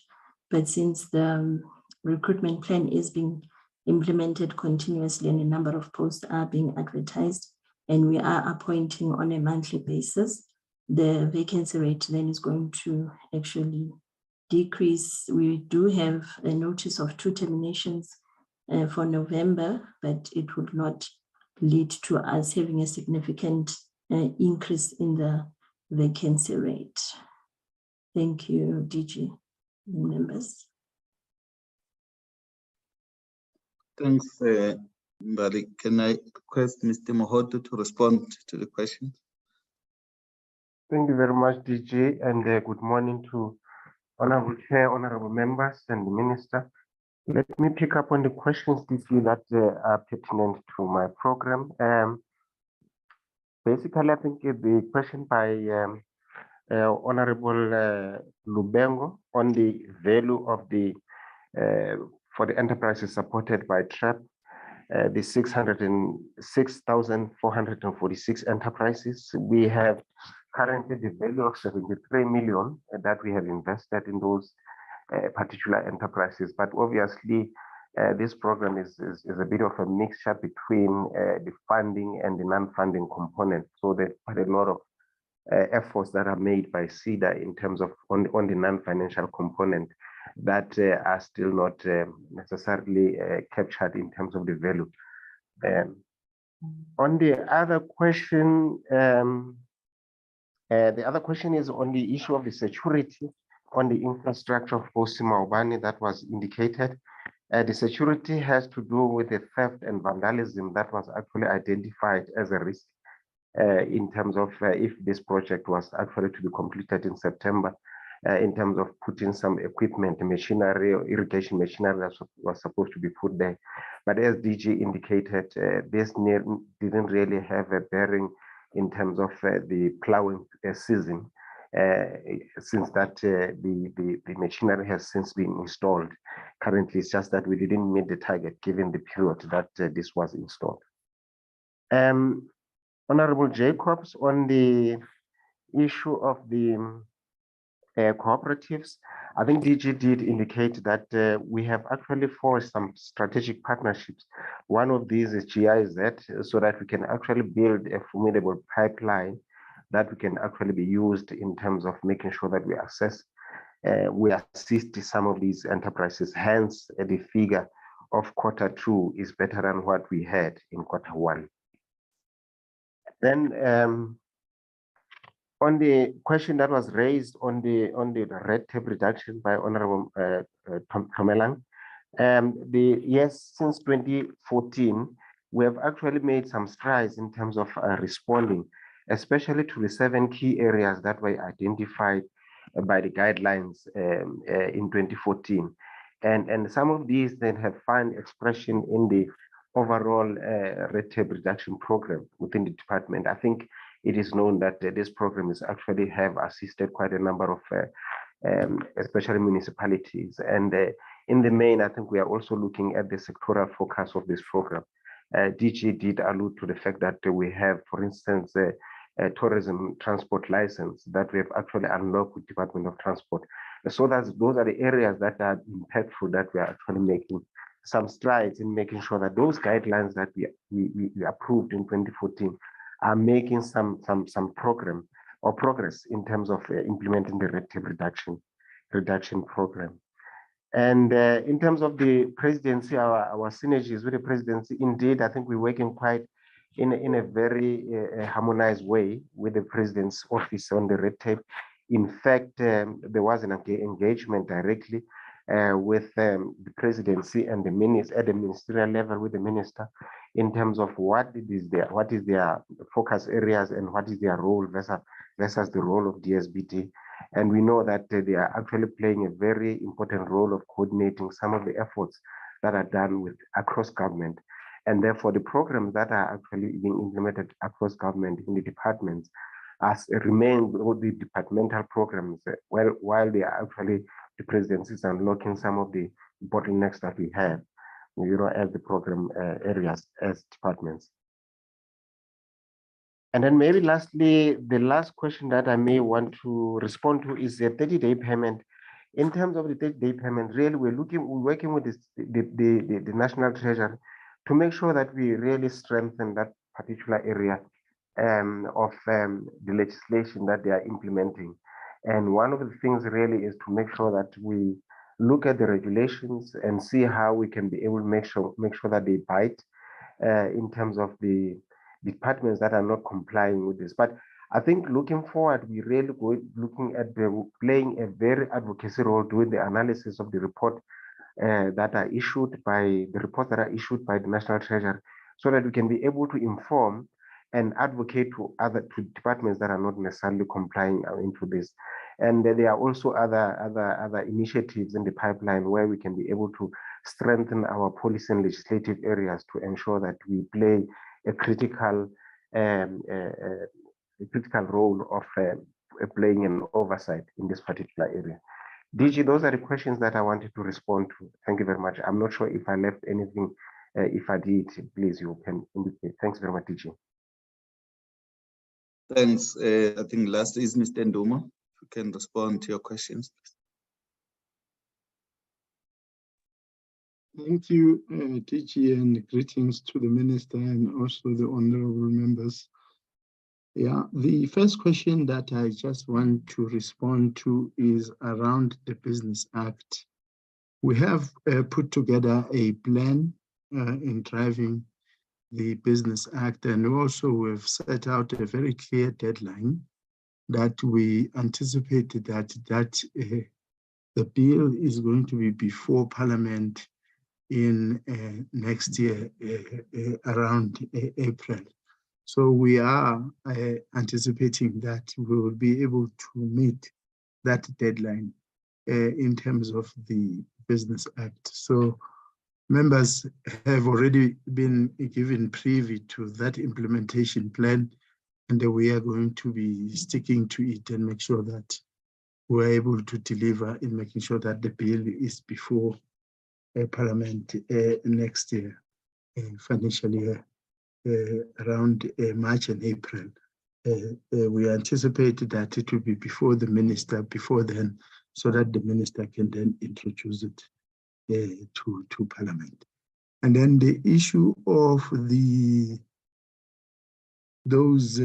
But since the recruitment plan is being implemented continuously and a number of posts are being advertised and we are appointing on a monthly basis, the vacancy rate then is going to actually decrease. We do have a notice of 2 terminations for November, but it would not lead to us having a significant increase in the vacancy rate. Thank you, DG members. Thanks, Mbali. Can I request Mr. Mohoto to respond to the question? Thank you very much, DG, and good morning to Honorable Chair, Honorable members, and the Minister. Let me pick up on the questions, DG, that are pertinent to my program. Basically, I think the question by Honorable Lubengo on the value of the for the enterprises supported by TREP, the 606,446 enterprises. We have currently the value of 73 million that we have invested in those particular enterprises. But obviously, this program is a bit of a mixture between the funding and the non-funding component. So there's quite a lot of efforts that are made by SEDA in terms of on the non-financial component that are still not necessarily captured in terms of the value. On the other question, is on the issue of the security on the infrastructure of Osima that was indicated. The security has to do with the theft and vandalism that was actually identified as a risk in terms of if this project was actually to be completed in September, in terms of putting some equipment, machinery, or irrigation machinery that was supposed to be put there. But as DG indicated, this didn't really have a bearing in terms of the plowing season, since that the machinery has since been installed. Currently, it's just that we didn't meet the target given the period that this was installed. Honorable Jacobs, on the issue of the cooperatives, I think DG did indicate that we have actually forged some strategic partnerships. One of these is GIZ, so that we can actually build a formidable pipeline that we can actually be used in terms of making sure that we we assist some of these enterprises. Hence, the figure of Q2 is better than what we had in Q1. Then On the question that was raised on the red tape reduction by Honorable Tomelang, yes, since 2014, we have actually made some strides in terms of responding, especially to the 7 key areas that were identified by the guidelines in 2014. And some of these then have found expression in the overall red tape reduction program within the department. I think it is known that this program is actually have assisted quite a number of especially municipalities. And in the main, I think we are also looking at the sectoral focus of this program. DG did allude to the fact that we have, for instance, a tourism transport license that we have actually unlocked with Department of Transport. So those are the areas that are impactful that we are actually making some strides in making sure that those guidelines that we approved in 2014 are making some progress in terms of implementing the red tape reduction program. And in terms of the presidency, our synergies with the presidency, indeed, I think we're working quite in a very harmonized way with the president's office on the red tape. In fact, there was an engagement directly with the presidency and the minister at the ministerial level with the minister in terms of what is their focus areas and what is their role versus the role of DSBD. And we know that they are actually playing a very important role of coordinating some of the efforts that are done across government. And therefore, the programs that are actually being implemented across government in the departments remain the departmental programs, while they are actually the presidency is unlocking some of the bottlenecks that we have, as the program areas, as departments. And then maybe lastly, the last question that I may want to respond to is the 30-day payment. In terms of the 30-day payment, really we're working with the National Treasury to make sure that we really strengthen that particular area of the legislation that they are implementing. And one of the things really is to make sure that we look at the regulations and see how we can be able to make sure that they bite in terms of the departments that are not complying with this. But I think looking forward, we really looking at playing a very advocacy role, doing the analysis of the report that are issued by the National Treasury, so that we can be able to inform and advocate to departments that are not necessarily complying into this. And there are also other initiatives in the pipeline where we can be able to strengthen our policy and legislative areas to ensure that we play a critical role of playing an oversight in this particular area. DG, those are the questions that I wanted to respond to. Thank you very much. I'm not sure if I left anything. If I did, please, you can indicate. Thanks very much, DG. Thanks. I think last is Mr. Ndoma. If you can respond to your questions. Thank you, DG, and greetings to the Minister and also the honorable members. Yeah, the first question that I just want to respond to is around the Business Act. We have put together a plan in driving the Business Act, and also we've set out a very clear deadline that we anticipated that the bill is going to be before Parliament in next year, around April. So we are anticipating that we will be able to meet that deadline in terms of the Business Act. So members have already been given preview to that implementation plan, and we are going to be sticking to it and make sure that we're able to deliver in making sure that the bill is before Parliament next year, financial year, around March and April. We anticipate that it will be before the minister, before then, so that the minister can then introduce it to Parliament. And then the issue of those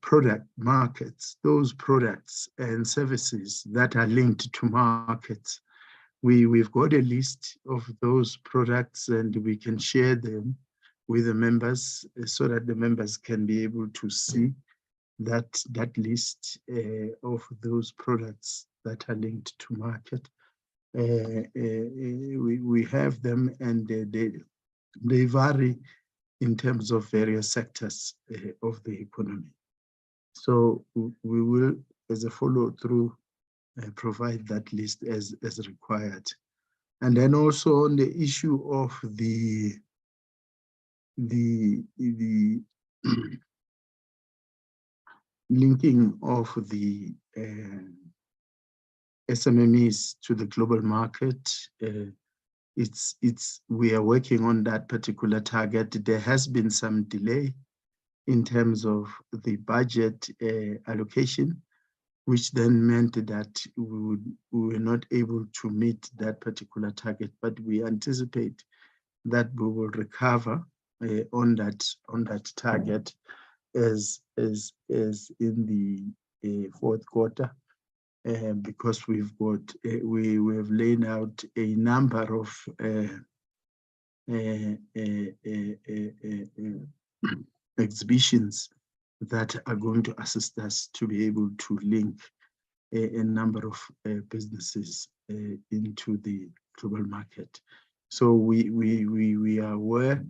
product markets, those products and services that are linked to markets, we've got a list of those products, and we can share them with the members so that the members can be able to see that list of those products that are linked to market. We have them, and they vary in terms of various sectors of the economy. So we will, as a follow-through, provide that list as required. And then also on the issue of the linking of the SMMEs to the global market, we are working on that particular target. There has been some delay in terms of the budget allocation, which then meant that we were not able to meet that particular target. But we anticipate that we will recover on that target as in the fourth quarter, because we've got we have laid out a number of exhibitions that are going to assist us to be able to link a number of businesses into the global market. So we are aware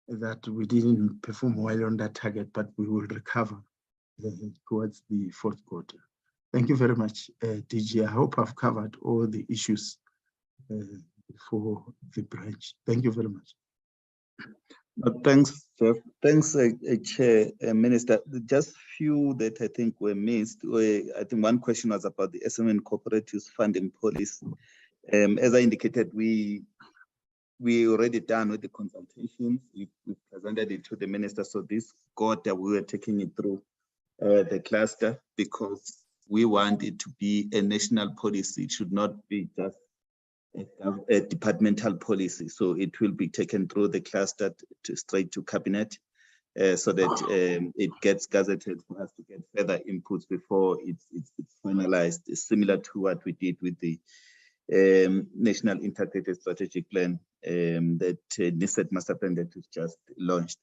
that we didn't perform well on that target, but we will recover towards the fourth quarter. Thank you very much, DG. I hope I've covered all the issues for the branch. Thank you very much. Thanks, Jeff. Thanks, Chair, Minister. Just few that I think were missed. I think one question was about the SME cooperatives funding policy. As I indicated, we already done with the consultations. We presented it to the minister. So this quarter we were taking it through the cluster, because we want it to be a national policy. It should not be just a departmental policy. So it will be taken through the cluster straight to cabinet, so that it gets gazetted for us to get further inputs before it's finalized. It's similar to what we did with the National Integrated Strategic Plan, that NISET master plan that was just launched.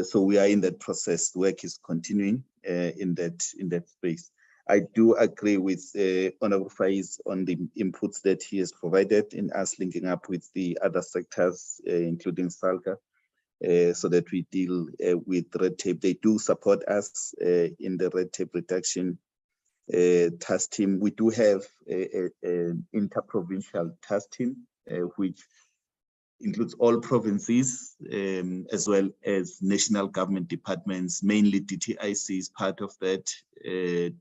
So we are in that process. Work is continuing in that space. I do agree with Honorable Faiz on the inputs that he has provided in us linking up with the other sectors, including SALGA, so that we deal with red tape. They do support us in the red tape reduction task team. We do have an interprovincial task team, which includes all provinces, as well as national government departments. Mainly DTIC is part of that,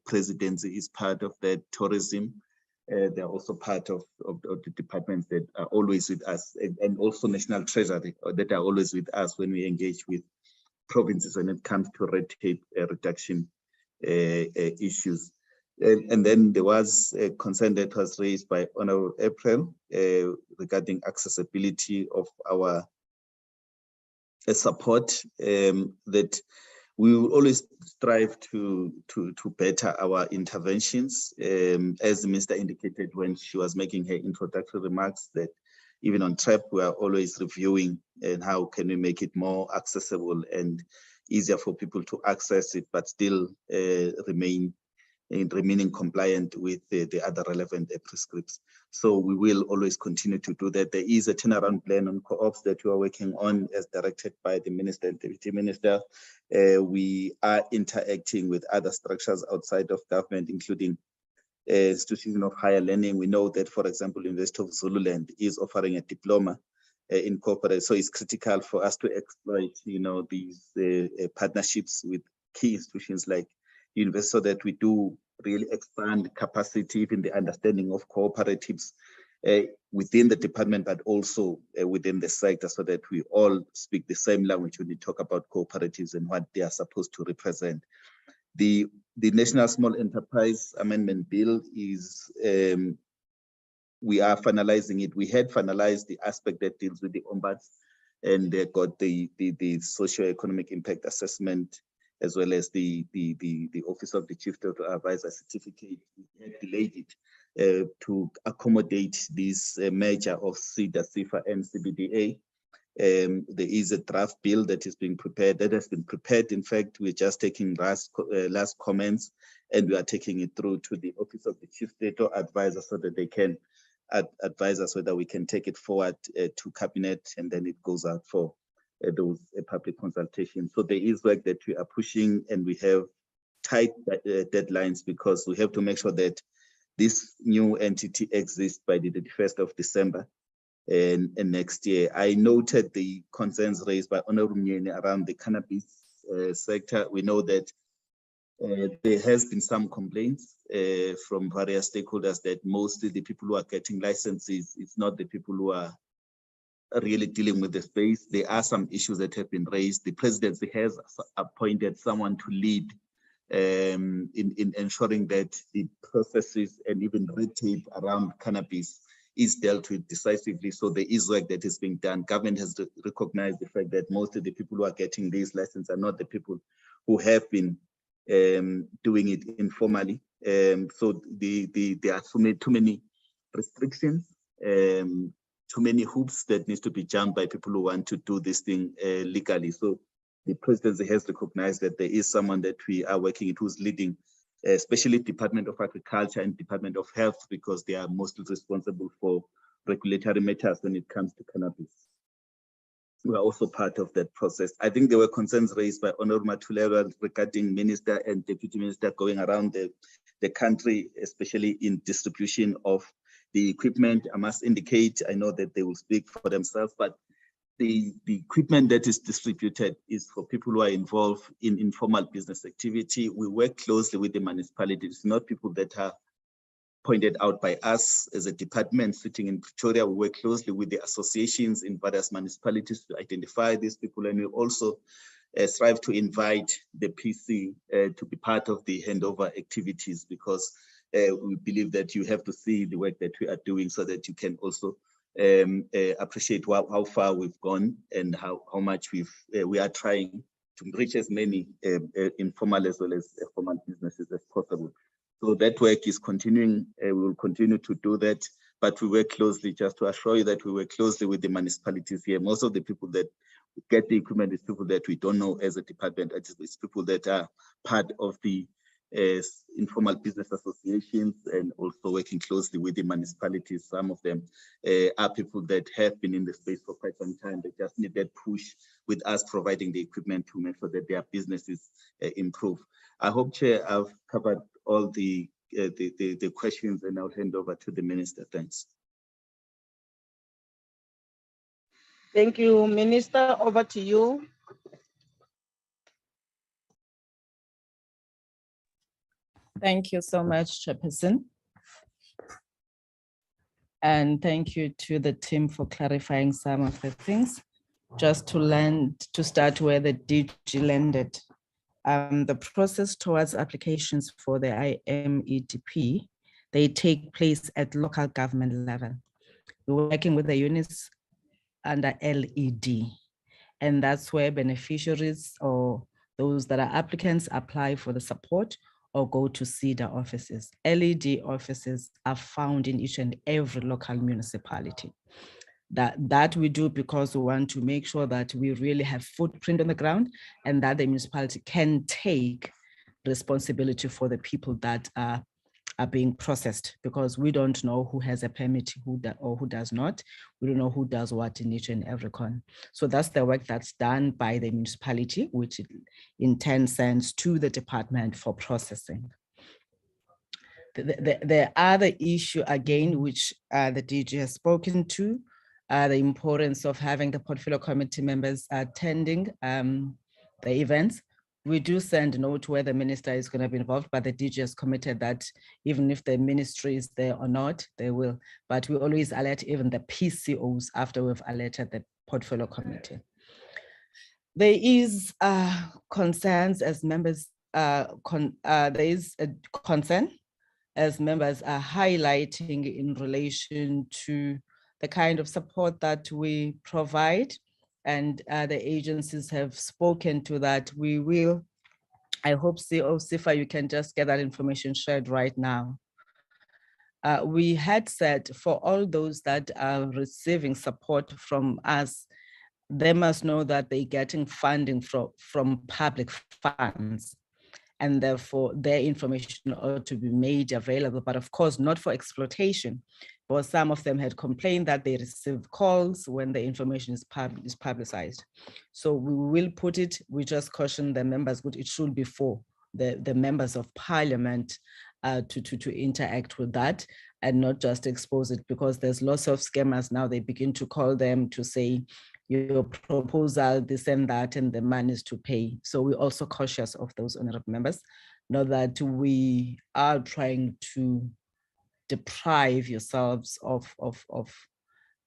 Presidency is part of that, tourism. They're also part of the departments that are always with us, and also National Treasury that are always with us when we engage with provinces when it comes to red tape reduction issues. And then there was a concern that was raised by Honorable April regarding accessibility of our support, that we will always strive to better our interventions. As the Minister indicated when she was making her introductory remarks, that even on TREP, we are always reviewing and how can we make it more accessible and easier for people to access it, but still remaining compliant with the other relevant prescripts. So we will always continue to do that. There is a turnaround plan on co-ops that we are working on as directed by the Minister and Deputy Minister. We are interacting with other structures outside of government, including institutions of higher learning. We know that, for example, University of Zululand is offering a diploma in corporate. So it's critical for us to exploit, these partnerships with key institutions like university, so that we do really expand capacity in the understanding of cooperatives within the department, but also within the sector, so that we all speak the same language when we talk about cooperatives and what they are supposed to represent. The National Small Enterprise Amendment Bill is, we are finalizing it. We had finalized the aspect that deals with the ombuds, and they got the socio-economic impact assessment, as well as the Office of the Chief Technical Advisor certificate. We had delayed it to accommodate this merger of SEDA, CIFA, and CBDA. There is a draft bill that is being prepared, that has been prepared. In fact, we're just taking last comments, and we are taking it through to the Office of the Chief State Advisor so that they can advise us whether we can take it forward to Cabinet, and then it goes out for those public consultations. So there is work that we are pushing, and we have tight deadlines because we have to make sure that this new entity exists by the 31st of December and next year. I noted the concerns raised by Honorable Mnyeni around the cannabis sector. We know that there has been some complaints from various stakeholders that mostly the people who are getting licenses, it's not the people who are really dealing with the space. There are some issues that have been raised. The presidency has appointed someone to lead in ensuring that the processes and even red tape around cannabis is dealt with decisively. So there is work that is being done. Government has recognized the fact that most of the people who are getting these licenses are not the people who have been doing it informally. So there are too many restrictions, too many hoops that needs to be jumped by people who want to do this thing legally. So the presidency has recognized that there is someone that we are working with who's leading, especially Department of Agriculture and Department of Health, because they are mostly responsible for regulatory matters when it comes to cannabis. We are also part of that process. I think there were concerns raised by Honorable Matuleva regarding Minister and Deputy Minister going around the country, especially in distribution of the equipment. I must indicate, I know that they will speak for themselves, but the equipment that is distributed is for people who are involved in informal business activity. We work closely with the municipalities, not people that are pointed out by us as a department sitting in Pretoria. We work closely with the associations in various municipalities to identify these people, and we also strive to invite the PC to be part of the handover activities, because we believe that you have to see the work that we are doing so that you can also appreciate how far we've gone and how much we are trying to reach as many informal as well as formal businesses as possible. So that work is continuing. We will continue to do that, but we work closely, just to assure you that we work closely with the municipalities here. Most of the people that get the equipment is people that we don't know as a department. It's people that are part of the informal business associations and also working closely with the municipalities. Some of them are people that have been in the space for quite some time. They just need that push with us providing the equipment to make sure that their businesses improve. I hope, Chair, I've covered all the questions, and I'll hand over to the Minister. Thanks. Thank you, Minister. Over to you. Thank you so much, Chairperson. And thank you to the team for clarifying some of the things. Just to start where the DG landed. The process towards applications for the IMEDP, they take place at local government level. We're working with the units under LED, and that's where beneficiaries or those that are applicants apply for the support or go to CEDA offices. LED offices are found in each and every local municipality. That we do because we want to make sure that we really have footprint on the ground and that the municipality can take responsibility for the people that are being processed, because we don't know who has a permit or who does not. We don't know who does what in each and every corner. So that's the work that's done by the municipality, which in turn sends to the department for processing. The other issue again, which the DG has spoken to, the importance of having the portfolio committee members attending the events. We do send a note where the minister is going to be involved, but the DG has committed that even if the ministry is there or not, they will. But we always alert even the PCOs after we've alerted the portfolio committee. There is concerns as members, there is a concern as members are highlighting in relation to the kind of support that we provide, and the agencies have spoken to that. We will, I hope CEO Sifa, you can just get that information shared right now. We had said for all those that are receiving support from us, they must know that they're getting funding from public funds, and therefore their information ought to be made available, but of course not for exploitation. Because some of them had complained that they receive calls when the information is publicized. So we will put it, we just caution the members, but it should be for the members of parliament to interact with that and not just expose it, because there's lots of scammers now. They begin to call them to say, your proposal, this and that, and the money is to pay. So we're also cautious of those honorable members. Now that we are trying to deprive yourselves of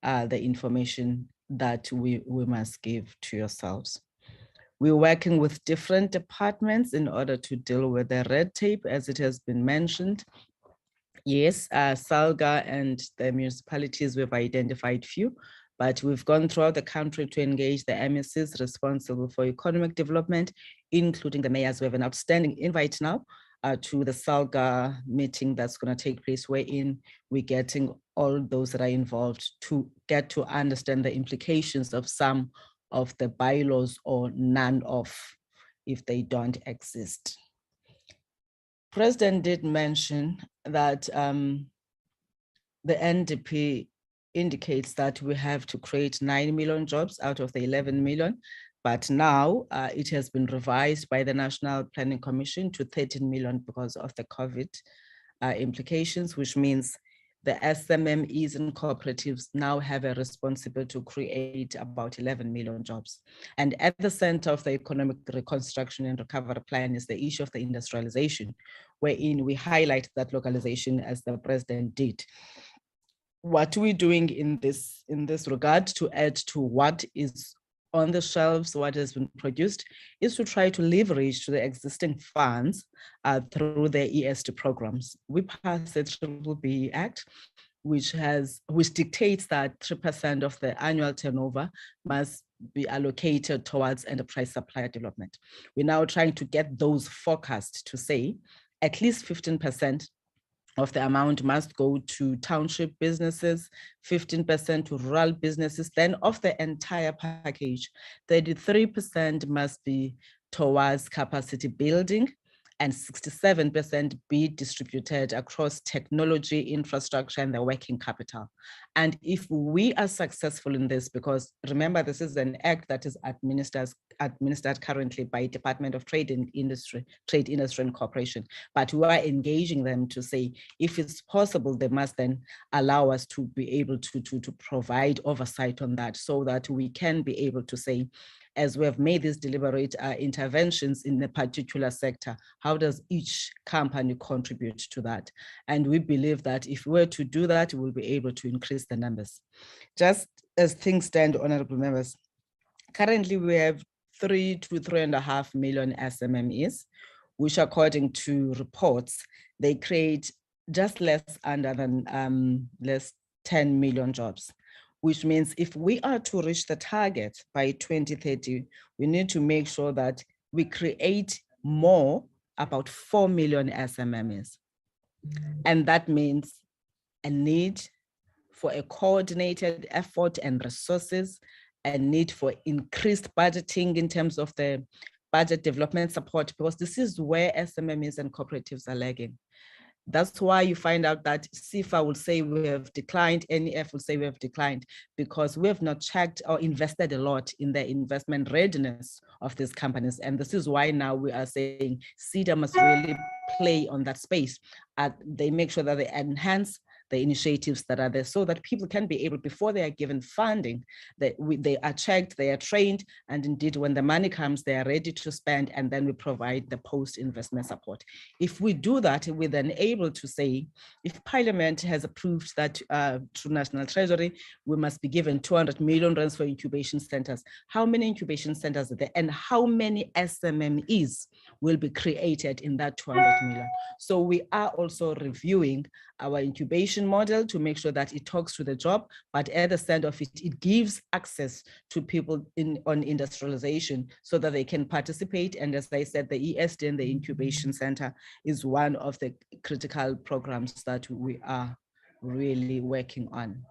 the information that we must give to yourselves. We're working with different departments in order to deal with the red tape, as it has been mentioned. Yes, SALGA and the municipalities, we've identified few, but we've gone throughout the country to engage the MSCs responsible for economic development, including the mayors. We have an outstanding invite now to the SALGA meeting that's going to take place, wherein we're getting all those that are involved to get to understand the implications of some of the bylaws or none of, if they don't exist. President did mention that the NDP indicates that we have to create 9 million jobs out of the 11 million, but now it has been revised by the National Planning Commission to 13 million because of the COVID implications, which means the SMMEs and cooperatives now have a responsibility to create about 11 million jobs. And at the center of the economic reconstruction and recovery plan is the issue of the industrialization, wherein we highlight that localization as the president did. What we're doing in this regard to add to what is on the shelves, what has been produced, is to try to leverage to the existing funds through the ESD programs. We passed the BBBE Act, which dictates that 3% of the annual turnover must be allocated towards enterprise supplier development. We're now trying to get those forecast to say at least 15% of the amount must go to township businesses, 15% to rural businesses. Then of the entire package, 33% must be towards capacity building, and 67% be distributed across technology, infrastructure, and the working capital. And if we are successful in this, because remember, this is an act that is administered currently by Department of Trade Industry and Cooperation, but we are engaging them to say, if it's possible, they must then allow us to be able to provide oversight on that, so that we can be able to say, as we have made these deliberate interventions in a particular sector, how does each company contribute to that? And we believe that if we were to do that, we'll be able to increase the numbers. Just as things stand, honorable members, currently we have 3 to 3.5 million SMMEs, which according to reports, they create just less 10 million jobs, which means if we are to reach the target by 2030, we need to make sure that we create more, about 4 million SMMEs. And that means a need for a coordinated effort and resources, a need for increased budgeting in terms of the budget development support, because this is where SMMEs and cooperatives are lagging. That's why you find out that CIFA will say we have declined, NEF will say we have declined, because we have not checked or invested a lot in the investment readiness of these companies. And this is why now we are saying SEDA must really play on that space. They make sure that they enhance the initiatives that are there, so that people can be able, before they are given funding, they are checked, they are trained, and indeed when the money comes, they are ready to spend, and then we provide the post-investment support. If we do that, we're then able to say, if Parliament has approved that through National Treasury, we must be given 200 million rands for incubation centers. How many incubation centers are there, and how many SMMEs will be created in that 200 million? So we are also reviewing our incubation model to make sure that it talks to the job, but at the center of it, it gives access to people on industrialization so that they can participate. And as I said, the ESD and the incubation center is one of the critical programs that we are really working on.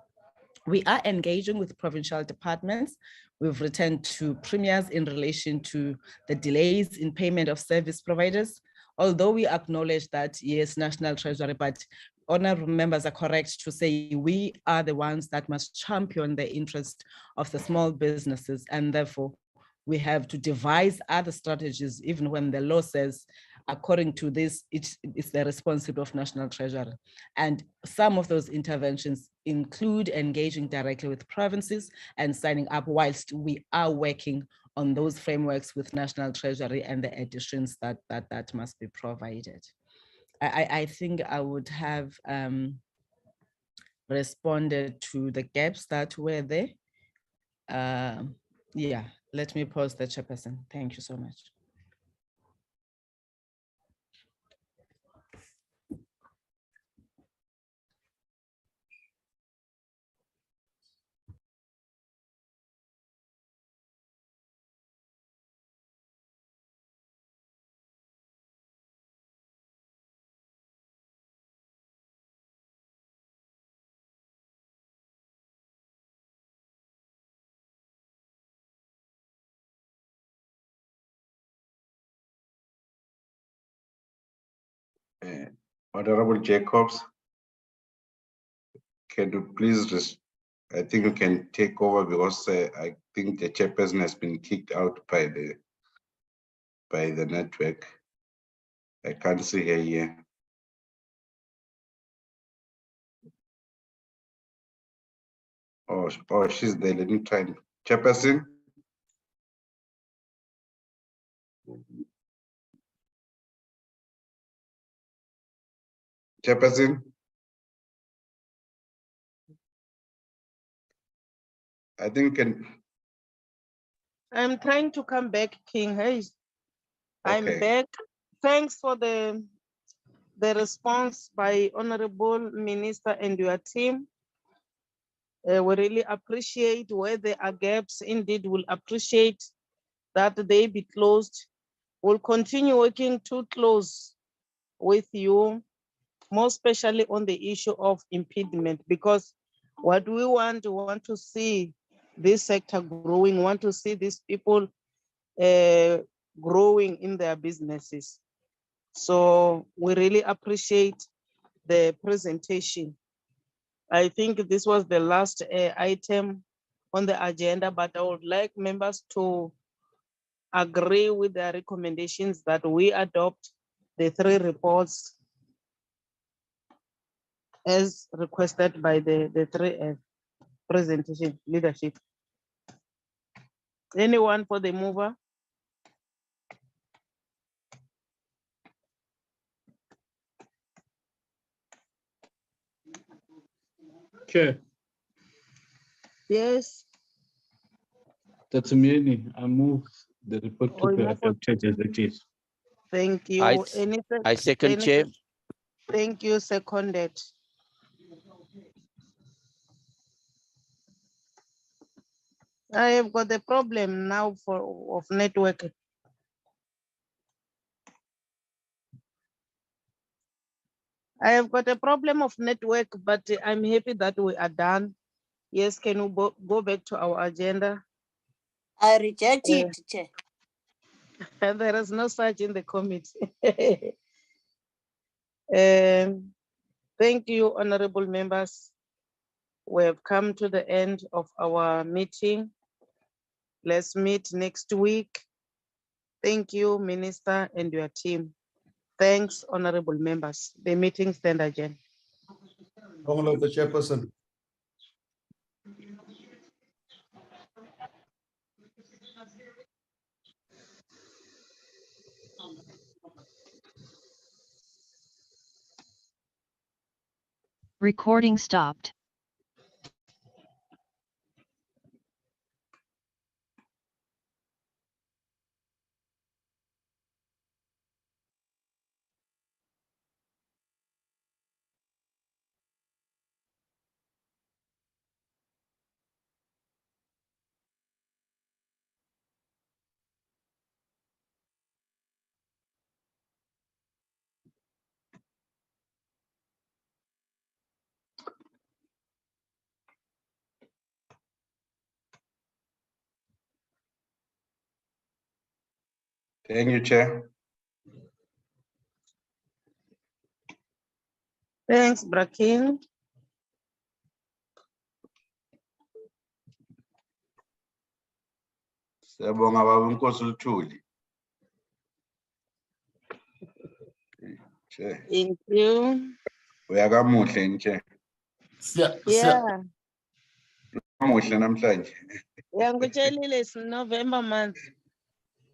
We are engaging with provincial departments. We've written to premiers in relation to the delays in payment of service providers. Although we acknowledge that, yes, National Treasury, but honorable members are correct to say we are the ones that must champion the interest of the small businesses, and therefore we have to devise other strategies, even when the law says, according to this, it's the responsibility of National Treasury. And some of those interventions include engaging directly with provinces and signing up whilst we are working on those frameworks with National Treasury and the additions that must be provided. I think I would have responded to the gaps that were there. Yeah, let me pause the chairperson. Thank you so much. Honorable Jacobs, can you please, I think you can take over because I think the chairperson has been kicked out by the network. I can't see her here. Oh, she's there. Let me try. Chairperson. Chairperson. I think I'm trying to come back, King. Hey, I'm Okay. back. Thanks for the response by Honorable Minister and your team. We really appreciate where there are gaps. Indeed, we'll appreciate that they be closed. We'll continue working too close with you, more especially on the issue of impediment, because what we want to see this sector growing, want to see these people growing in their businesses. So we really appreciate the presentation. I think this was the last item on the agenda, but I would like members to agree with the recommendations that we adopt the 3 reports as requested by the 3 presentation leadership. Anyone for the mover? Chair, Yes. that's me. I move the report to Oh, you be move for- adopted as it is. Thank you. I second, Chair. Thank you, seconded. I have got a problem now of network. I have got a problem of network, but I'm happy that we are done. Yes, can we go back to our agenda? I reject it, Chair. And there is no such in the committee. Thank you, honorable members. We have come to the end of our meeting. Let's meet next week. Thank you, Minister and your team. Thanks, honorable members. The meeting stand again. All of the chairperson. Recording stopped. Thank you, Chair. Thanks, Brakin. Siyabonga baba Nkosi Luthuli. Chair, Thank you. uyakamuhle nje. Yeah, Muhle namhlanje. ngikutshelile it's November month.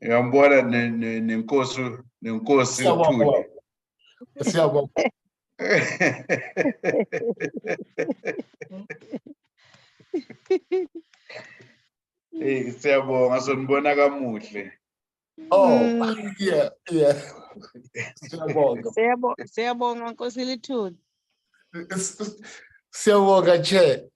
Uyambona nenkosi Siyabonga, Luthuli. siyabonga. Hey, siyabonga sonibona kamuhle. Oh, yeah. Siyabonga. Siyabonga Nkosi Luthuli. Siyabonga, Chair.